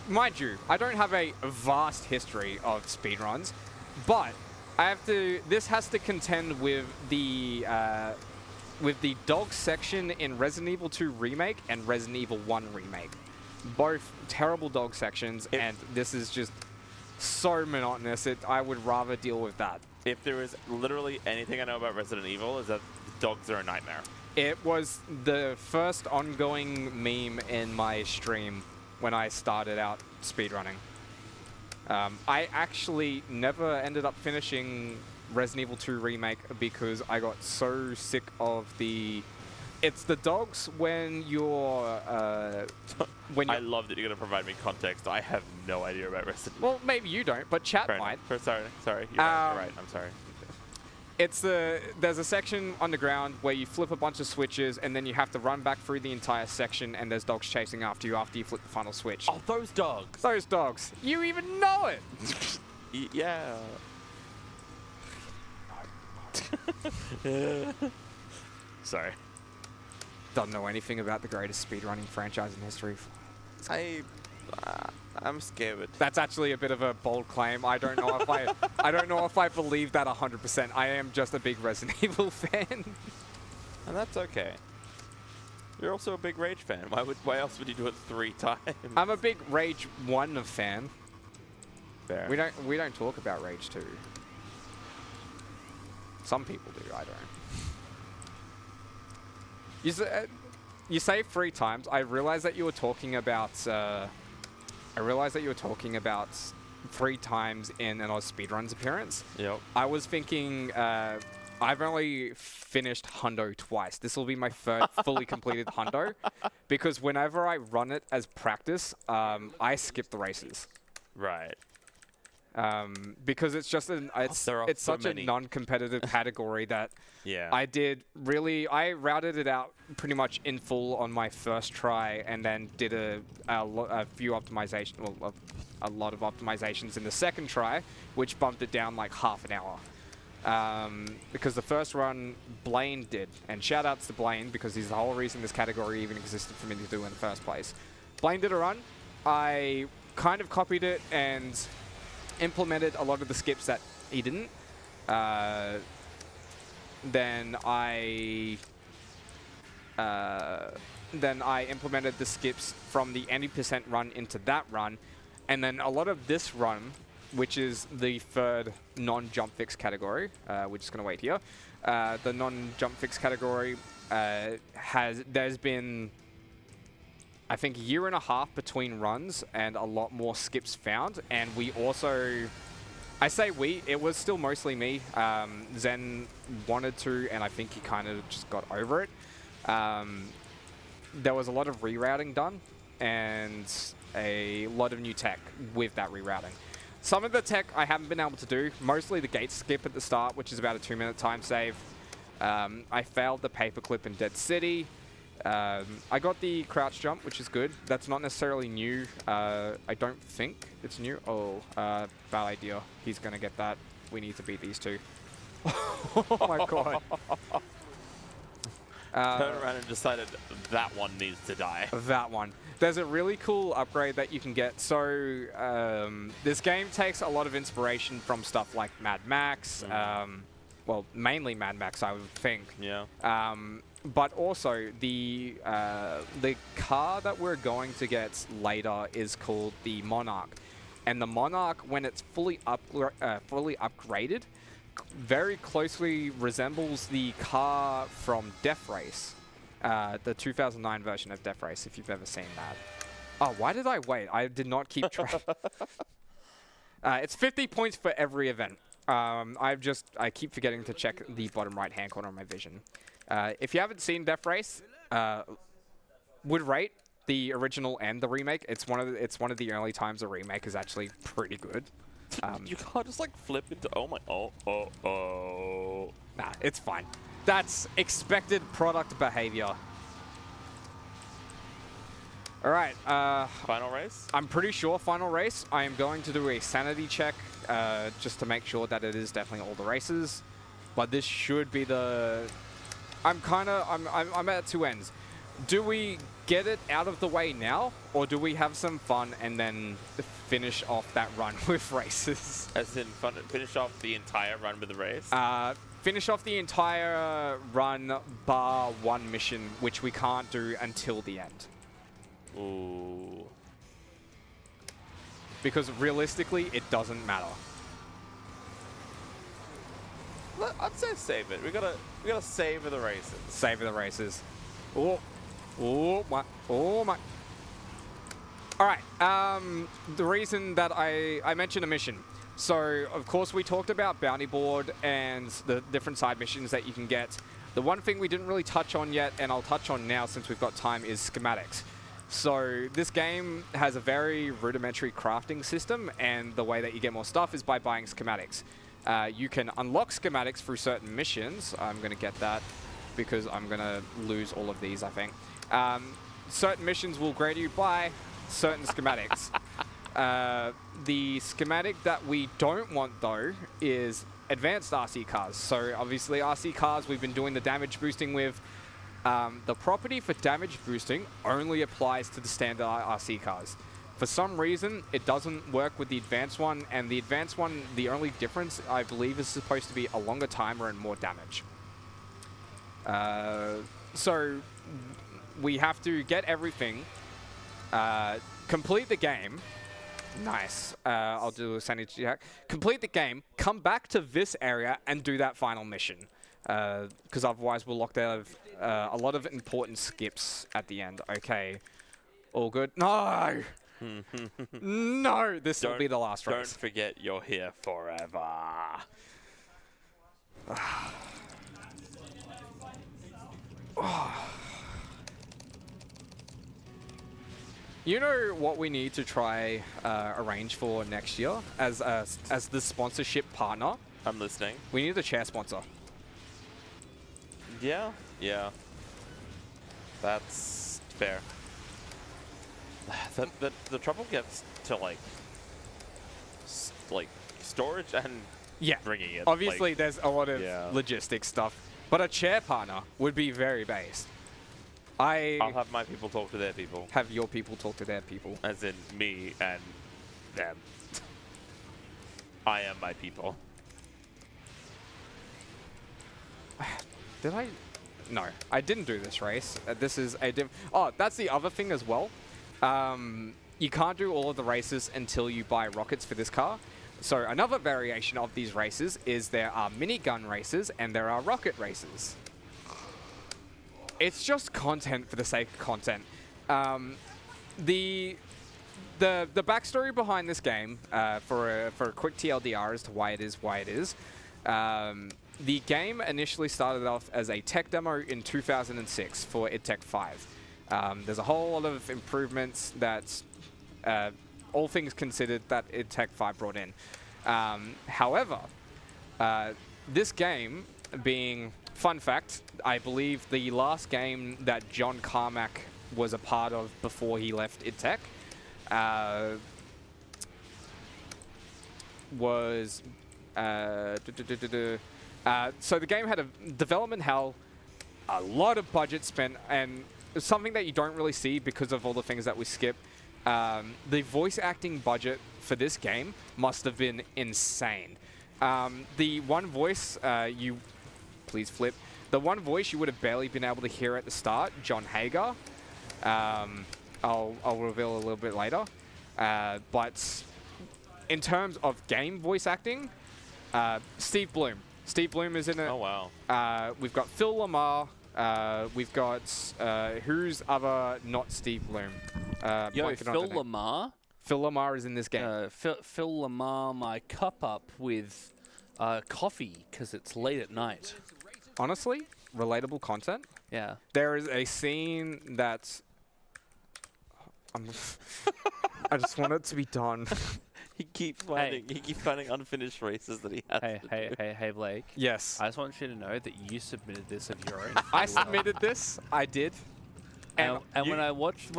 Mind you, I don't have a vast history of speedruns, but this has to contend with the dog section in Resident Evil 2 Remake and Resident Evil 1 Remake. Both terrible dog sections, and this is just so monotonous. I would rather deal with that. If there is literally anything I know about Resident Evil, is that dogs are a nightmare. It was the first ongoing meme in my stream when I started out speedrunning. I actually never ended up finishing Resident Evil 2 Remake because I got so sick of the... It's the dogs when you're... I love that you're going to provide me context. I have no idea about Resident Evil. Well, maybe you don't, but chat might. Sorry. You're right. I'm sorry. There's a section on the ground where you flip a bunch of switches and then you have to run back through the entire section and there's dogs chasing after you flip the final switch. Oh, those dogs. Those dogs. You even know it. Yeah. Sorry. Don't know anything about the greatest speedrunning franchise in history. I'm scared. That's actually a bit of a bold claim. I don't know if I don't know if I believe that 100%. I am just a big Resident Evil fan. And that's okay. You're also a big Rage fan. Why else would you do it 3 times? I'm a big Rage 1 fan. Fair. We don't talk about Rage 2. Some people do, I don't. you say 3 times. I realized that you were talking about. I realized that you were talking about 3 times in an AusSpeedruns appearance. Yep. I was thinking. I've only finished Hundo twice. This will be my 3rd fully completed Hundo, because whenever I run it as practice, I skip the races. Right. Because it's just it's There are so such a many. non-competitive category that Yeah. I routed it out pretty much in full on my first try, and then did a few optimization, well, a lot of optimizations in the second try, which bumped it down like half an hour. Because the first run Blaine did, and shout outs to Blaine because he's the whole reason this category even existed for me to do in the first place. Blaine did a run. I kind of copied it and implemented a lot of the skips that he didn't. Then I implemented the skips from the 80% run into that run, and then a lot of this run, which is the 3rd non-jump fix category. We're just gonna wait here. The non-jump fix category there's been, I think, 1.5 years between runs and a lot more skips found. And we also, I say we, it was still mostly me. Zen wanted to, and I think he kind of just got over it. There was a lot of rerouting done and a lot of new tech with that rerouting. Some of the tech I haven't been able to do, mostly the gate skip at the start, which is about a 2-minute time save. I failed the paperclip in Dead City. I got the crouch jump, which is good. That's not necessarily new. I don't think it's new. Oh, bad idea. He's going to get that. We need to beat these 2. Oh my god. Turned around and decided that one needs to die. That one. There's a really cool upgrade that you can get. So this game takes a lot of inspiration from stuff like Mad Max. Well, mainly Mad Max, I would think. Yeah. But also the car that we're going to get later is called the Monarch, and the Monarch, when it's fully upgraded, very closely resembles the car from Death Race, the 2009 version of Death Race, if you've ever seen that. Oh, why did I wait? I did not keep track. It's 50 points for every event. I keep forgetting to check the bottom right-hand corner of my vision. If you haven't seen Death Race, would rate the original and the remake. It's one of the only times a remake is actually pretty good. You can't just like flip into Nah, it's fine. That's expected product behavior. All right. Final race? I'm pretty sure final race. I am going to do a sanity check just to make sure that it is definitely all the races. But this should be the... I'm at 2 ends. Do we get it out of the way now, or do we have some fun and then finish off that run with races? As in finish off the entire run with the race? Finish off the entire run bar 1 mission, which we can't do until the end. Ooh. Because realistically, it doesn't matter. I'd say save it. We gotta savor the races. Savor the races. Oh my. All right. The reason that I mentioned a mission. So of course we talked about bounty board and the different side missions that you can get. The one thing we didn't really touch on yet, and I'll touch on now since we've got time, is schematics. So this game has a very rudimentary crafting system, and the way that you get more stuff is by buying schematics. You can unlock schematics through certain missions. I'm going to get that because I'm going to lose all of these, I think. Certain missions will grade you by certain schematics. The schematic that we don't want, though, is advanced RC cars. So obviously RC cars we've been doing the damage boosting with. The property for damage boosting only applies to the standard RC cars. For some reason, it doesn't work with the advanced one, and the advanced one, the only difference, I believe, is supposed to be a longer timer and more damage. So we have to get everything, complete the game. Nice. I'll do a sanity check. Complete the game, come back to this area, and do that final mission. because otherwise we're locked out of a lot of important skips at the end. Okay, all good. No! No! This will be the last Don't race. forget you're here forever. You know what we need to try arrange for next year as the sponsorship partner? I'm listening. We need a chair sponsor. Yeah. Yeah. That's fair. The trouble gets to like storage and Yeah. bringing it. Obviously, like, there's a lot of yeah. logistics stuff, but a chair partner would be very based. I'll have my people talk to their people, have your people talk to their people. as in me and them. I am my people. Did I? No, I didn't do this race. This is a oh, that's the other thing as well. You can't do all of the races until you buy rockets for this car. So another variation of these races is there are minigun races and there are rocket races. It's just content for the sake of content. The backstory behind this game, for a quick TLDR as to why it is, the game initially started off as a tech demo in 2006 for idTech 5. There's a whole lot of improvements that, all things considered, that idTech 5 brought in. However, this game being, fun fact, I believe the last game that John Carmack was a part of before he left idTech was... so the game had a development hell, a lot of budget spent, and something that you don't really see because of all the things that we skip. The voice acting budget for this game must have been insane. The one voice please flip. The one voice you would have barely been able to hear at the start, John Hager. I'll reveal a little bit later. But in terms of game voice acting, Steve Bloom. Steve Bloom is in it. Oh wow. We've got Phil Lamar. We've got who's other not Steve Bloom? Yo, Phil Lamar. Phil Lamar is in this game. Phil Lamar, my cup up with coffee because it's late at night. Honestly, relatable content. Yeah. There is a scene that's... I just want it to be done. He keeps finding unfinished races that he has. Hey, Blake. Yes. I just want you to know that you submitted this of your own. I submitted this. I did. And when I watched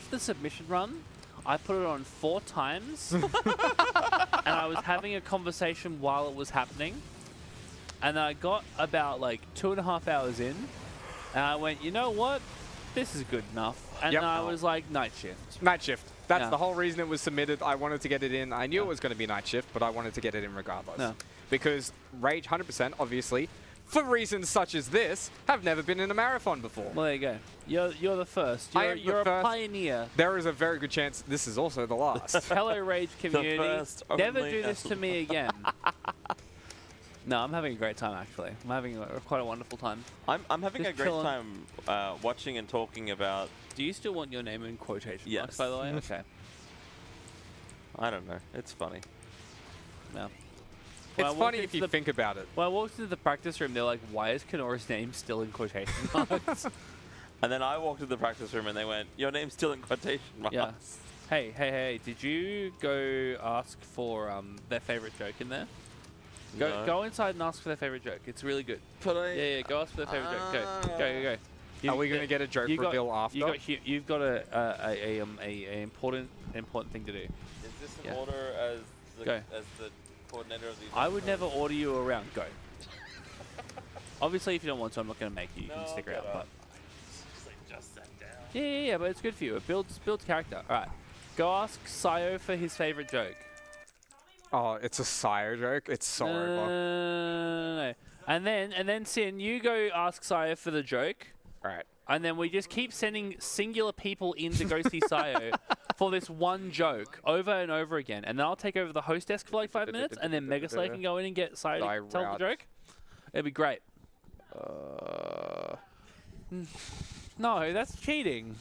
the submission run, I put it on 4 times, and I was having a conversation while it was happening, and I got about like 2.5 hours in, and I went, you know what, this is good enough, and Yep. then I was like, night shift. Night shift. That's Yeah. the whole reason it was submitted. I wanted to get it in. I knew it was going to be night shift, but I wanted to get it in regardless. No. Because Rage 100%, obviously, for reasons such as this, have never been in a marathon before. Well, there you go. You're the first. I am the You're a first. pioneer. There is a very good chance this is also the last. Hello, Rage community. first, Never only do this to me again. No, I'm having a great time, actually. I'm having quite a wonderful time. I'm having Just a great chilling. time watching and talking about. Do you still want your name in quotation Yes. marks, by the way? Okay. I don't know. It's funny. No. It's funny if you think about it. When I walked into the practice room, they're like, why is Kenora's name still in quotation marks? And then I walked to the practice room and they went, "Your name's still in quotation marks." Yeah. Hey, did you go ask for their favorite joke in there? No. Go inside and ask for their favorite joke. It's really good. But I. Yeah, go ask for their favorite joke. Go. Are we going to get a joke reveal after? You've got a important thing to do. Is this an Yeah. order as Go. the coordinator of the? I would never order you around. Go. Obviously, if you don't want to, I'm not going to make you. You can stick around. But Just sat down. yeah, but it's good for you. It builds character. All right. Go ask Sayo for his favorite joke. Oh, it's a sire joke. It's so over. No. And then Sin, you go ask Sayo for the joke. Right. And then we just keep sending singular people in to go see Sayo for this one joke over and over again. And then I'll take over the host desk for like 5 minutes, and then Megaslay can go in and get Sayo to tell the joke. It'd be great. No, that's cheating.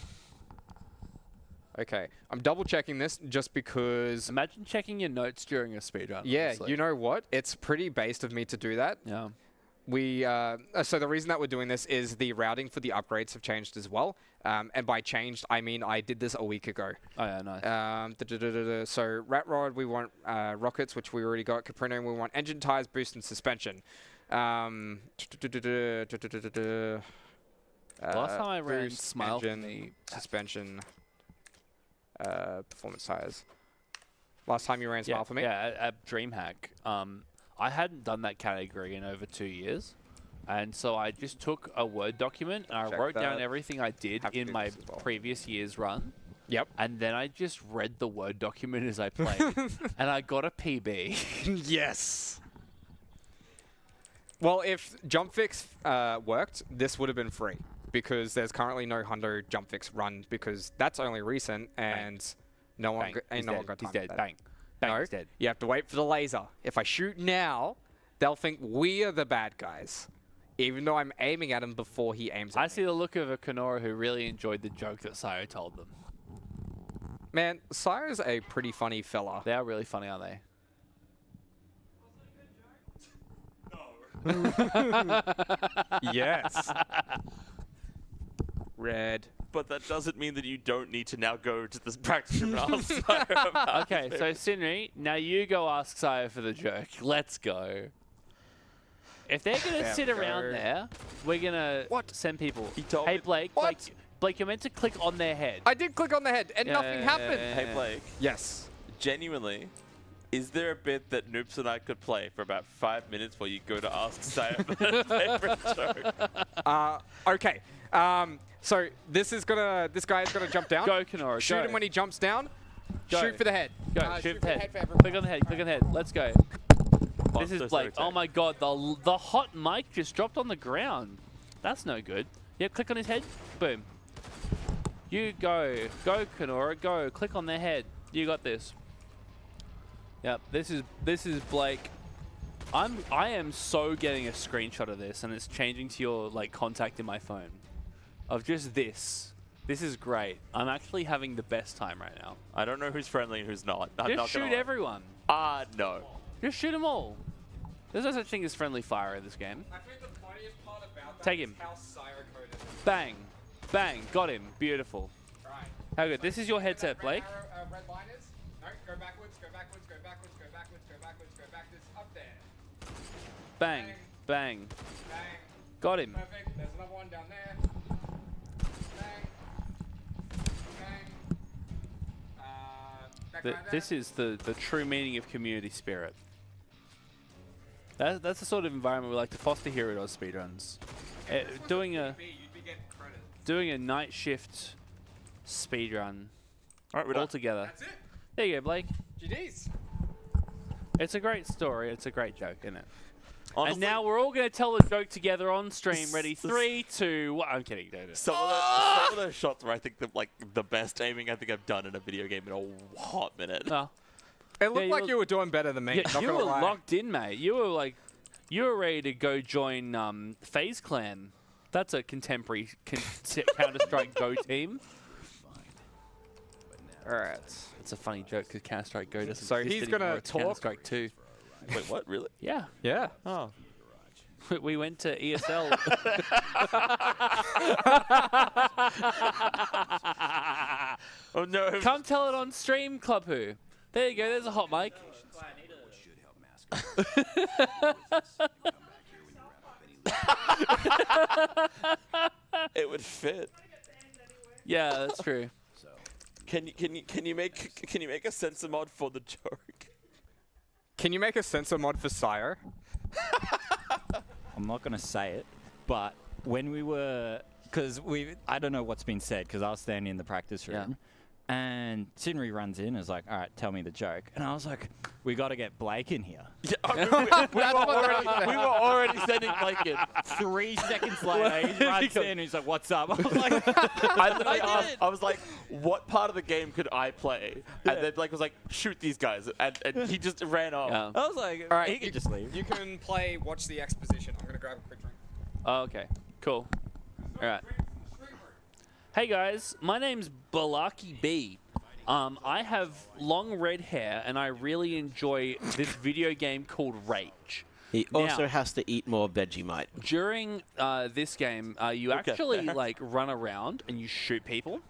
Okay, I'm double checking this just because. Imagine checking your notes during a speedrun. Yeah, honestly. you know what? It's pretty based of me to do that. Yeah. We so the reason that we're doing this is the routing for the upgrades have changed as well. And by changed, I mean I did this a week ago. Oh yeah, nice. So Rat Rod, we want rockets, which we already got. Caprino, we want engine tires, boost, and suspension. Last time I ran boost, Smile for engine, me. suspension, performance tires. Last time you ran Smile for me? Yeah, at DreamHack. I hadn't done that category in over 2 years. And so I just took a Word document and I Check wrote down that. everything I did Have to in do my this as well. previous year's run. Yep. And then I just read the Word document as I played. And I got a PB. Yes. Well, if jump fix worked, this would have been free because there's currently no Hundo jump fix run because that's only recent and no one Bang. ain't He's no one dead. got He's time for dead. that. Bang. Bang. No, He's dead. you have to wait for the laser. If I shoot now, they'll think we are the bad guys, even though I'm aiming at him before he aims at I me. see the look of a Kenora who really enjoyed the joke that Sayo told them. Man, Sire's a pretty funny fella. They are really funny, aren't they? Yes. Red. But that doesn't mean that you don't need to now go to this practice room and ask. Okay, so Sinri, now you go ask Sayo for the joke. Let's go. If they're gonna There sit we around go. there, we're gonna send people. He told Hey me- Blake, What? Blake, you're meant to click on their head. I did click on the head and nothing happened. Hey Blake, Yes. genuinely, is there a bit that Noops and I could play for about 5 minutes while you go to ask Sayo for his favorite joke? Okay. So this guy is gonna jump down. Go, Kenora. Shoot go. him when he jumps down. Go. Shoot for the head. Go. Shoot for the head. for everyone. Click on the head. Click on the head. Let's go. Oh, This is so Blake. sorry, Oh my god, the hot mic just dropped on the ground. That's no good. Yep, click on his head. Boom. You go. Go, Kenora. Go. Click on their head. You got this. Yep, this is Blake. I am so getting a screenshot of this and it's changing to your contact in my phone. Of just this. This is great. I'm actually having the best time right now. I don't know who's friendly and who's not. I'm Just not shoot gonna lie. everyone. No. Just shoot them all. There's no such thing as friendly fire in this game. I think the funniest part about that Take him. is how Sire coded it. Bang. Bang. Got him. Beautiful. Right. How good. This is your headset, Blake. Red line is? No, go backwards, go backwards, go backwards, go backwards, go backwards, go backwards, up there. Bang. Bang. Bang. Got him. Perfect. There's another one down there. Bang. Bang. Back right there. This is the true meaning of community spirit. That's the sort of environment we like to foster here at AusSpeedruns. Doing a you'd be getting credit. doing a night shift speedrun All right, we're all done. together. That's it. There you go, Blake. GDs. It's a great story. It's a great joke, isn't it? Honestly, And now we're all going to tell the joke together on stream. Ready? 3, 2, 1. I'm kidding. Don't do it. some of those shots were, I think, the best aiming I think I've done in a video game in a hot minute. No. It looked you like were- you were doing better than me. Yeah, not you gonna were lie. locked in, mate. You were ready to go join FaZe Clan. That's a contemporary Counter-Strike Go team. All right. It's a funny joke because Counter-Strike Go doesn't So exist he's anymore. gonna It's talk. Counter-Strike 2. Wait, what? Really? Yeah. Yeah. Oh. We went to ESL. Oh no. Come tell it on stream, Club Who. There you go. There's a hot mic. It would fit. Yeah, that's true. Can you make a sensor mod for the joke? Can you make a sensor mod for Sire? I'm not going to say it, but when we were, because I don't know what's been said, because I was standing in the practice room, and Sinri runs in and is like, all right, tell me the joke. And I was like, we got to get Blake in here. Yeah, I mean, we were already sending Blake in. 3 seconds later, he runs in and he's like, what's up? I was like, I literally I did asked, it. I was like, what part of the game could I play? And then Blake was like, shoot these guys. And he just ran off. Yeah. I was like, All right, he could just leave. You can play Watch the Exposition. I'm gonna grab a quick drink. Oh, okay. Cool. All right. Hey guys, my name's BalakehB. I have long red hair, and I really enjoy this video game called Rage. He also Now, has to eat more Vegemite. during this game, you actually like run around and you shoot people.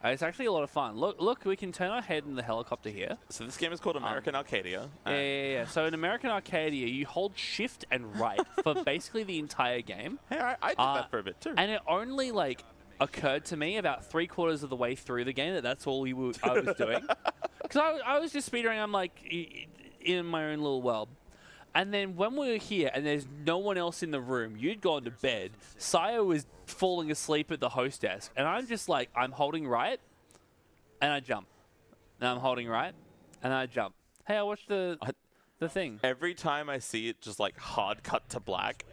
It's actually a lot of fun. Look, we can turn our head in the helicopter here. So this game is called American Arcadia. Yeah. So in American Arcadia, you hold shift and right for basically the entire game. Hey, I did that for a bit too. And it only like occurred to me about 3/4 of the way through the game that that's all I was doing. Because I was just speedrunning. I'm like in my own little world. And then when we were here and there's no one else in the room, you'd gone to bed. Saya was falling asleep at the host desk. And I'm just like, I'm holding right, and I jump. And I'm holding right, and I jump. Hey, I watched the thing. Every time I see it just like hard cut to black,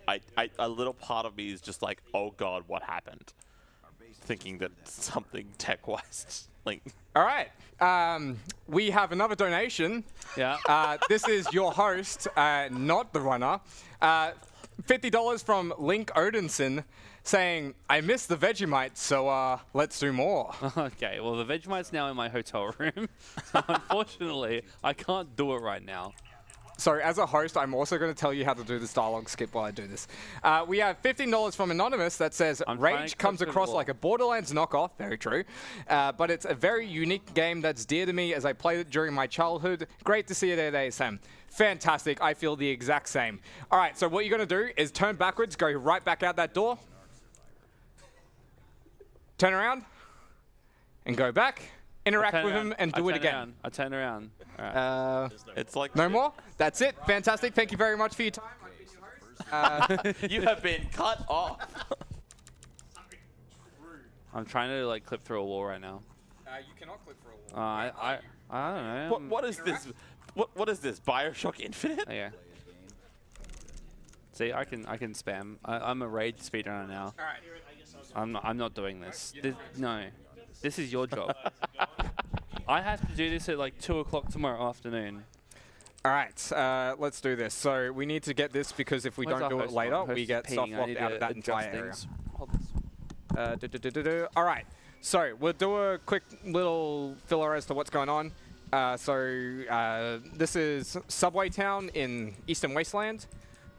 a little part of me is just like, oh god, what happened? Thinking that something tech-wise, like... All right. We have another donation. Yeah. This is your host, not the runner. $50 from Link Odinson saying, I miss the Vegemite, so let's do more. Okay, well, the Vegemite's now in my hotel room. So unfortunately, I can't do it right now. So as a host, I'm also going to tell you how to do this dialogue skip while I do this. We have $15 from Anonymous that says, Rage comes across like a Borderlands knockoff. Very true. But it's a very unique game that's dear to me as I played it during my childhood. Great to see it at ASM. Fantastic. I feel the exact same. All right, so what you're going to do is turn backwards, go right back out that door. Turn around and go back. Interact with him and do it again. I turn around. All right. It's like... No more? That's it. Fantastic. Thank you very much for your time. I've been your host. You have been cut off. I'm trying to like clip through a wall right now. You cannot click for a wall. I don't know. What is this? What is this? BioShock Infinite? Oh, yeah. See, I can spam. I'm a Rage speedrunner now. All right. I'm not doing this. No. This is your job. I have to do this at like 2 o'clock tomorrow afternoon. All right, let's do this. So we need to get this because if we don't do it later, we get soft locked out of that entire area. Hold this. All right, so we'll do a quick little filler as to what's going on. This is Subway Town in Eastern Wasteland.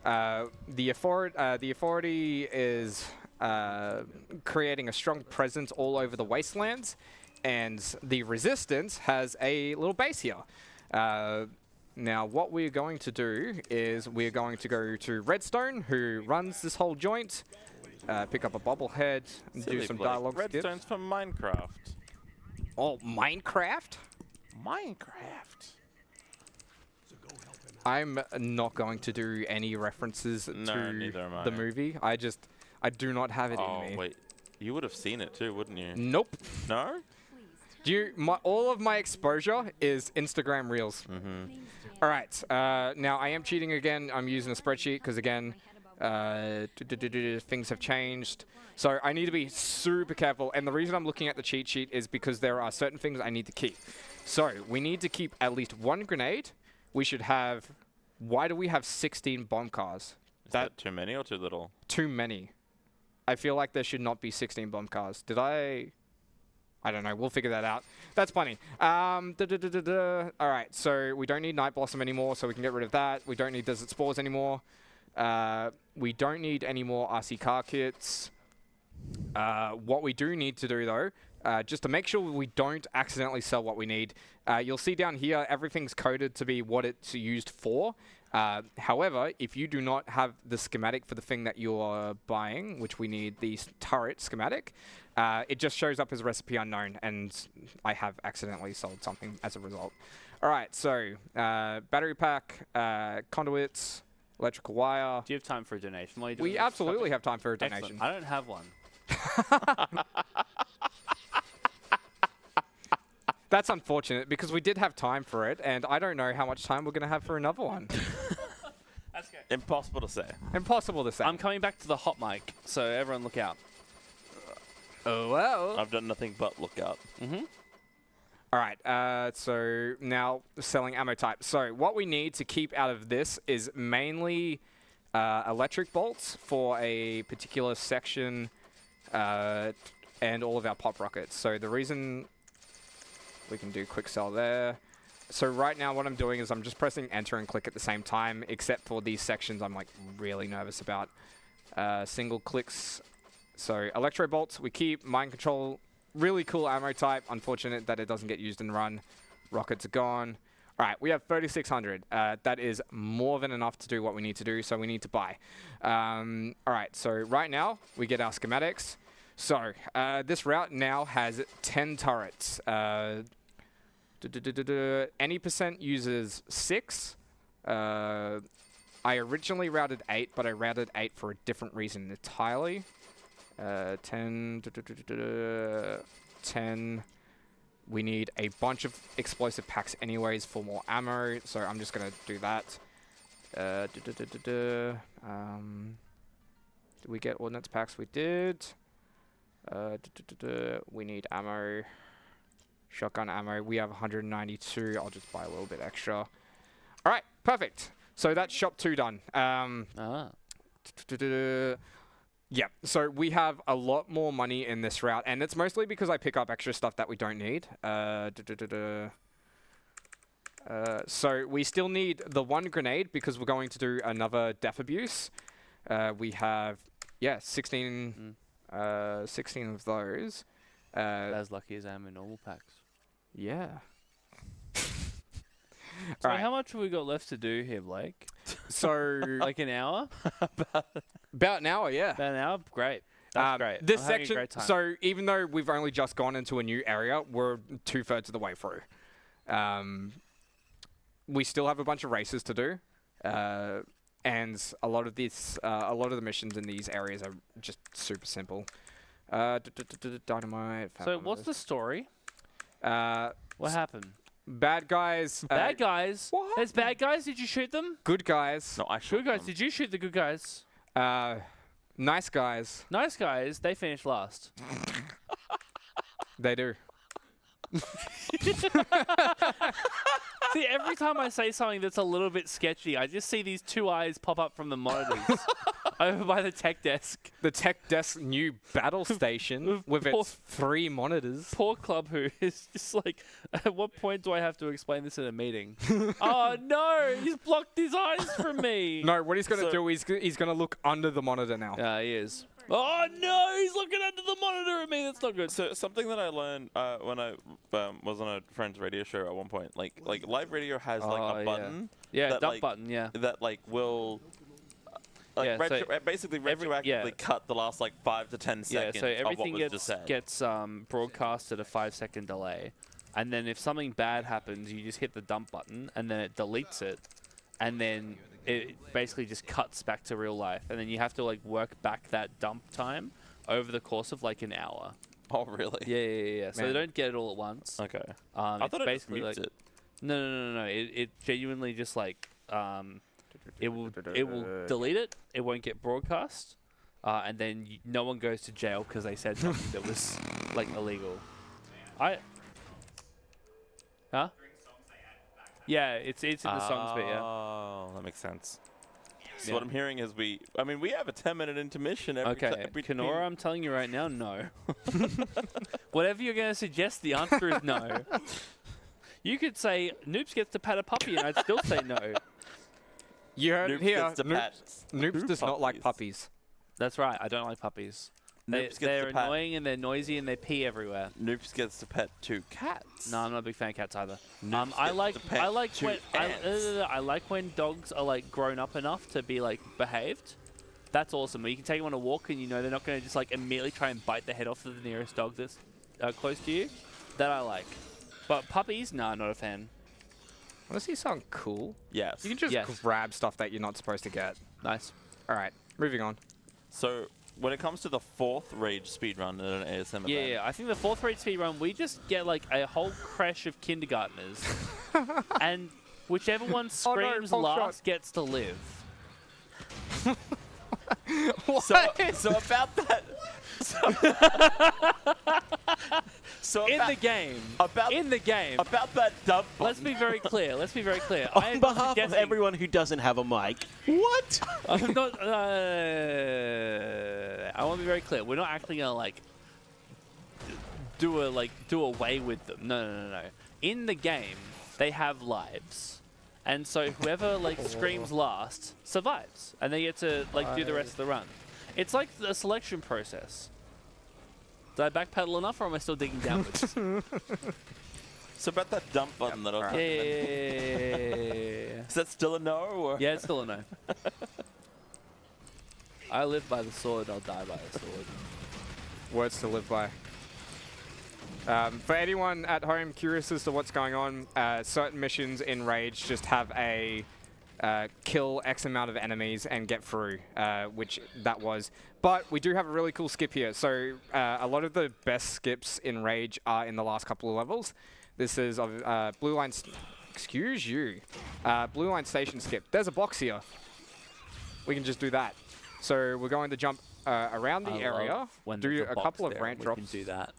The Authority is creating a strong presence all over the wastelands, and the Resistance has a little base here. Now, what we're going to do is we're going to go to Redstone, who runs this whole joint, pick up a bobblehead, and do some dialogue skips. Redstone's from Minecraft. Oh, Minecraft? Minecraft. I'm not going to do any references to neither am I. the movie. I do not have it in me. Oh, wait. You would have seen it too, wouldn't you? Nope. No? All of my exposure is Instagram Reels. All right. Now, I am cheating again. I'm using a spreadsheet because, again, things have changed. So I need to be super careful. And the reason I'm looking at the cheat sheet is because there are certain things I need to keep. So we need to keep at least one grenade. We should have... Why do we have 16 bomb cars? Is that too many or too little? Too many. I feel like there should not be 16 bomb cars. Did I don't know. We'll figure that out. That's funny. All right. So we don't need Night Blossom anymore, so we can get rid of that. We don't need Desert Spores anymore. We don't need any more RC car kits. What we do need to do, though, just to make sure we don't accidentally sell what we need, you'll see down here, everything's coded to be what it's used for. However, if you do not have the schematic for the thing that you're buying, which we need the turret schematic, it just shows up as recipe unknown, and I have accidentally sold something as a result. All right, so battery pack, conduits, electrical wire. Do you have time for a donation? While you're doing We this? absolutely have time for a donation. Excellent. I don't have one. That's unfortunate because we did have time for it, and I don't know how much time we're going to have for another one. That's good. Impossible to say. Impossible to say. I'm coming back to the hot mic, so everyone look out. Oh, well. I've done nothing but look out. All right, so now selling ammo type. So what we need to keep out of this is mainly electric bolts for a particular section, and all of our pop rockets. So the reason we can do quick sell there. So right now what I'm doing is I'm just pressing enter and click at the same time, except for these sections I'm like really nervous about. Single clicks. So electro bolts we keep. Mind control, really cool ammo type. Unfortunate that it doesn't get used in run. Rockets are gone. All right, we have 3,600. That is more than enough to do what we need to do, so we need to buy. All right, so right now we get our schematics. So this route now has 10 turrets. Any percent uses 6. I originally routed 8, but I routed 8 for a different reason entirely. 10. 10. We need a bunch of explosive packs anyways for more ammo, so I'm just going to do that. Did we get ordnance packs? We did. We need ammo. Shotgun ammo. We have 192. I'll just buy a little bit extra. All right, perfect. So that's shop 2 done. Yeah, so we have a lot more money in this route, and it's mostly because I pick up extra stuff that we don't need. So we still need the 1 grenade because we're going to do another death abuse. We have, yeah, 16 of those. As lucky as I am in normal packs. Yeah. So how much have we got left to do here, Blake? So Like an hour? about an hour, yeah. About an hour? Great. That's great. This I'm having a section, great time. so even though we've only just gone into a new area, we're 2/3 of the way through. We still have a bunch of races to do, and a lot of the missions in these areas are just super simple. Dynamite. So what's the story? What happened? Bad guys. Bad guys? What? There's bad guys? Did you shoot them? Good guys. No, I Good shot guys. them. Did you shoot the good guys? Nice guys. Nice guys. They finished last. They do. See, every time I say something that's a little bit sketchy, I just see these 2 eyes pop up from the monitors over by the tech desk. The tech desk new battle station with its 3 monitors. Poor Club Who is just like, at what point do I have to explain this in a meeting? Oh no, he's blocked his eyes from me. No, what he's going to do is he's going to look under the monitor now. He is. Oh no, he's looking under the monitor at me. That's not good. So something that I learned when I was on a friend's radio show at one point, like live radio has like a button. Yeah, that, dump like, button. Yeah. That like will. Yeah, so basically retroactively cut the last like 5 to 10 seconds so of what everything was just said. gets broadcast at a 5-second delay, and then if something bad happens, you just hit the dump button, and then it deletes it, and then it basically just cuts back to real life, and then you have to like work back that dump time over the course of like an hour. Oh really? Yeah. So they don't get it all at once. Okay. I thought it just mutes it. No. It genuinely just like it will delete it. It won't get broadcast, and then no one goes to jail because they said something that was like illegal. Yeah, it's in the songs bit. Yeah. Oh, that makes sense. So what I'm hearing is we have a 10-minute intermission every Kenora, I'm telling you right now, no. Whatever you're going to suggest, the answer is no. You could say Noops gets to pat a puppy, and I'd still say no. You heard Noops it here. gets to pat Noops does not like puppies. puppies. That's right. I don't like puppies. They're annoying and they're noisy and they pee everywhere. Noops gets to pet 2 cats. No, I'm not a big fan of cats either. Noops I like gets to pet 2 ants. I like when dogs are like grown up enough to be like behaved. That's awesome. You can take them on a walk and you know they're not going to just like immediately try and bite the head off of the nearest dog that's close to you. That I like. But puppies, nah, not a fan. Honestly, sound cool. Yes. You can just grab stuff that you're not supposed to get. Nice. All right, moving on. So when it comes to the 4th Rage speedrun at an ASM event. Yeah, I think the 4th Rage speedrun, we just get like a whole crash of kindergartners. And whichever one screams last gets to live. So about that. So In about, the game. In the game. about that dump button. Let's be very clear. Let's be very clear. On behalf of everyone who doesn't have a mic, what? I'm not. I want to be very clear. We're not actually gonna like do away with them. No. In the game, they have lives, and so whoever like screams last survives, and they get to like do the rest of the run. It's like a selection process. Did I backpedal enough, or am I still digging downwards? So about that dump button that I was Yeah. Is that still a no? Or? Yeah, it's still a no. I live by the sword, I'll die by the sword. Words to live by. For anyone at home curious as to what's going on, certain missions in Rage just have a kill X amount of enemies and get through, which that was. But we do have a really cool skip here. So a lot of the best skips in Rage are in the last couple of levels. This is Blue Line... excuse you. Blue Line Station skip. There's a box here. We can just do that. So we're going to jump around the area, do a couple of ramp drops. We can do that.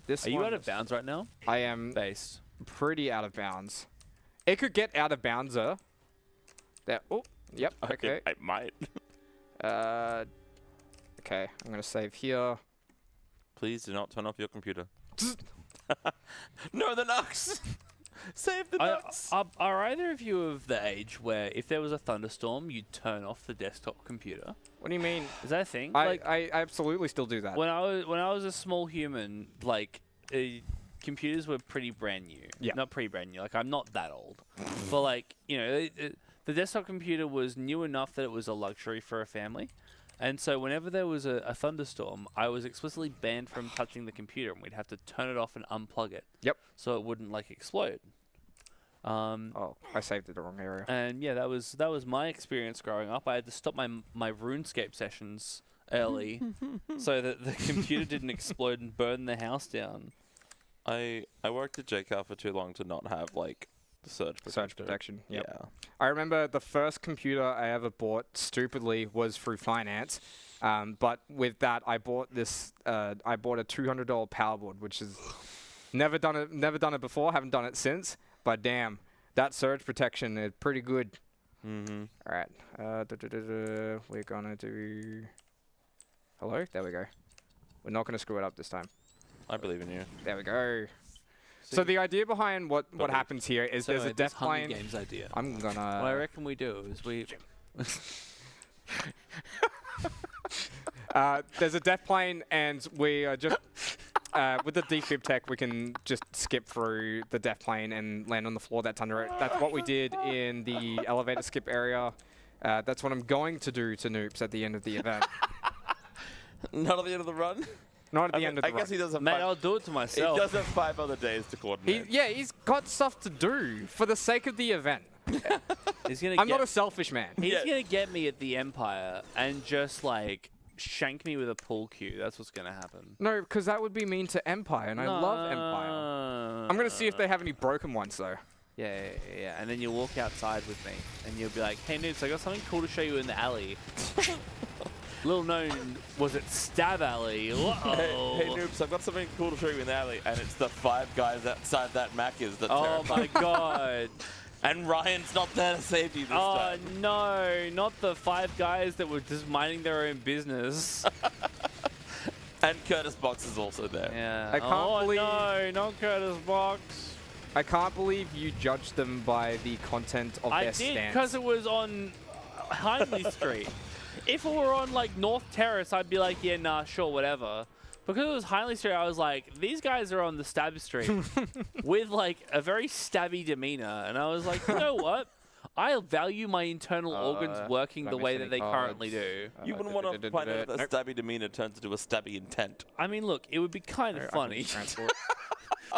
This Are you out of bounds right now? I am Based. pretty out of bounds. It could get out of boundser. There. Oh, yep. Okay. I might. Okay. I'm gonna save here. Please do not turn off your computer. No, the Nux! Save the Nux! Are either of you of the age where if there was a thunderstorm, you'd turn off the desktop computer? What do you mean? Is that a thing? I absolutely still do that. When I was a small human, like computers were pretty brand new. Yeah. Not pretty brand new. Like I'm not that old, but like you know, the desktop computer was new enough that it was a luxury for a family, and so whenever there was a thunderstorm, I was explicitly banned from touching the computer, and we'd have to turn it off and unplug it. Yep. So it wouldn't like explode. Oh, I saved it the wrong area. And yeah, that was my experience growing up. I had to stop my RuneScape sessions early so that the computer didn't explode and burn the house down. I worked at JCAR for too long to not have like surge protection. Yep. Yeah. I remember the first computer I ever bought, stupidly, was through finance. But with that, I bought this. I bought a $200 power board, which is never done it before. Haven't done it since. But damn, that surge protection is pretty good. Mm-hmm. All right. We're gonna do. Hello. There we go. We're not gonna screw it up this time. I believe in you. There we go. So the idea behind what happens here is there's a death plane. Games idea. I'm gonna. What I reckon we do is we. There's a death plane, and we are just with the defib tech, we can just skip through the death plane and land on the floor that's under it. That's what we did in the elevator skip area. That's what I'm going to do to Noops at the end of the event. Not at the end of the run? Not at the end of the I guess he does have Mate, five. I'll do it to myself. He does have 5 other days to coordinate. He's got stuff to do for the sake of the event. I'm not a selfish man. He's gonna get me at the Empire and just like shank me with a pool cue. That's what's gonna happen. No, because that would be mean to Empire, and I love Empire. I'm gonna see if they have any broken ones though. Yeah. And then you'll walk outside with me, and you'll be like, "Hey, Noobs, I got something cool to show you in the alley." Little known, was it Stab Alley? Whoa. Hey, Noobs, I've got something cool to show you in the alley, and it's the 5 guys outside that Macca's that Oh my god. And Ryan's not there to save you this time. Oh no, not the 5 guys that were just minding their own business. And Curtis Box is also there. Yeah. I can't believe. No, not Curtis Box. I can't believe you judged them by the content of their I did stance. because it was on Hindley Street. If it were on like North Terrace, I'd be like, yeah, nah, sure, whatever. Because it was Hindley Street, I was like, these guys are on the stab street with like a very stabby demeanor. And I was like, you know what? I value my internal organs working the way that they currently do. You wouldn't want to find out that stabby demeanor turns into a stabby intent. I mean, look, it would be kind of funny.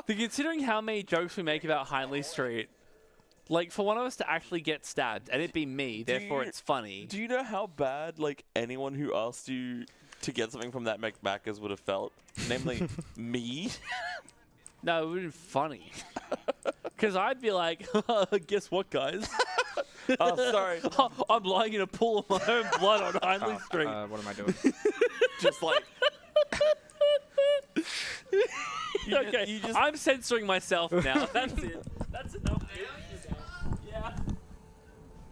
Considering how many jokes we make about Hindley Street, like, for one of us to actually get stabbed, and it be me, therefore it's funny. Do you know how bad, like, anyone who asked you to get something from that Macca's would have felt? Namely, me? No, it would have been funny. Because I'd be like, guess what, guys? Oh, sorry. I'm lying in a pool of my own blood on Hindley Street. What am I doing? Just like. Okay, I'm censoring myself now. That's it. That's enough. Yeah.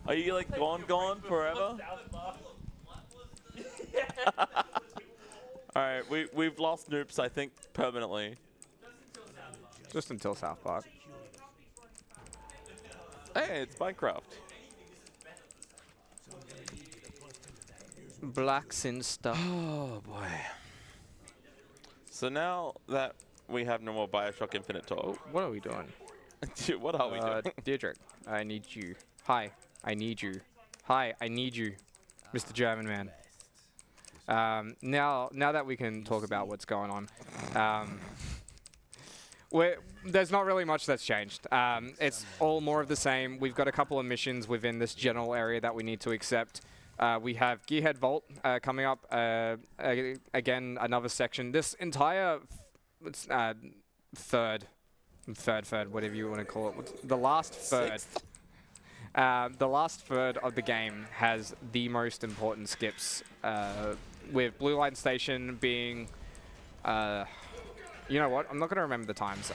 Are you like gone forever? All right, we've lost Noops, I think, permanently. Just until South Park. Hey, it's Minecraft. Blacks and stuff. Oh boy. So now that we have no more Bioshock Infinite talk, What are we doing? dude, what are we doing? Deirdre, I need you. Hi, I need you. Hi, I need you, Mr. German man. Now that we can talk about what's going on, there's not really much that's changed. It's all more of the same. We've got a couple of missions within this general area that we need to accept. We have Gearhead Vault coming up. Again, another section. This entire third, whatever you want to call it, the last third. The last third of the game has the most important skips, with Blue Light Station being, you know what, I'm not going to remember the times,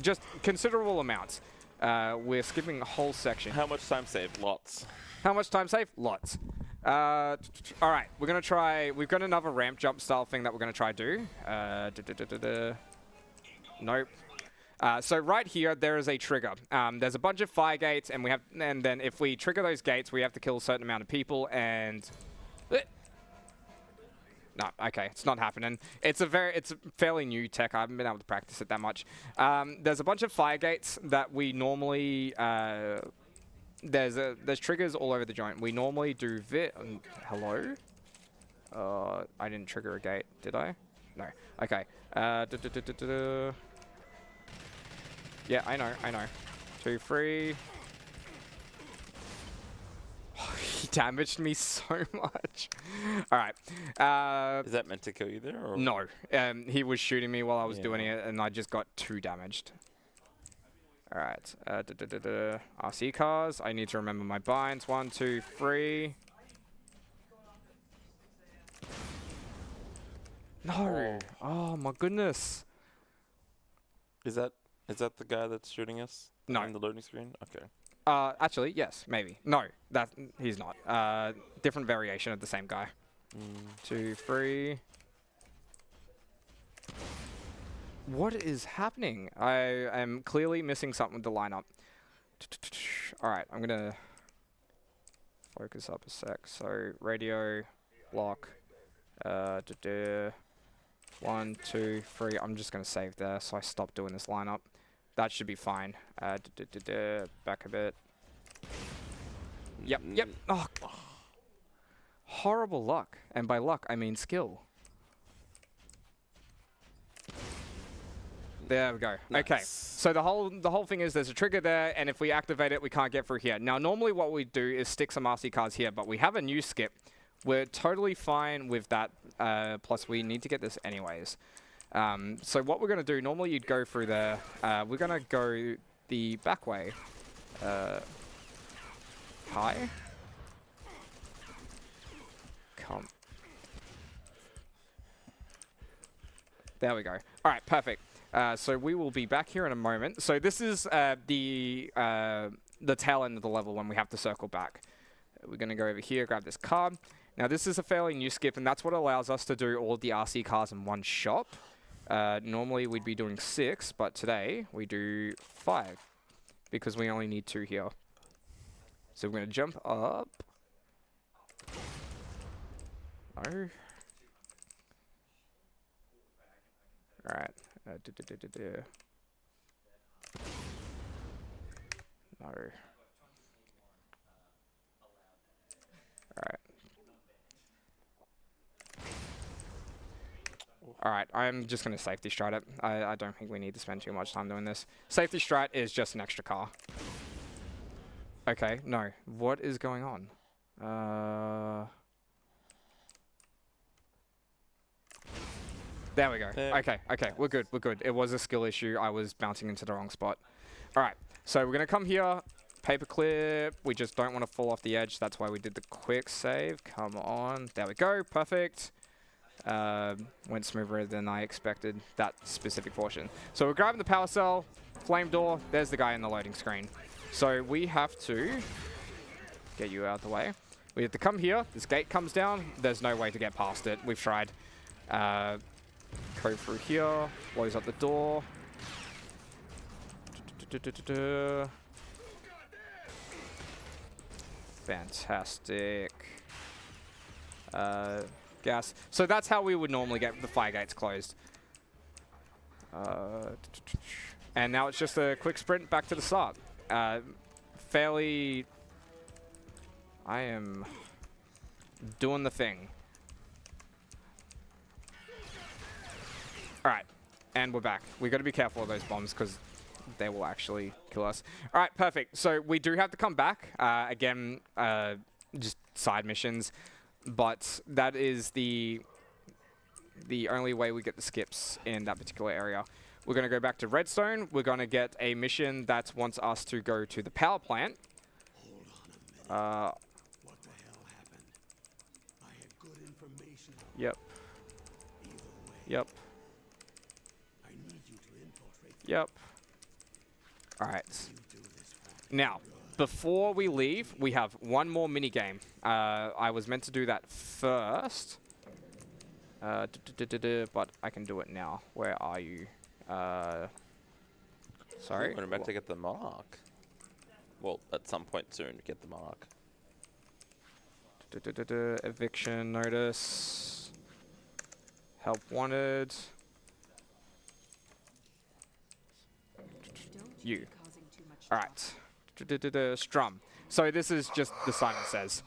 just considerable amounts. We're skipping a whole section. How much time saved? Lots. How much time saved? Lots. All right, we're going to try, we've got another ramp jump style thing that we're going to try do. Nope. So right here, there is a trigger. There's a bunch of fire gates, and then if we trigger those gates, we have to kill a certain amount of people, and no, okay, it's not happening. It's a fairly new tech. I haven't been able to practice it that much. There's a bunch of fire gates that we normally there's triggers all over the joint. We normally do hello. I didn't trigger a gate, did I? No. Okay. Yeah, I know. 2, 3. He damaged me so much. All right. Is that meant to kill you there? Or? No. He was shooting me while I was doing it, and I just got 2 damaged. All right. RC cars. I need to remember my binds. 1, 2, 3. No. Oh my goodness. Is that the guy that's shooting us? No. On the loading screen? Okay. Actually, yes, maybe. No, he's not. Different variation of the same guy. 2, 3. What is happening? I am clearly missing something with the lineup. All right, I'm gonna focus up a sec. So radio, lock. 1, 2, 3. I'm just gonna save there, so I stop doing this lineup. That should be fine. Back a bit. Yep. Oh, horrible luck, and by luck I mean skill. There we go. Nice. Okay, so the whole thing is there's a trigger there, and if we activate it, we can't get through here. Now, normally what we do is stick some RC cars here, but we have a new skip. We're totally fine with that. Plus, we need to get this anyways. So what we're going to do, normally you'd go through there. We're going to go the back way. Hi. Come. There we go. All right, perfect. So we will be back here in a moment. So this is the tail end of the level when we have to circle back. We're going to go over here, grab this car. Now this is a fairly new skip, and that's what allows us to do all the RC cars in one shop. Normally we'd be doing 6, but today we do 5 because we only need 2 here. So we're going to jump up. No. Alright. No. Alright. Alright, I'm just going to safety strat it. I don't think we need to spend too much time doing this. Safety strat is just an extra car. Okay, no. What is going on? There we go. Okay, we're good. It was a skill issue. I was bouncing into the wrong spot. Alright, so we're going to come here. paperclip. We just don't want to fall off the edge. That's why we did the quick save. Come on. There we go. Perfect. Went smoother than I expected, that specific portion. So we're grabbing the power cell, flame door. There's the guy in the loading screen. So we have to get you out of the way. We have to come here. This gate comes down. There's no way to get past it. We've tried. Go through here. Close up the door. Fantastic. Gas. So that's how we would normally get the fire gates closed. And now it's just a quick sprint back to the start. Fairly... I am doing the thing. Alright, and we're back. We've got to be careful of those bombs because they will actually kill us. Alright, perfect. So we do have to come back. Again, just side missions. But that is the only way we get the skips in that particular area. We're going to go back to Redstone. We're going to get a mission that wants us to go to the power plant. What the hell happened? I had good information. Yep. Either way, Yep. I need you to infiltrate. Yep. All right. You do this for me. Now, before we leave, we have one more mini game. I was meant to do that first, but I can do it now. Where are you? Sorry. We're about to get the mark. Well, at some point soon, get the mark. Eviction notice. Help wanted. You. All right. Strum. So this is just the Simon Says.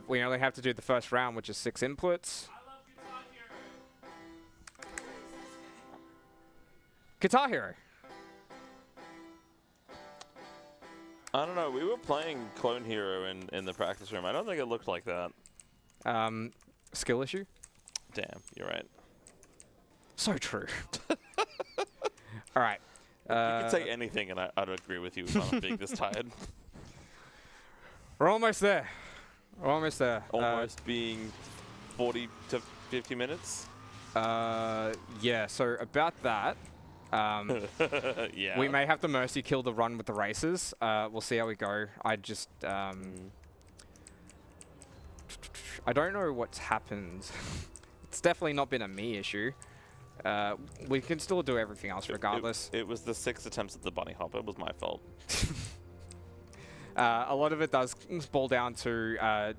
We only have to do the first round, which is 6 inputs. Guitar Hero. I don't know. We were playing Clone Hero in the practice room. I don't think it looked like that. Skill issue. Damn, you're right. So true. All right. You could say anything, and I'd agree with you if I'm being this tired. We're almost there. We're almost there. Almost being 40 to 50 minutes. Yeah. So about that. Yeah. We may have to mercy kill the run with the races. We'll see how we go. I just I don't know what's happened. It's definitely not been a me issue. We can still do everything else regardless. It was the 6 attempts at the bunny hop. It was my fault. A lot of it does boil down to...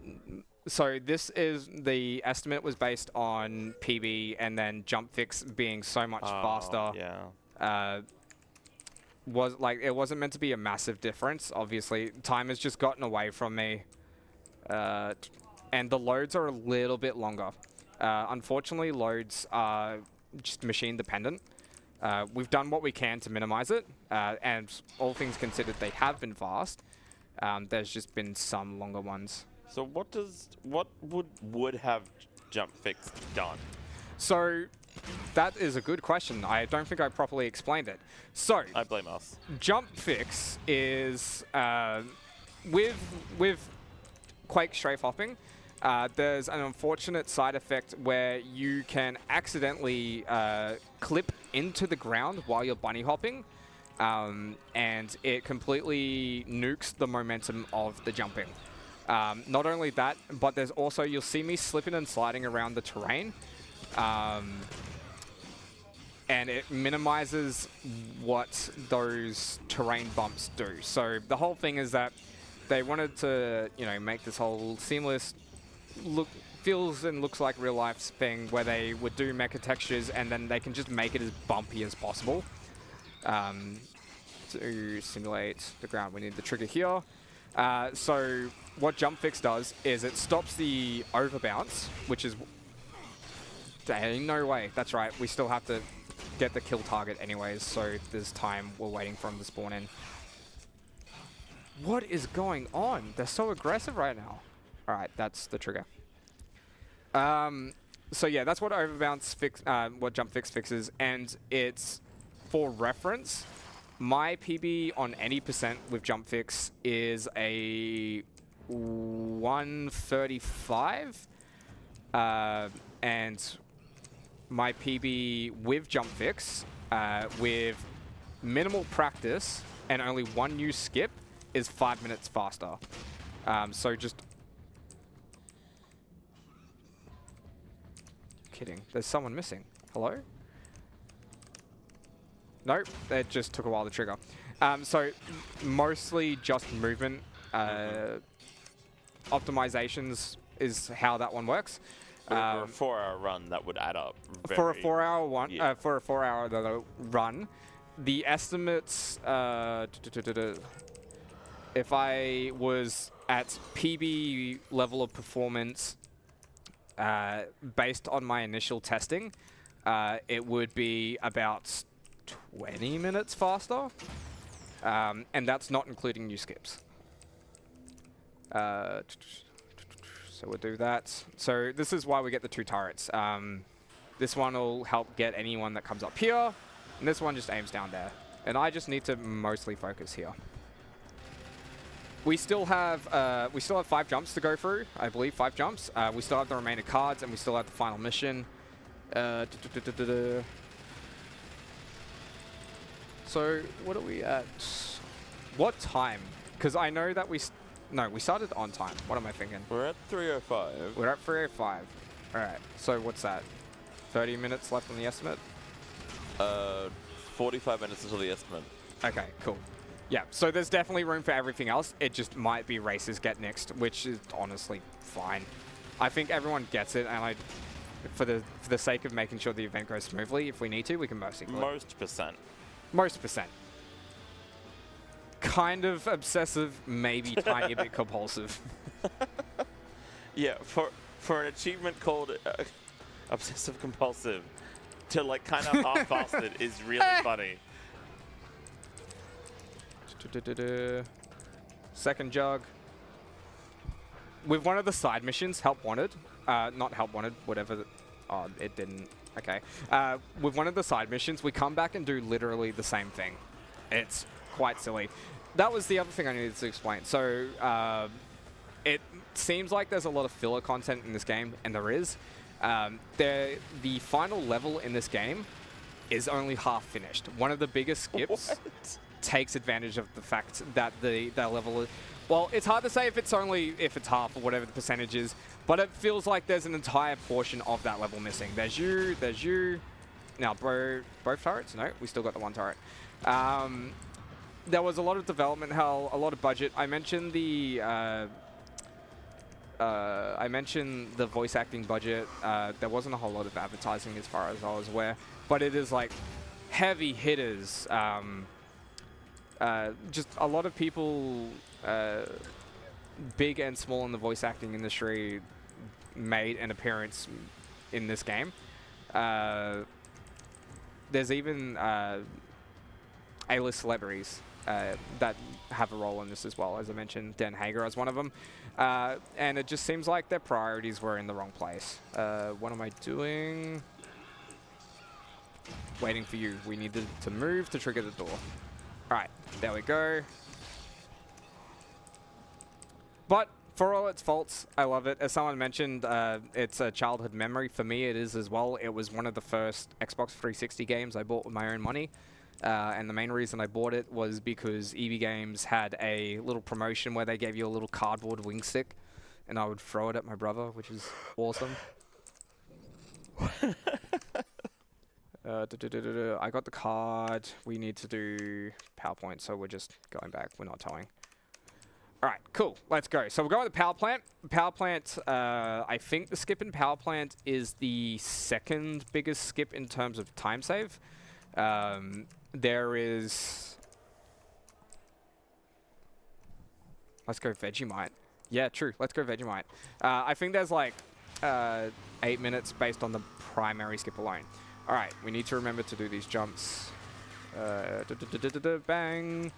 so this is... The estimate was based on PB and then jump fix being so much faster. Yeah. It wasn't meant to be a massive difference. Obviously, time has just gotten away from me. And the loads are a little bit longer. Unfortunately, loads are just machine dependent. We've done what we can to minimize it, and all things considered, they have been fast. There's just been some longer ones. So what would have jump fix done? So that is a good question. I don't think I properly explained it. So I blame us. Jump fix is with Quake strafe hopping. There's an unfortunate side effect where you can accidentally clip into the ground while you're bunny hopping, and it completely nukes the momentum of the jumping. Not only that, but there's also, you'll see me slipping and sliding around the terrain, and it minimizes what those terrain bumps do. So the whole thing is that they wanted to, make this whole seamless feels and looks like real life thing where they would do mecha textures and then they can just make it as bumpy as possible. To simulate the ground, we need the trigger here. So what jump fix does is it stops the overbounce, which is... Dang, no way. That's right. We still have to get the kill target anyways, so there's time. We're waiting for him to spawn in. What is going on? They're so aggressive right now. All right, that's the trigger. So yeah, that's what overbounce fix, what jump fix fixes, and it's for reference. My PB on any percent with jump fix is a 135. And my PB with jump fix, with minimal practice and only one new skip, is 5 minutes faster. So just... Kidding. There's someone missing. Hello? Nope, it just took a while to trigger. So mostly just movement optimizations is how that one works. For a 4-hour run, that would add up. For a 4-hour one, for a 4-hour run, the estimates. If I was at PB level of performance, based on my initial testing, it would be about 20 minutes faster, and that's not including new skips. So we'll do that. So this is why we get the 2 turrets. This one will help get anyone that comes up here, and this one just aims down there. And I just need to mostly focus here. We still have 5 jumps to go through. I believe 5 jumps. We still have the remaining cards, and we still have the final mission. So what are we at? What time? Because I know that we started on time. What am I thinking? We're at 3:05. We're at 3:05. All right. So what's that? 30 minutes left on the estimate? 45 minutes until the estimate. Okay, cool. Yeah, so there's definitely room for everything else. It just might be races get next, which is honestly fine. I think everyone gets it, and for the sake of making sure the event goes smoothly, if we need to, we can mostly do it. Most percent. Most percent. Kind of obsessive, maybe tiny bit compulsive. Yeah, for an achievement called obsessive compulsive, to like kind of half-assed it is really funny. Second jug. With one of the side missions, Help Wanted, not Help Wanted, whatever. Oh, it didn't. Okay. With one of the side missions, we come back and do literally the same thing. It's quite silly. That was the other thing I needed to explain. So it seems like there's a lot of filler content in this game, and there is. The final level in this game is only half finished. One of the biggest skips takes advantage of the fact that that level is... Well, it's hard to say if it's half or whatever the percentage is, but it feels like there's an entire portion of that level missing. There's you. Now, both turrets? No, we still got the one turret. There was a lot of development hell, a lot of budget. I mentioned the voice acting budget. There wasn't a whole lot of advertising as far as I was aware, but it is like heavy hitters. Just a lot of people, big and small in the voice acting industry, made an appearance in this game. There's even A-list celebrities that have a role in this as well. As I mentioned, Dan Hager as one of them. And it just seems like their priorities were in the wrong place. What am I doing? Waiting for you. We needed to move to trigger the door. Alright, there we go. But for all its faults, I love it. As someone mentioned, it's a childhood memory. For me, it is as well. It was one of the first Xbox 360 games I bought with my own money. And the main reason I bought it was because EB Games had a little promotion where they gave you a little cardboard wing stick, and I would throw it at my brother, which is awesome. I got the card. We need to do PowerPoint, so we're just going back. We're not towing. All right, cool. Let's go. So we're going with the power plant. Power plant, I think the skip in power plant is the second biggest skip in terms of time save. There is... Let's go Vegemite. Yeah, true. Let's go Vegemite. I think there's like 8 minutes based on the primary skip alone. All right, we need to remember to do these jumps. Bang.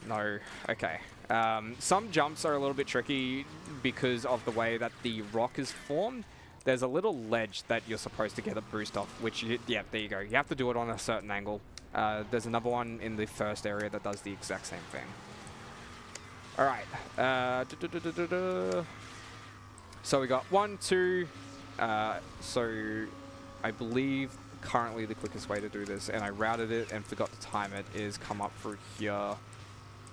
No. Okay. Some jumps are a little bit tricky because of the way that the rock is formed. There's a little ledge that you're supposed to get a boost off, which, yeah, there you go. You have to do it on a certain angle. There's another one in the first area that does the exact same thing. All right. So we got 1, 2. So I believe currently the quickest way to do this, and I routed it and forgot to time it, is come up through here,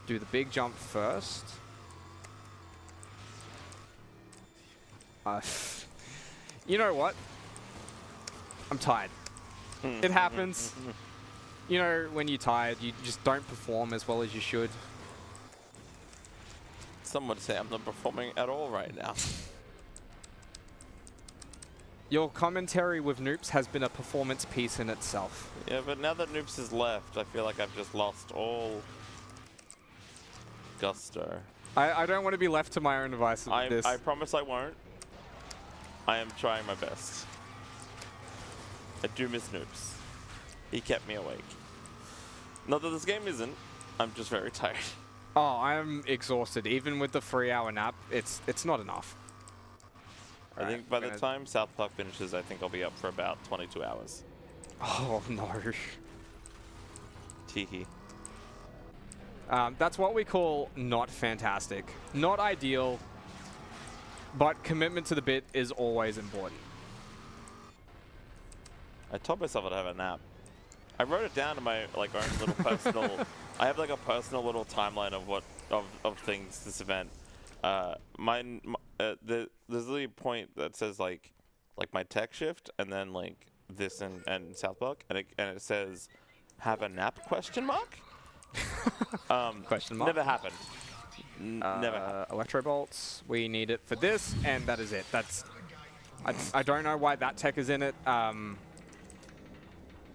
do the big jump first. You know what? I'm tired. It happens. You know, when you're tired, you just don't perform as well as you should. Some would say I'm not performing at all right now. Your commentary with Noops has been a performance piece in itself. Yeah, but now that Noops has left, I feel like I've just lost all gusto. I don't want to be left to my own devices with this. I promise I won't. I am trying my best. I do miss Noops. He kept me awake. Not that this game isn't. I'm just very tired. Oh, I'm exhausted. Even with the 3-hour nap, it's not enough. I think by the time South Park finishes, I think I'll be up for about 22 hours. Oh, no. Teehee. That's what we call not fantastic. Not ideal, but commitment to the bit is always important. I told myself I'd have a nap. I wrote it down in my own little personal. I have like a personal little timeline of what of things this event. There's really a point that says like my tech shift, and then like this and South Park, and it says have a nap ? Question mark. Never happened. Never happened. Electro bolts. We need it for this, and that is it. I don't know why that tech is in it.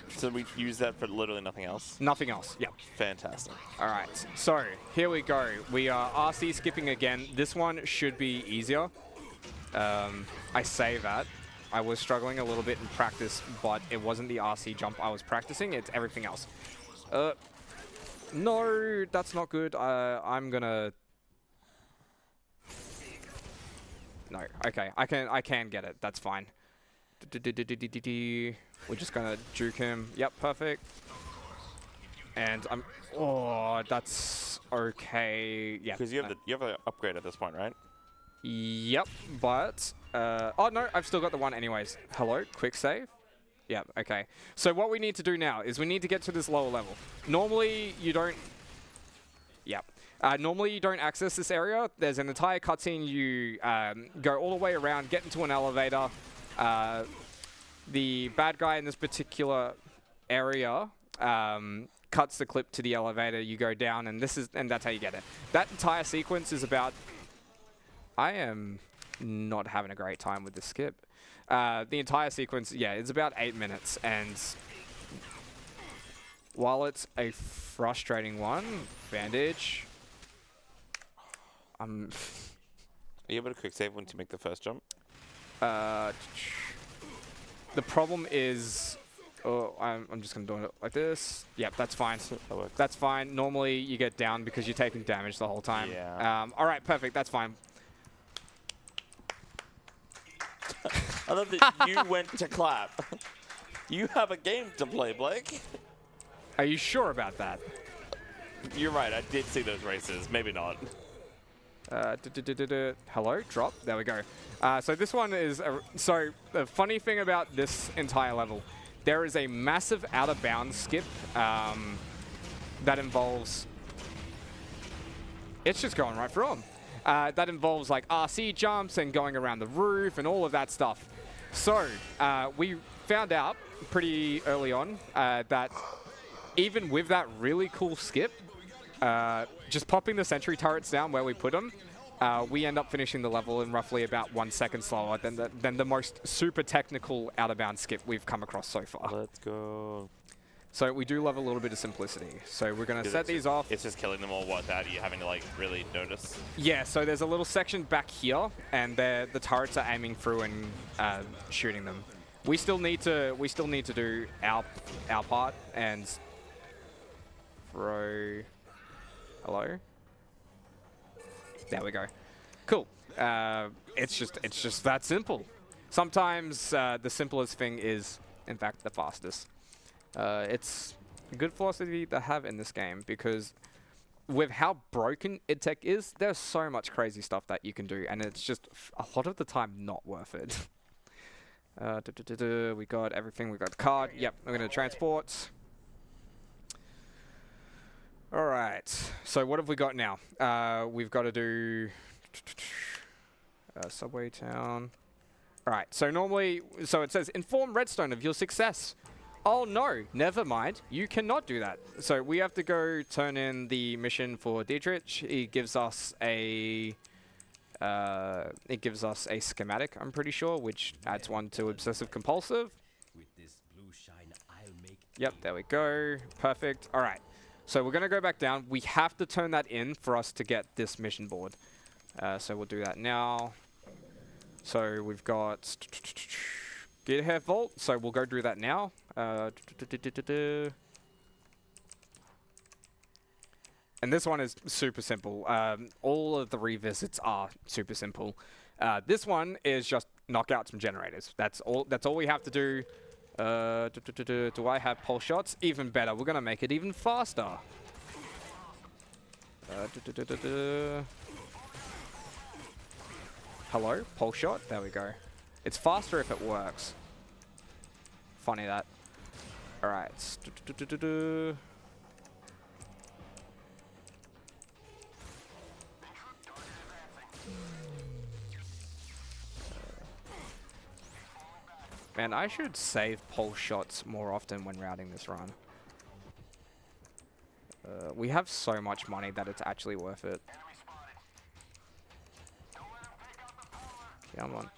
So we use that for literally nothing else? Nothing else, yep. Fantastic. All right, so here we go. We are RC skipping again. This one should be easier. I say that. I was struggling a little bit in practice, but it wasn't the RC jump I was practicing. It's everything else. No, that's not good. I'm gonna... No, okay. I can get it. That's fine. We're just gonna juke him. Yep, perfect. And I'm... Oh, that's okay. Yeah. Because you have an upgrade at this point, right? Yep, but... oh, no, I've still got the one anyways. Hello, quick save. Yeah, okay. So what we need to do now is we need to get to this lower level. Normally, you don't... Yep. Normally, you don't access this area. There's an entire cutscene. You go all the way around, get into an elevator. The bad guy in this particular area cuts the clip to the elevator. You go down, and that's how you get it. That entire sequence is about... I am not having a great time with this skip. The entire sequence, yeah, it's about 8 minutes, and while it's a frustrating one, Bandage, Are you able to quick save once you make the first jump? The problem is, I'm just gonna do it like this. Yep, that's fine. That works. That's fine. Normally you get down because you're taking damage the whole time. Yeah. All right, perfect. That's fine. I love that you went to clap. You have a game to play, Blake. Are you sure about that? You're right. I did see those races. Maybe not. Hello, drop. There we go. So this one is... so the funny thing about this entire level, there is a massive out-of-bounds skip that involves... It's just going right through them. That involves like RC jumps and going around the roof and all of that stuff. So we found out pretty early on that even with that really cool skip, just popping the sentry turrets down where we put them, we end up finishing the level in roughly about 1 second slower than the most super technical out-of-bounds skip we've come across so far. Let's go. So we do love a little bit of simplicity. So we're going to set these off. It's just killing them all without you having to like really notice. Yeah, so there's a little section back here, and the turrets are aiming through and shooting them. We still need to do our part and throw. Hello. There we go. Cool. It's just that simple. Sometimes the simplest thing is, in fact, the fastest. It's a good philosophy to have in this game, because with how broken id Tech is, there's so much crazy stuff that you can do, and it's just a lot of the time not worth it. We got everything. We got the card. Yep, we're going to transport. All right. So what have we got now? We've got to do subway town. All right. So normally, so it says inform Redstone of your success. Oh no, never mind. You cannot do that. So we have to go turn in the mission for Dietrich. He gives us a schematic, I'm pretty sure, which adds one to obsessive compulsive. With this blue shine, I'll make. Yep, there we go. Perfect. All right. So we're gonna go back down. We have to turn that in for us to get this mission board. So we'll do that now. So we've got GitHub Vault. So we'll go do that now. And this one is super simple. All of the revisits are super simple. This one is just knock out some generators. That's all we have to do. Do I have pulse shots? Even better. We're gonna make it even faster. Hello, pulse shot. There we go. It's faster if it works. Funny that. All right. Man, I should save pulse shots more often when routing this run. We have so much money that it's actually worth it. Come on.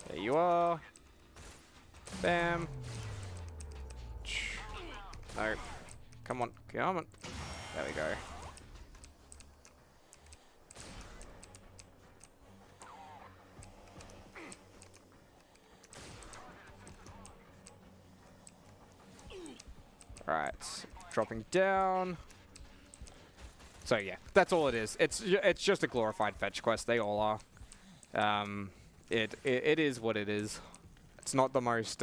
There you are. Bam. No. Come on. Come on. There we go. Alright, dropping down. So yeah, that's all it is. It's just a glorified fetch quest. They all are. It is what it is. It's not the most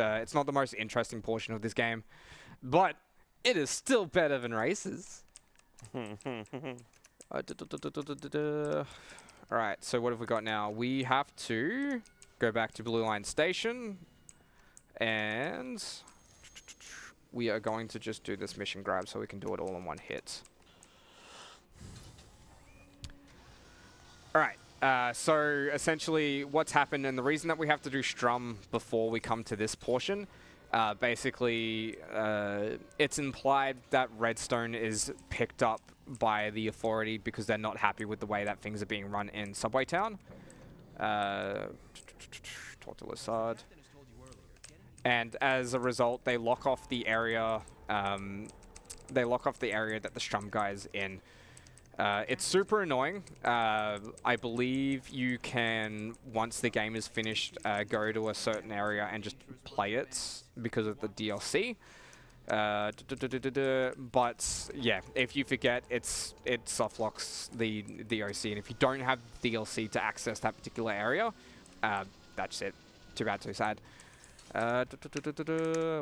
interesting portion of this game, but it is still better than races. Alright, so what have we got now? We have to go back to Blue Line Station, and we are going to just do this mission grab so we can do it all in one hit. Alright, so essentially what's happened, and the reason that we have to do Strum before we come to this portion, basically it's implied that Redstone is picked up by the authority because they're not happy with the way that things are being run in Subway Town. Talk to Lassard. And as a result, they lock off the area. They lock off the area that the Strum guy's in. It's super annoying. I believe you can, once the game is finished, go to a certain area and just play it because of the DLC. But yeah, if you forget, it soft locks the DLC, and if you don't have DLC to access that particular area, that's it. Too bad, too sad.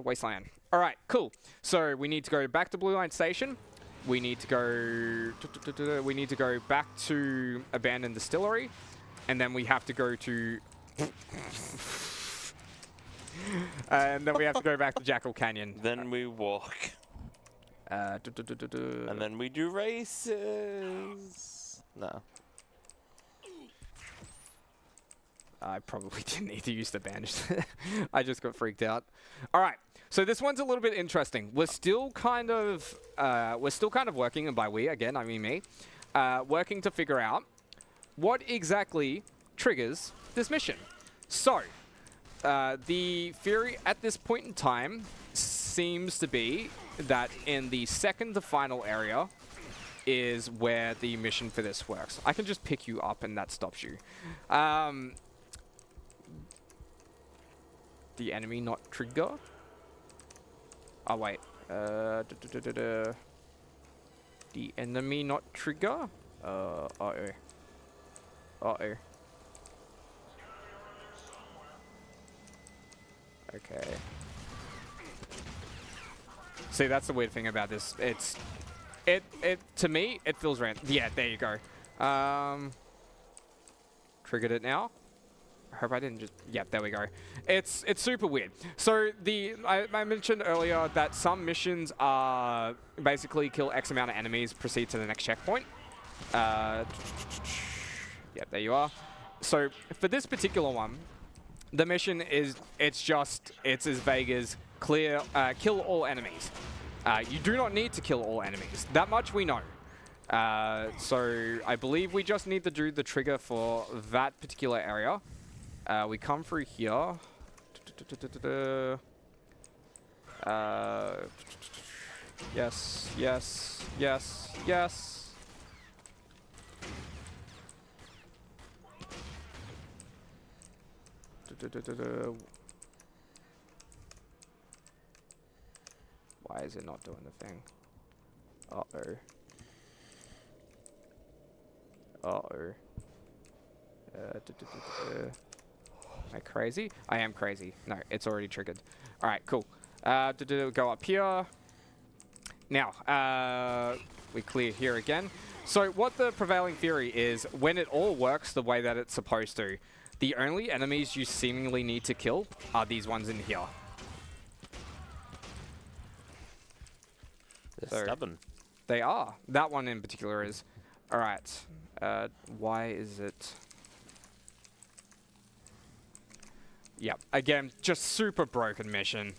Wasteland. All right, cool. So we need to go back to Blue Line Station. We need to go. We need to go back to Abandoned Distillery, and then we have to go to. And then we have to go back to Jackal Canyon. Then we walk. And then we do races. No. I probably didn't need to use the bandage. I just got freaked out. All right, so this one's a little bit interesting. We're still kind of working, and by we again, I mean me, working to figure out what exactly triggers this mission. So, the theory at this point in time seems to be that in the second to final area is where the mission for this works. I can just pick you up and that stops you. The enemy not trigger? Oh wait. The enemy not trigger? Uh-oh. Uh-oh. Okay. See, that's the weird thing about this. To me, it feels random. Yeah, there you go. Triggered it now. I hope I didn't just... Yep, there we go. It's super weird. So I mentioned earlier that some missions are basically kill X amount of enemies, proceed to the next checkpoint. Yep, there you are. So for this particular one, the mission is it's as vague as kill all enemies. You do not need to kill all enemies. That much we know. So I believe we just need to do the trigger for that particular area. We come through here. Yes, yes, yes, yes. Why is it not doing the thing? Uh-oh. Uh-oh. Am I crazy? I am crazy. No, it's already triggered. All right, cool. Go up here. Now, we clear here again. So what the prevailing theory is, when it all works the way that it's supposed to, the only enemies you seemingly need to kill are these ones in here. They're stubborn. They are. That one in particular is. All right. Why is it... Yep. Again, just super broken mission.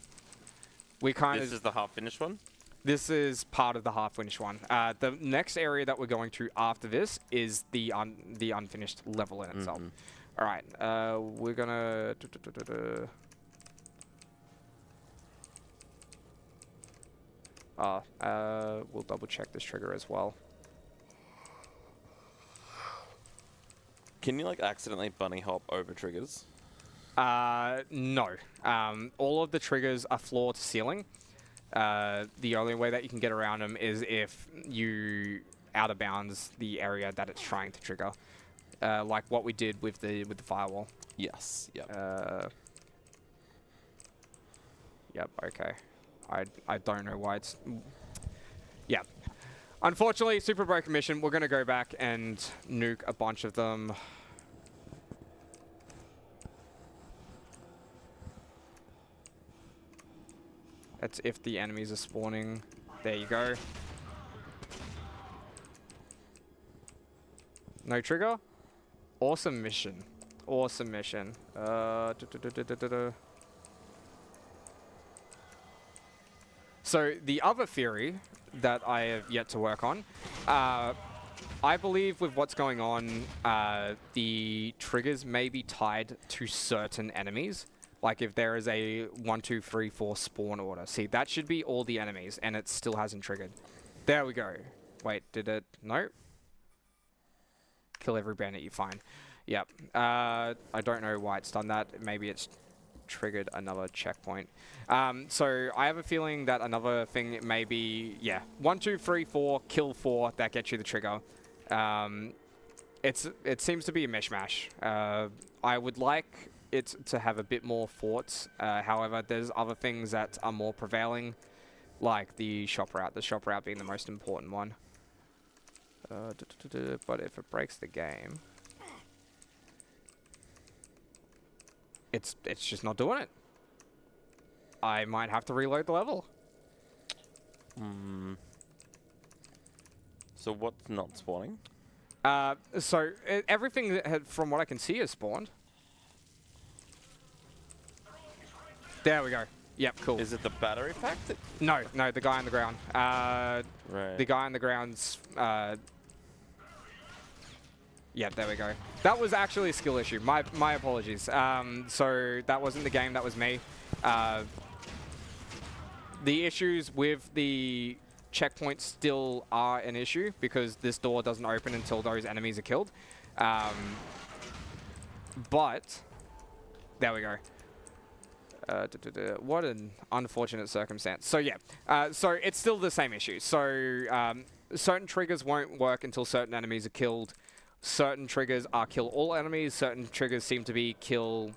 We kind of... This is the half-finished one? This is part of the half-finished one. The next area that we're going to after this is the unfinished level in itself. All right. We're gonna... we'll double check this trigger as well. Can you like accidentally bunny hop over triggers? No. All of the triggers are floor to ceiling. The only way that you can get around them is if you out of bounds the area that it's trying to trigger. Like what we did with the firewall. Yes. Yep. Yep. Okay. I don't know why it's... Yeah. Unfortunately, super broken mission. We're going to go back and nuke a bunch of them. That's if the enemies are spawning. There you go. No trigger? Awesome mission. Awesome mission. So the other theory that I have yet to work on, I believe with what's going on, the triggers may be tied to certain enemies. Like if there is a 1, 2, 3, 4 spawn order. See, that should be all the enemies, and it still hasn't triggered. There we go. Wait, did it? No. Kill every bandit you find. Yep. I don't know why it's done that. Maybe it's triggered another checkpoint. So I have a feeling that another thing may be, yeah, 1, 2, 3, 4, kill 4. That gets you the trigger. It seems to be a mishmash. I would like it to have a bit more thoughts. However, there's other things that are more prevailing, like the shop route. The shop route being the most important one. But if it breaks the game, it's just not doing it. I might have to reload the level. So what's not spawning? So everything that had, from what I can see, is spawned. There we go. Yep, cool. Is it the battery pack? No, the guy on the ground. Right. The guy on the ground's... yeah, there we go. That was actually a skill issue. My apologies. So that wasn't the game, that was me. The issues with the checkpoints still are an issue because this door doesn't open until those enemies are killed. But there we go. What an unfortunate circumstance. So yeah, so it's still the same issue. So certain triggers won't work until certain enemies are killed. Certain triggers are kill all enemies. Certain triggers seem to be kill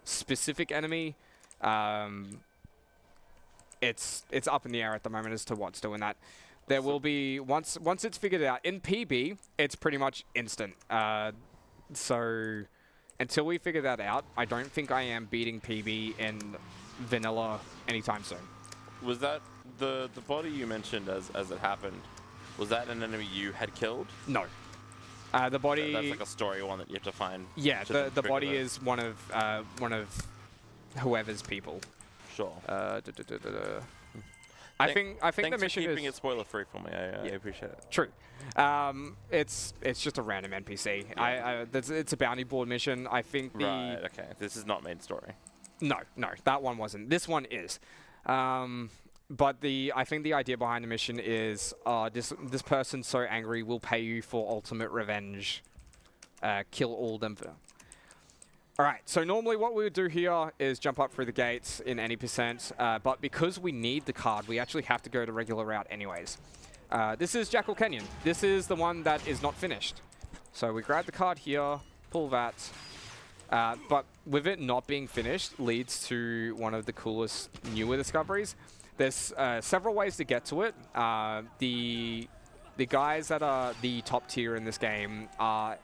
specific enemy. it's up in the air at the moment as to what's doing that. There will be once it's figured out in PB, it's pretty much instant. So until we figure that out, I don't think I am beating PB in vanilla anytime soon. Was that the body you mentioned as it happened? Was that an enemy you had killed? No. The body. That's like a story one that you have to find. Yeah, the body is one of whoever's people. Sure. I think the Thanks mission for keeping is it spoiler free for me. I appreciate it. true. It's just a random NPC. Yeah. It's a bounty board mission. I think the Right. Okay. This is not main story. no, that one wasn't. This one is. But I think the idea behind the mission is this person's so angry will pay you for ultimate revenge. Kill all them. Alright, so normally what we would do here is jump up through the gates in any percent, but because we need the card, we actually have to go the regular route anyways. This is Jackal Canyon. This is the one that is not finished. So we grab the card here, pull that, but with it not being finished leads to one of the coolest newer discoveries. There's several ways to get to it. The guys that are the top tier in this game are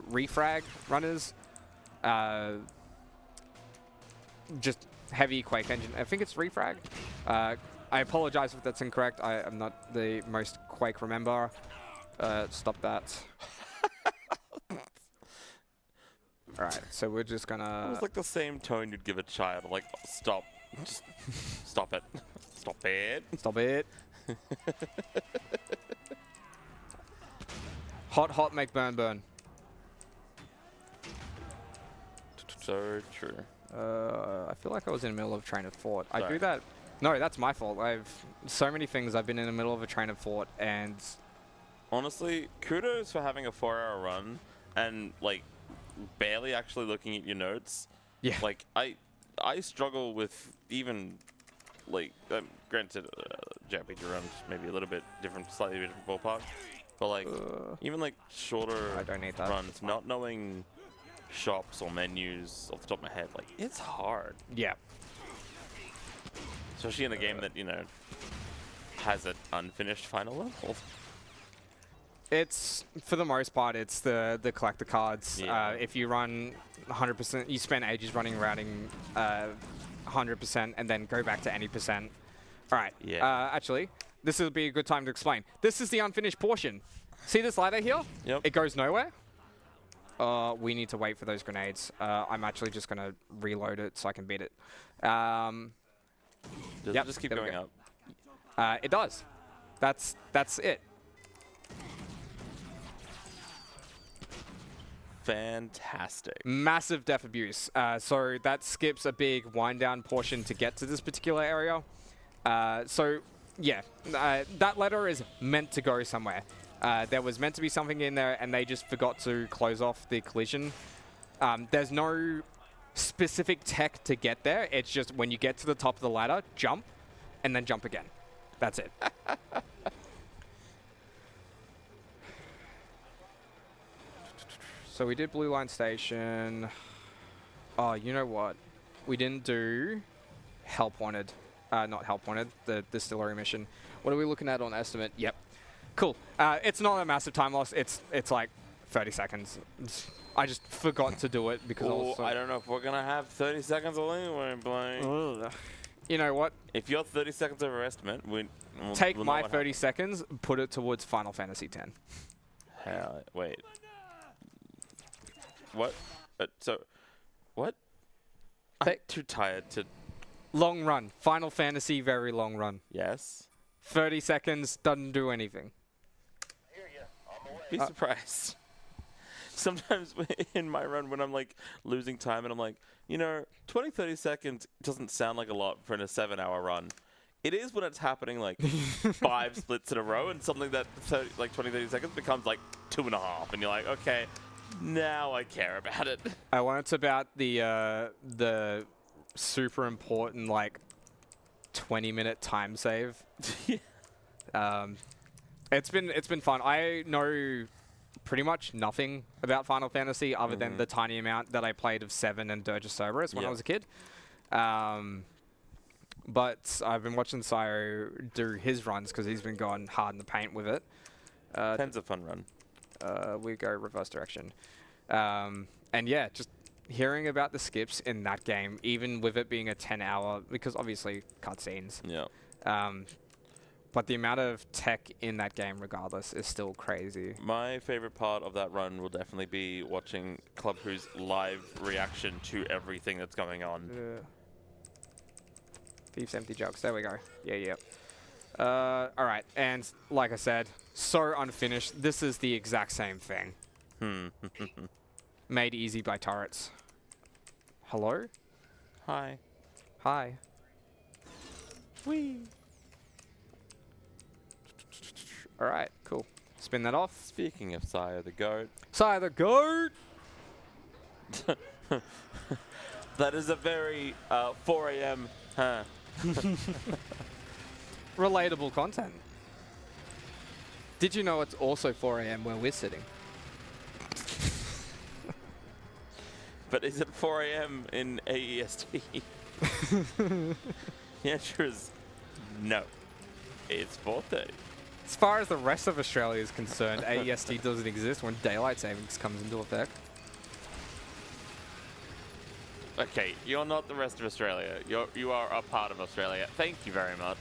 refrag runners. Just heavy Quake engine. I think it's refrag. I apologize if that's incorrect. I am not the most Quake remember. Stop that. Alright, so we're just gonna... It was like the same tone you'd give a child. Like, stop. Just stop it. Stop it. Stop it. Hot, hot, make burn, burn. So true. I feel like I was in the middle of train of thought. I Sorry. do that. No, that's my fault. So many things I've been in the middle of a train of thought, and Honestly, kudos for having a 4-hour run and like barely actually looking at your notes. yeah, Like I struggle with even like granted JRPG runs maybe a little bit different, slightly different ballpark, but like even like shorter I don't need that. runs, not knowing shops or menus off the top of my head, like it's hard, yeah. especially in a game that has an unfinished final level. It's for the most part, it's the collector cards. Yeah. If you run 100%, you spend ages running routing 100%, and then go back to any percent. All right. Yeah. Actually, this will be a good time to explain. This is the unfinished portion. See this ladder here? Yep. It goes nowhere. We need to wait for those grenades. I'm actually just gonna reload it so I can beat it. Does Yep, it just keep there we going go. up? It does. That's it. Fantastic. Massive depth abuse. So that skips a big wind down portion to get to this particular area. So yeah, that ladder is meant to go somewhere. There was meant to be something in there, and they just forgot to close off the collision. There's no specific tech to get there. It's just when you get to the top of the ladder, jump, and then jump again. That's it. So we did Blue Line Station. Oh, you know what? We didn't do Help Wanted. Not Help Wanted, the distillery mission. What are we looking at on estimate? Yep. Cool. It's not a massive time loss. It's like 30 seconds. I just forgot to do it because I was so I don't know if we're gonna have 30 seconds of leeway, Blaine. You know what? If you're 30 seconds over estimate, we'll Take know my what 30 seconds, put it towards Final Fantasy X. Hell, wait. What? What? I'm Take- too tired to. Long run. Final Fantasy, very long run. Yes. 30 seconds, doesn't do anything. Be surprised. Sometimes in my run when I'm like losing time and I'm like, 20-30 seconds doesn't sound like a lot for a 7-hour run. It is when it's happening like 5 splits in a row, and something that 20-30 seconds becomes like 2.5, and you're like, okay, now I care about it. When it's about the super important 20-minute time save. It's been fun. I know pretty much nothing about Final Fantasy other than the tiny amount that I played of 7 and Dirge of Cerberus when I was a kid. but I've been watching Sio do his runs because he's been going hard in the paint with it. 10's a fun run. We go reverse direction. And yeah, just hearing about the skips in that game, even with it being a 10-hour, because obviously cutscenes. Yeah. But the amount of tech in that game, regardless, is still crazy. My favorite part of that run will definitely be watching Club Who's live reaction to everything that's going on. Thieves empty jugs. There we go. Yeah. All right, and like I said, so unfinished. This is the exact same thing. Made easy by turrets. Hello? Hi. Hi. Whee! All right, cool. Spin that off. Speaking of Sire the Goat. Sire the Goat! That is a very 4 a.m. Huh. Relatable content. Did you know it's also 4 a.m. where we're sitting? But is it 4 a.m. in AEST? The answer is no. It's 4:30. As far as the rest of Australia is concerned, AEST doesn't exist when daylight savings comes into effect. Okay, you're not the rest of Australia. You are a part of Australia. Thank you very much,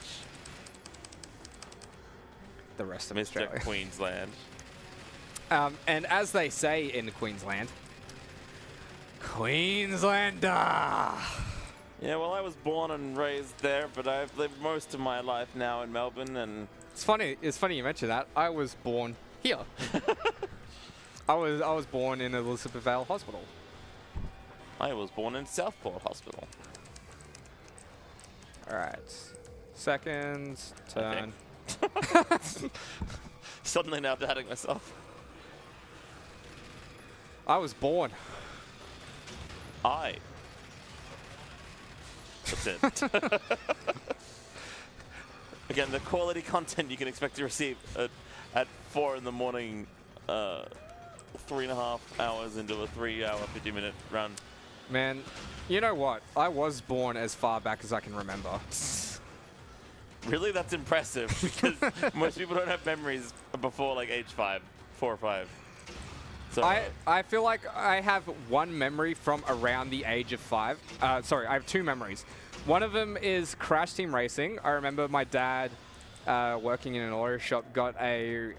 The rest of Mr. Australia. Queensland. And as they say in Queensland, Queenslander! Yeah, well, I was born and raised there, but I've lived most of my life now in Melbourne, and It's funny you mention that. I was born here. I was born in Elizabeth Vale Hospital. I was born in Southport Hospital. All right. Seconds, turn. Suddenly now doubting myself. I was born. That's it. Again, the quality content you can expect to receive at 4 in the morning, 3.5 hours into a 3-hour, 50-minute run. Man, you know what? I was born as far back as I can remember. Really? That's impressive, because most people don't have memories before like age 5, 4 or 5. So I feel like I have one memory from around the age of 5. Sorry, I have 2 memories. One of them is Crash Team Racing. I remember my dad, working in an auto shop, got a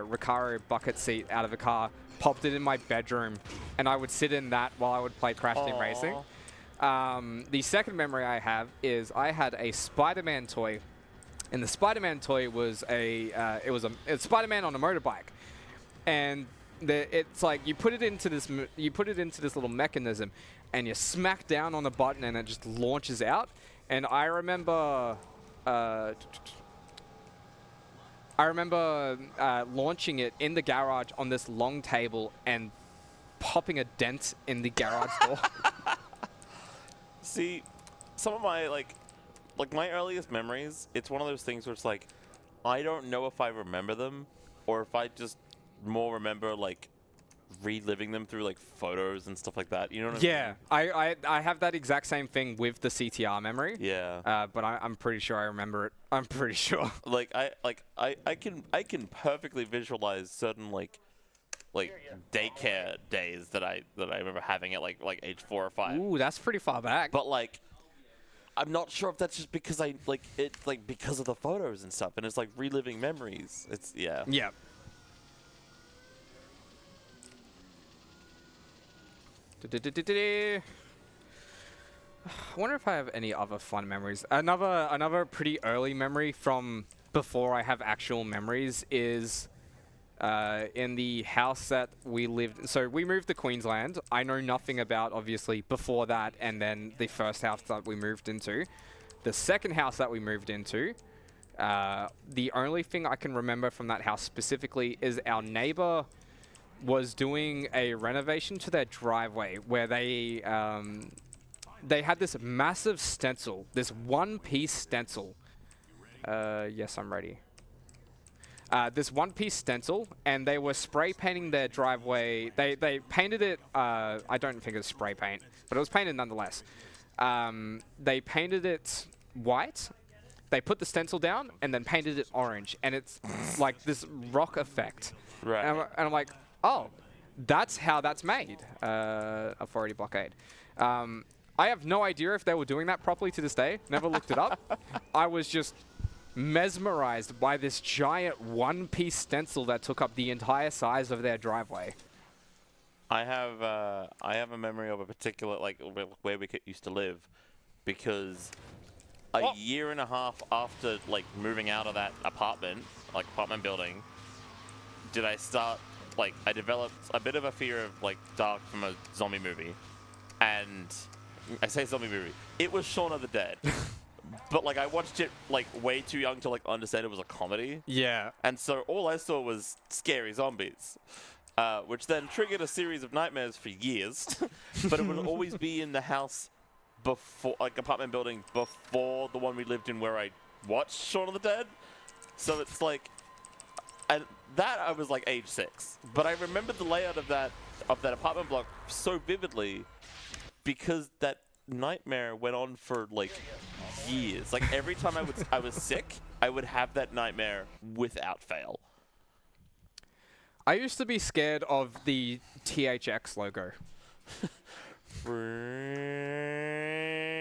Recaro bucket seat out of a car, popped it in my bedroom, and I would sit in that while I would play Crash Team Racing. The second memory I have is I had a Spider-Man toy, and the Spider-Man toy was it's Spider-Man on a motorbike, and it's like you put it into this little mechanism, and you smack down on a button, and it just launches out. And I remember launching it in the garage on this long table and popping a dent in the garage door. See, some of my like my earliest memories, it's one of those things where it's like, I don't know if I remember them or if I just more remember like reliving them through like photos and stuff like that. You know what I mean? Yeah, I have that exact same thing with the CTR memory. Yeah. But I'm pretty sure I remember it. I'm pretty sure. Like I can perfectly visualize certain like daycare days that I remember having at like age 4 or 5. Ooh, that's pretty far back. But like, I'm not sure if that's just because because of the photos and stuff, and it's like reliving memories. It's yeah. Yeah. I wonder if I have any other fun memories. Another pretty early memory from before I have actual memories is in the house that we lived. So we moved to Queensland. I know nothing about, obviously, before that, and then the first house that we moved into. The second house that we moved into, the only thing I can remember from that house specifically is our neighbor was doing a renovation to their driveway where they had this massive stencil, this one-piece stencil. Yes, I'm ready. This one-piece stencil, and they were spray painting their driveway. They painted it. I don't think it was spray paint, but it was painted nonetheless. They painted it white. They put the stencil down and then painted it orange, and it's like this rock effect. Right. And I'm like, oh, that's how that's made. Authority blockade. I have no idea if they were doing that properly to this day. Never looked it up. I was just mesmerized by this giant one-piece stencil that took up the entire size of their driveway. I have a memory of a particular, like, where we used to live, because a year and a half after, like, moving out of that apartment building, did I start, like, I developed a bit of a fear of, like, dark from a zombie movie. And I say zombie movie. It was Shaun of the Dead. But, like, I watched it, like, way too young to, like, understand it was a comedy. Yeah. And so all I saw was scary zombies. Which then triggered a series of nightmares for years. But it would always be in the house before, like, apartment building before the one we lived in where I watched Shaun of the Dead. So it's like, and that I was like age 6. But I remember the layout of that apartment block so vividly because that nightmare went on for like years. Like every time I was sick, I would have that nightmare without fail. I used to be scared of the THX logo.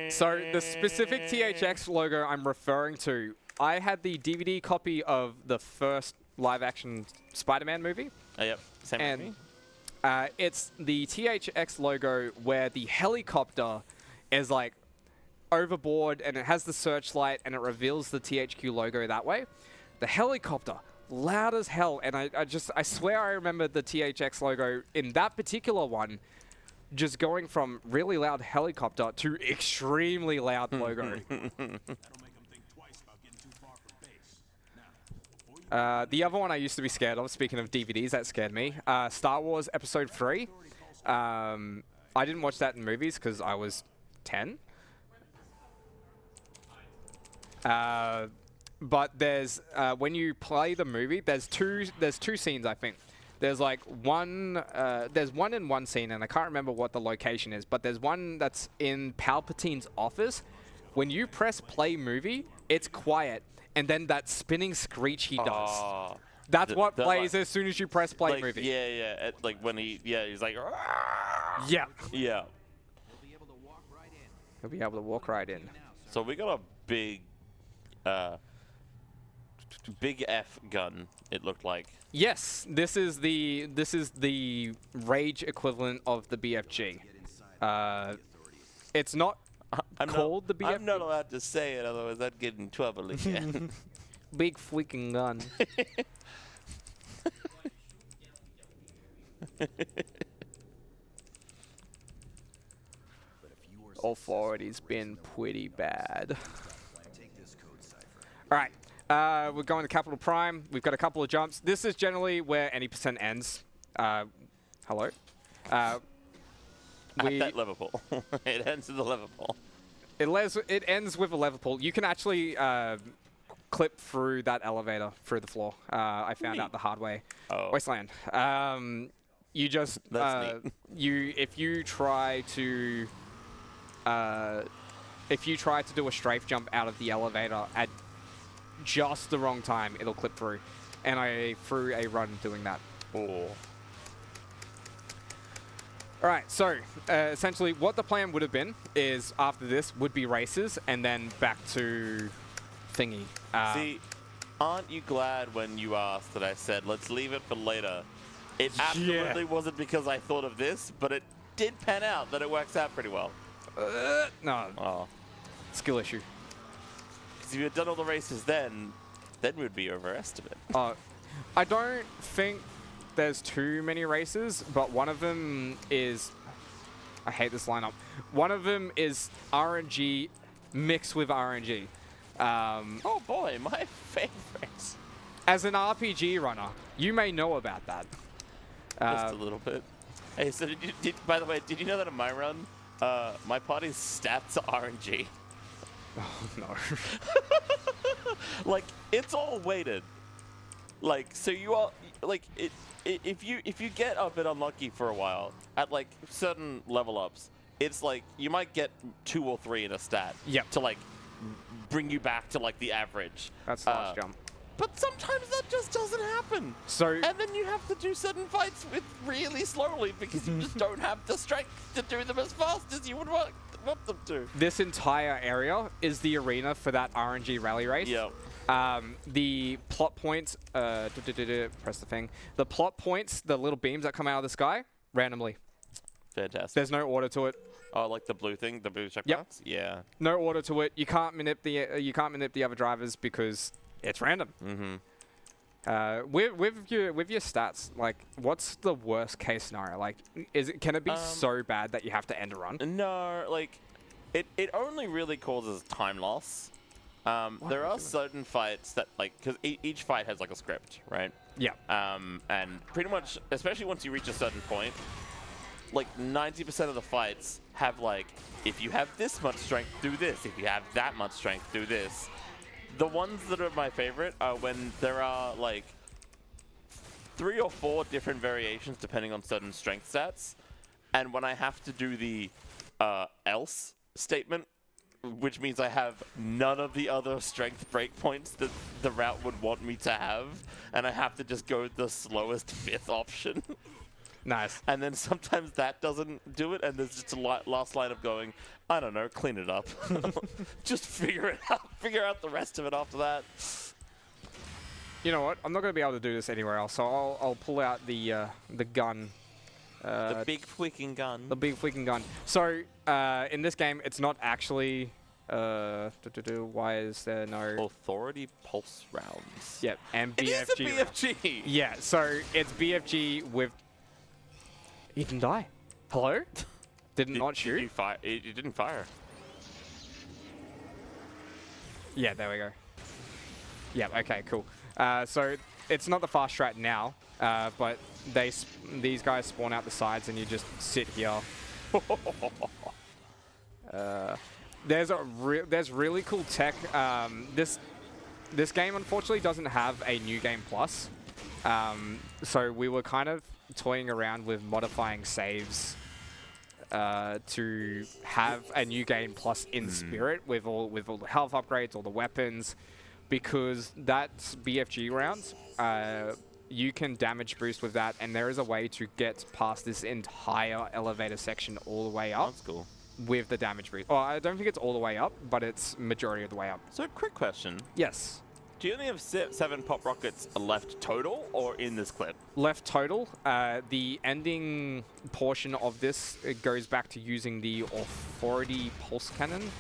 So the specific THX logo I'm referring to, I had the DVD copy of the first live-action Spider-Man movie. Yep, same with me. It's the THX logo where the helicopter is like overboard and it has the searchlight and it reveals the THQ logo that way. The helicopter, loud as hell, and I swear I remember the THX logo in that particular one just going from really loud helicopter to extremely loud logo. The other one I used to be scared of, speaking of DVDs that scared me, Star Wars Episode 3. I didn't watch that in movies because I was 10. But there's when you play the movie, there's two scenes, I think. There's like one in one scene, and I can't remember what the location is, but there's one that's in Palpatine's office. When you press play movie, it's quiet, and then that spinning screech he does. That's what plays as soon as you press play like, movie. Yeah. Like when he's like, yeah. Yeah. He'll be able to walk right in. So we got a big F gun, it looked like. Yes, this is the Rage equivalent of the BFG. It's not called the BFG. I'm not allowed to say it, otherwise I'd get in trouble again. Big freaking gun. Authority's been pretty bad. All right. We're going to Capital Prime. We've got a couple of jumps. This is generally where any percent ends. Hello? At that Liverpool. It ends with a Liverpool. It ends with a Liverpool. You can actually clip through that elevator through the floor. I found out the hard way. Oh. Wasteland. You just That's neat. if you try to do a strafe jump out of the elevator at just the wrong time, it'll clip through. And I threw a run doing that. Oh. Alright, so essentially what the plan would have been is after this would be races and then back to thingy. See, aren't you glad when you asked that I said, let's leave it for later? It absolutely wasn't because I thought of this, but it did pan out that it works out pretty well. No. Oh. Skill issue. Because if you had done all the races then we'd be overestimated. I don't think there's too many races, but one of them is... I hate this lineup. One of them is RNG mixed with RNG. Oh boy, my favorite. As an RPG runner, you may know about that. Just a little bit. Hey, so by the way, did you know that in my run, my party's stats are RNG? Oh, no. Like, it's all weighted. Like, so you all, like, if you get a bit unlucky for a while, at, like, certain level ups, it's like, you might get 2 or 3 in a stat. Yep. To, like, bring you back to like the average. That's a large jump. But sometimes that just doesn't happen. So And then you have to do certain fights with really slowly because you just don't have the strength to do them as fast as you would want them to. this entire area is the arena for that RNG rally race. Yep. The plot points, press the thing. The plot points, the little beams that come out of the sky, randomly. Fantastic. There's no order to it. Oh, like the blue thing, the blue checkbox? Yep. Yeah. No order to it. You can't manip the other drivers because it's random. Mm-hmm. With your stats, like, what's the worst case scenario? Like, can it be so bad that you have to end a run? No, like, it only really causes time loss. There are certain fights that, like, because each fight has, like, a script, right? Yeah. And pretty much, especially once you reach a certain point, like, 90% of the fights have, like, if you have this much strength, do this. If you have that much strength, do this. The ones that are my favorite are when there are, like, 3 or 4 different variations depending on certain strength stats. And when I have to do the else statement, which means I have none of the other strength breakpoints that the route would want me to have, and I have to just go the slowest 5th option. Nice. And then sometimes that doesn't do it, and there's just a last line of going, I don't know, clean it up. Just figure it out. Figure out the rest of it after that. You know what? I'm not going to be able to do this anywhere else, so I'll pull out the gun. The big freaking gun. The big freaking gun. So in this game, it's not actually. Why is there no Authority pulse rounds? Yep, and It is a BFG. BFG. Yeah, so it's BFG with. You didn't die. Hello? Did not shoot? You fire. You didn't fire. Yeah, there we go. Yeah, okay, cool. So it's not the fast strat now, but these guys spawn out the sides and you just sit here. There's really cool tech. This game unfortunately doesn't have a new game plus, so we were kind of toying around with modifying saves to have a new game plus in spirit with all the health upgrades, all the weapons, because that's BFG rounds. You can damage boost with that, and there is a way to get past this entire elevator section all the way up. That's cool. With the damage boost. Oh, I don't think it's all the way up, but it's majority of the way up. So, quick question. Yes. Do you only have 7 pop rockets left total, or in this clip? Left total. The ending portion of this, it goes back to using the Authority Pulse Cannon.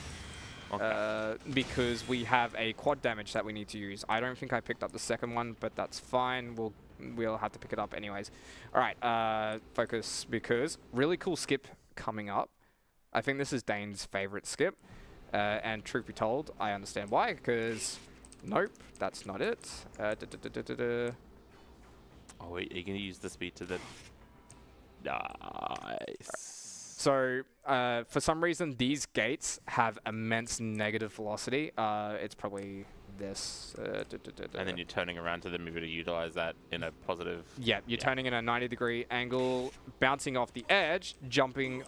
Okay. Because we have a quad damage that we need to use. I don't think I picked up the second one, but that's fine. We'll have to pick it up anyways. All right, focus, because really cool skip coming up. I think this is Dane's favorite skip. And truth be told, I understand why, because nope, that's not it. Oh wait, are you going to use the speed to the... Nice. So, for some reason, these gates have immense negative velocity. It's probably this. And then you're turning around to them, able to utilize that in a positive... Yeah, you're turning in a 90-degree angle, bouncing off the edge, jumping,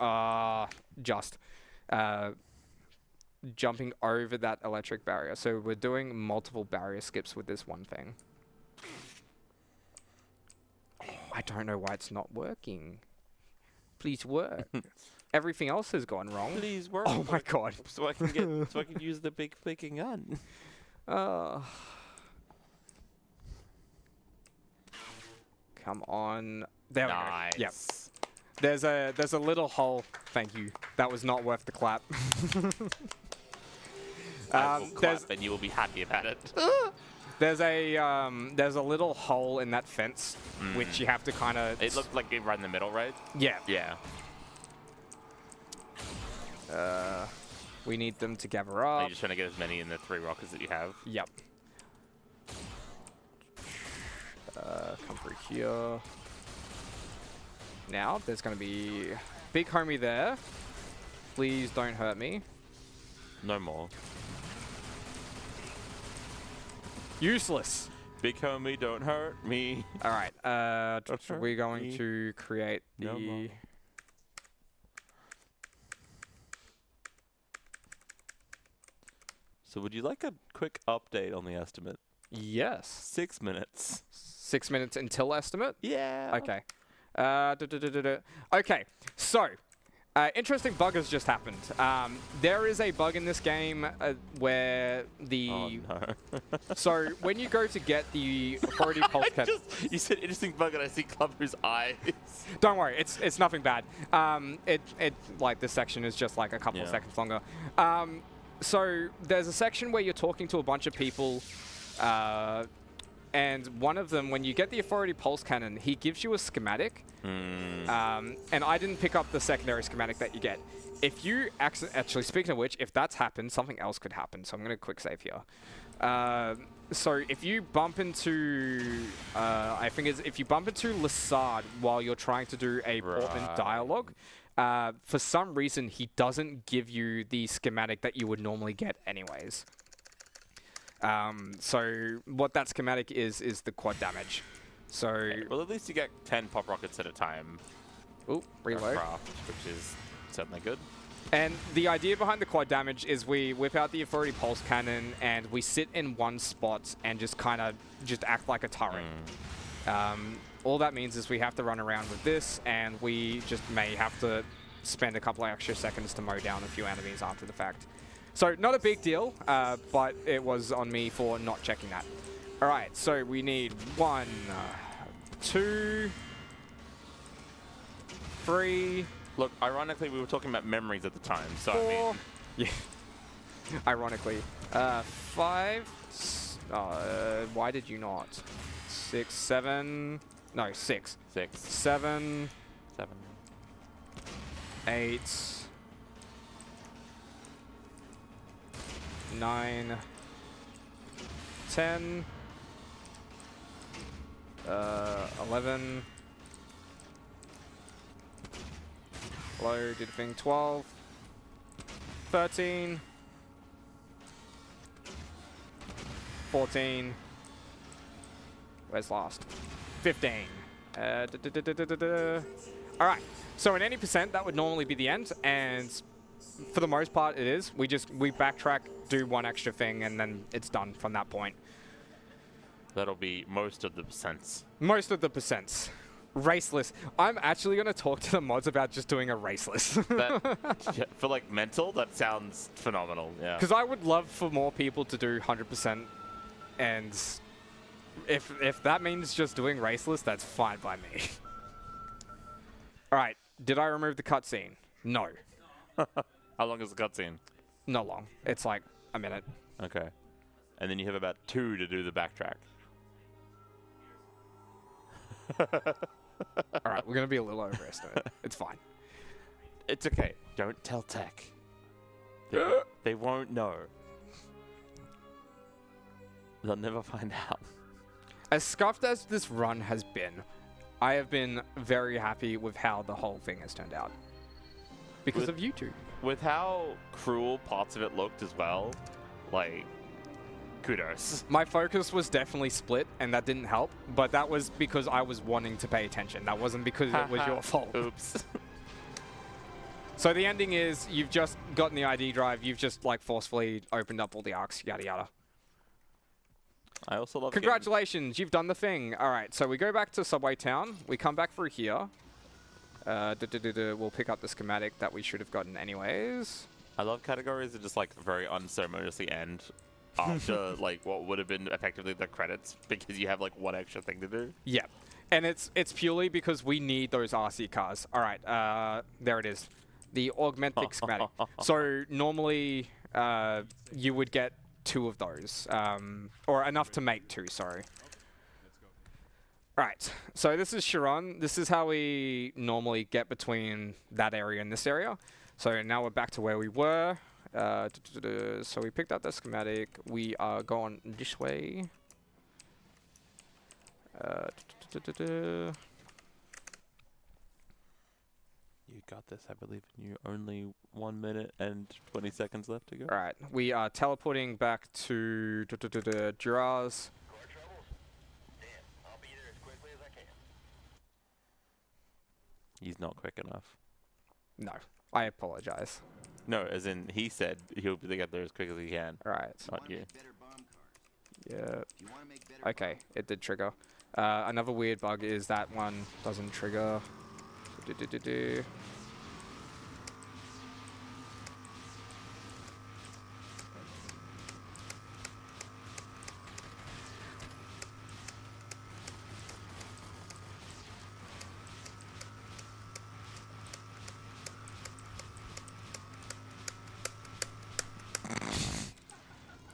jumping over that electric barrier. So we're doing multiple barrier skips with this one thing. Oh, I don't know why it's not working. Please work. Everything else has gone wrong. Please work. Oh my god. So I can use the big freaking gun. Come on. There we go. Nice. Yep. There's a little hole. Thank you. That was not worth the clap. I will clap and you will be happy about it. There's a little hole in that fence, which you have to kind of... It looked like it right in the middle, right? Yeah. Yeah. We need them to gather up. You're just trying to get as many in the 3 rockets that you have. Yep. Come through here. Now, there's going to be big homie there. Please don't hurt me. No more. Useless. Big homie, don't hurt me. All right. We're going to create the... No more. So would you like a quick update on the estimate? Yes. 6 minutes. 6 minutes until estimate? Yeah. Okay. Okay, so interesting bug has just happened. There is a bug in this game where the... Oh, no. So when you go to get the authority pulse cannon... You said interesting bug and I see Clubber's eyes. Don't worry, it's nothing bad. Like this section is just like a couple of seconds longer. So there's a section where you're talking to a bunch of people, and one of them, when you get the authority pulse cannon, he gives you a schematic. And I didn't pick up the secondary schematic that you get. If you actually, speaking of which, if that's happened, something else could happen. So I'm going to quick save here. So if you bump into, I think if you bump into Lassard while you're trying to do a Portman dialogue, for some reason he doesn't give you the schematic that you would normally get anyways. So what that schematic is the quad damage. So well, at least you get 10 pop rockets at a time. Ooh, reload. Craft, which is certainly good. And the idea behind the quad damage is we whip out the authority pulse cannon and we sit in one spot and just kind of act like a turret. All that means is we have to run around with this, and we just may have to spend a couple of extra seconds to mow down a few enemies after the fact. So not a big deal, but it was on me for not checking that. All right, so we need 1, 2, 3. Look, ironically, we were talking about memories at the time, so 4. I mean... Yeah. Ironically. 5. Why did you not? 6, 7. No, 6. 6. 7. 7. 8. 9. 10. 11. Hello, did the thing. 12. 13. 14. Where's last? 15. Alright, so in any percent, that would normally be the end, and for the most part, it is. We backtrack, do one extra thing, and then it's done from that point. That'll be most of the percents. Most of the percents. Raceless. I'm actually going to talk to the mods about just doing a raceless. For like mental, that sounds phenomenal, yeah. Because I would love for more people to do 100%, and if that means just doing raceless, that's fine by me. Alright, did I remove the cutscene? No. How long is the cutscene? Not long. It's like a minute. Okay. And then you have about 2 to do the backtrack. Alright, we're going to be a little overestimated. It's fine. It's okay. Don't tell Tech. They won't know. They'll never find out. As scuffed as this run has been, I have been very happy with how the whole thing has turned out. Because of you two. With how cruel parts of it looked as well, like, kudos. My focus was definitely split, and that didn't help, but that was because I was wanting to pay attention. That wasn't because it was your fault. Oops. So the ending is, you've just gotten the ID drive, you've just, like, forcefully opened up all the arcs, yada yada. I also love Congratulations, you've done the thing. Alright, so we go back to Subway Town, we come back through here. We'll pick up the schematic that we should have gotten anyways. I love categories that just like very unceremoniously end after like what would have been effectively the credits because you have like one extra thing to do. Yeah, and it's purely because we need those RC cars. All right, there it is, the augmented schematic. So normally you would get 2 of those, or enough to make 2. Sorry. Right, so this is Sharon. This is how we normally get between that area and this area. So now we're back to where we were. So we picked up the schematic. We are going this way. You got this, I believe in you. Only 1 minute and 20 seconds left to go. All right, we are teleporting back to Duras. He's not quick enough. No, I apologize. No, as in he said he'll get there as quick as he can. Right. Not you. Yeah. Okay, it did trigger. Another weird bug is that one doesn't trigger. Do-do-do-do.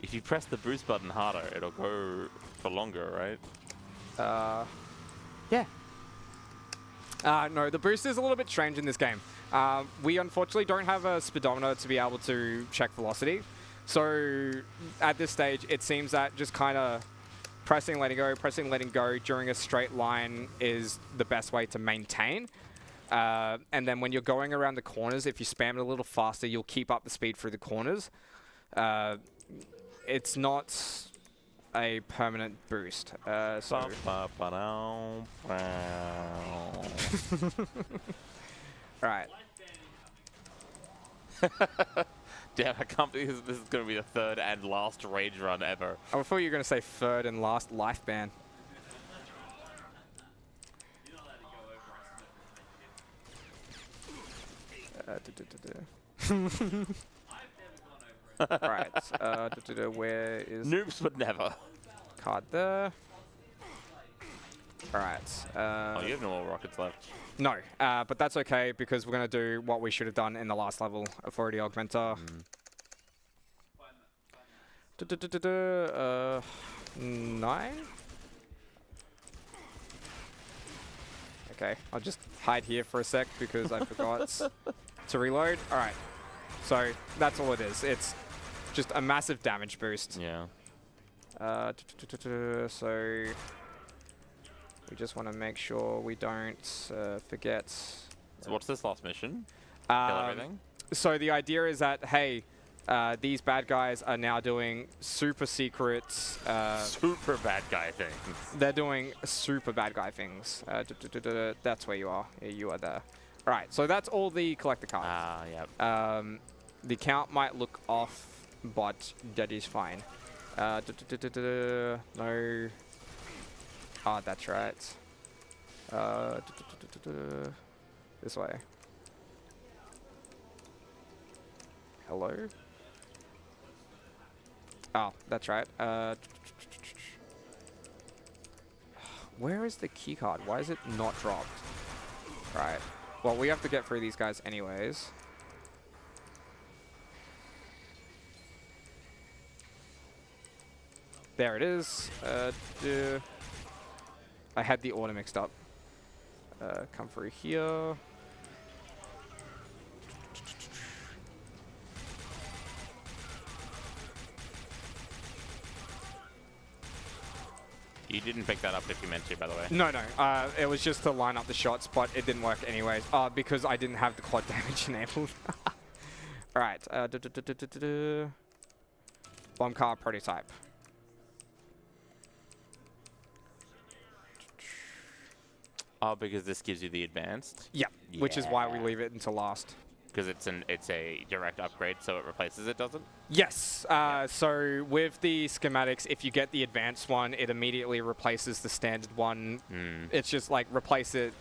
If you press the boost button harder, it'll go for longer, right? Yeah. No, the boost is a little bit strange in this game. We unfortunately don't have a speedometer to be able to check velocity. So at this stage, it seems that just kind of pressing, letting go during a straight line is the best way to maintain. And then when you're going around the corners, if you spam it a little faster, you'll keep up the speed through the corners. It's not a permanent boost. So right. Damn, I can't believe this is going to be the third and last rage run ever. I thought you were going to say third and last life ban. Right. Where is Noobs would never. card there? Alright. Oh, you have no more rockets left. No, but that's okay because we're going to do what we should have done in the last level, Authority Augmenter. 9? Okay, I'll just hide here for a sec because I forgot to reload. Alright, so that's all it is. It's just a massive damage boost. Yeah. So we just want to make sure we don't forget. So what's this last mission? Kill everything? So the idea is that, hey, these bad guys are now doing super secret... super bad guy things. They're doing super bad guy things. That's where you are. Yeah, you are there. All right, so that's all the collector cards. Ah, yep. The count might look off, but that is fine. No. Ah, that's right. This way. Hello? Oh, that's right. Where is the key card? Why is it not dropped? Right. Well, we have to get through these guys anyways. There it is. I had the order mixed up. Come through here. You didn't pick that up if you meant to, by the way. No. It was just to line up the shots, but it didn't work anyways. Because I didn't have the quad damage enabled. Alright. Bomb car prototype. Oh, because this gives you the advanced? Yeah, which is why we leave it until last. Because it's a direct upgrade, so it replaces it, doesn't? Yes. So with the schematics, if you get the advanced one, it immediately replaces the standard one. It's just like replace it,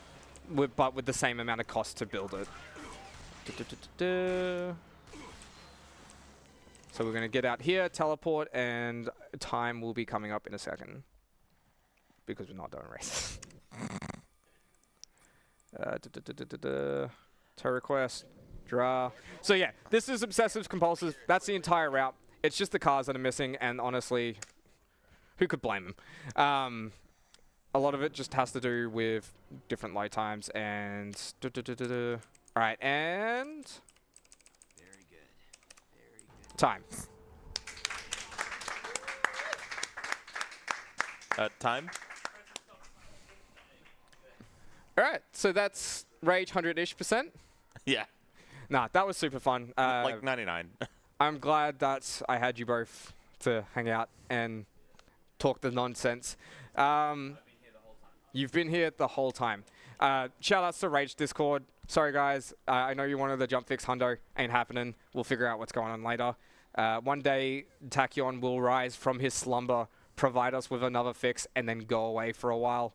but with the same amount of cost to build it. So we're going to get out here, teleport, and time will be coming up in a second. Because we're not doing races. Tow request. Draw. So yeah, this is obsessive compulsive. That's the entire route. It's just the cars that are missing, and honestly, who could blame them? A lot of it just has to do with different load times and... All right, and... Very good. Time. Time? All right, so that's Rage 100-ish%. Yeah. Nah, that was super fun. Like 99. I'm glad that I had you both to hang out and talk the nonsense. You've been here the whole time. Shout outs to Rage Discord. Sorry guys, I know you wanted the jump fix hundo. Ain't happening. We'll figure out what's going on later. One day, Tachyon will rise from his slumber, provide us with another fix, and then go away for a while.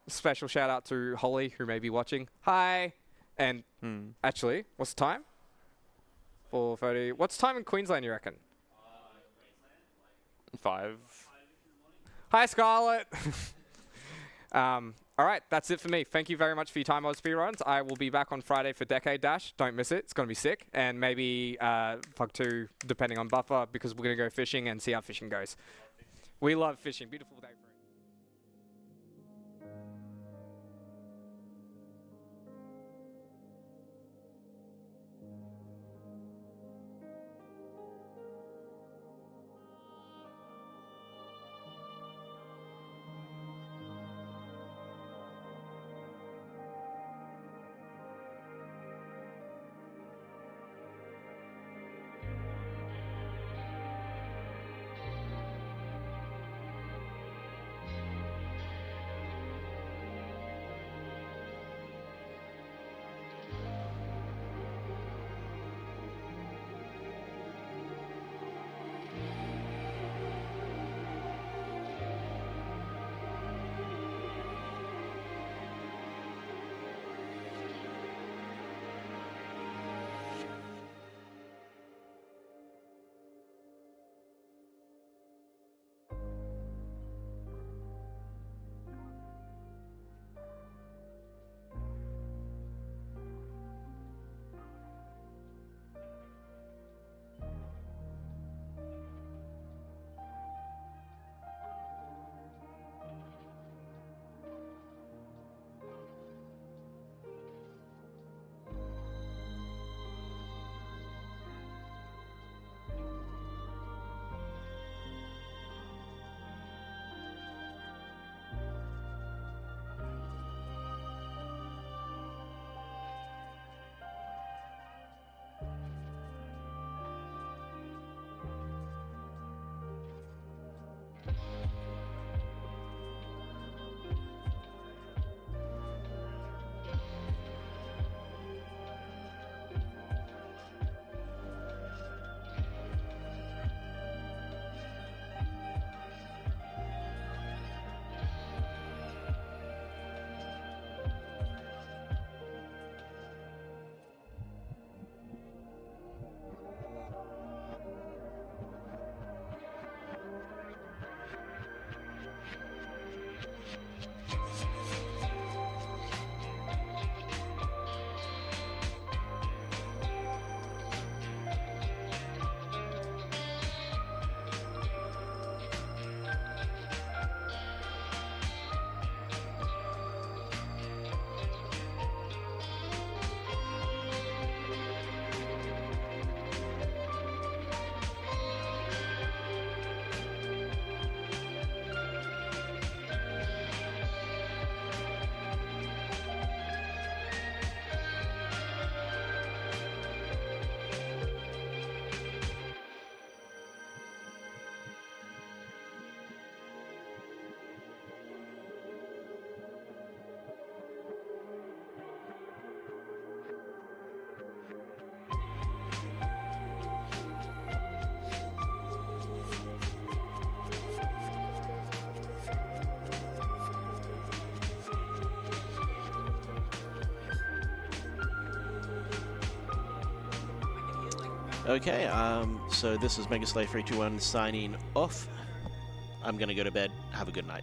Special shout out to Holly, who may be watching. Hi! And actually, what's the time? 4:30. What's the time in Queensland, you reckon? 5. Hi, Scarlett! All right, that's it for me. Thank you very much for your time on Speedruns. I will be back on Friday for Decade Dash. Don't miss it. It's going to be sick. And maybe Fug 2, depending on buffer, because we're going to go fishing and see how fishing goes. We love fishing. Beautiful day for it. Okay, so this is MegaSlave321 signing off. I'm gonna go to bed. Have a good night.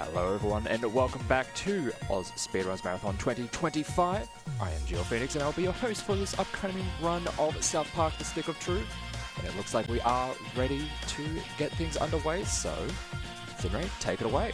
Hello everyone and welcome back to AusSpeedruns Marathon 2025. I am GeoPhoenix and I'll be your host for this upcoming run of South Park The Stick of Truth. And it looks like we are ready to get things underway, so Finray, take it away.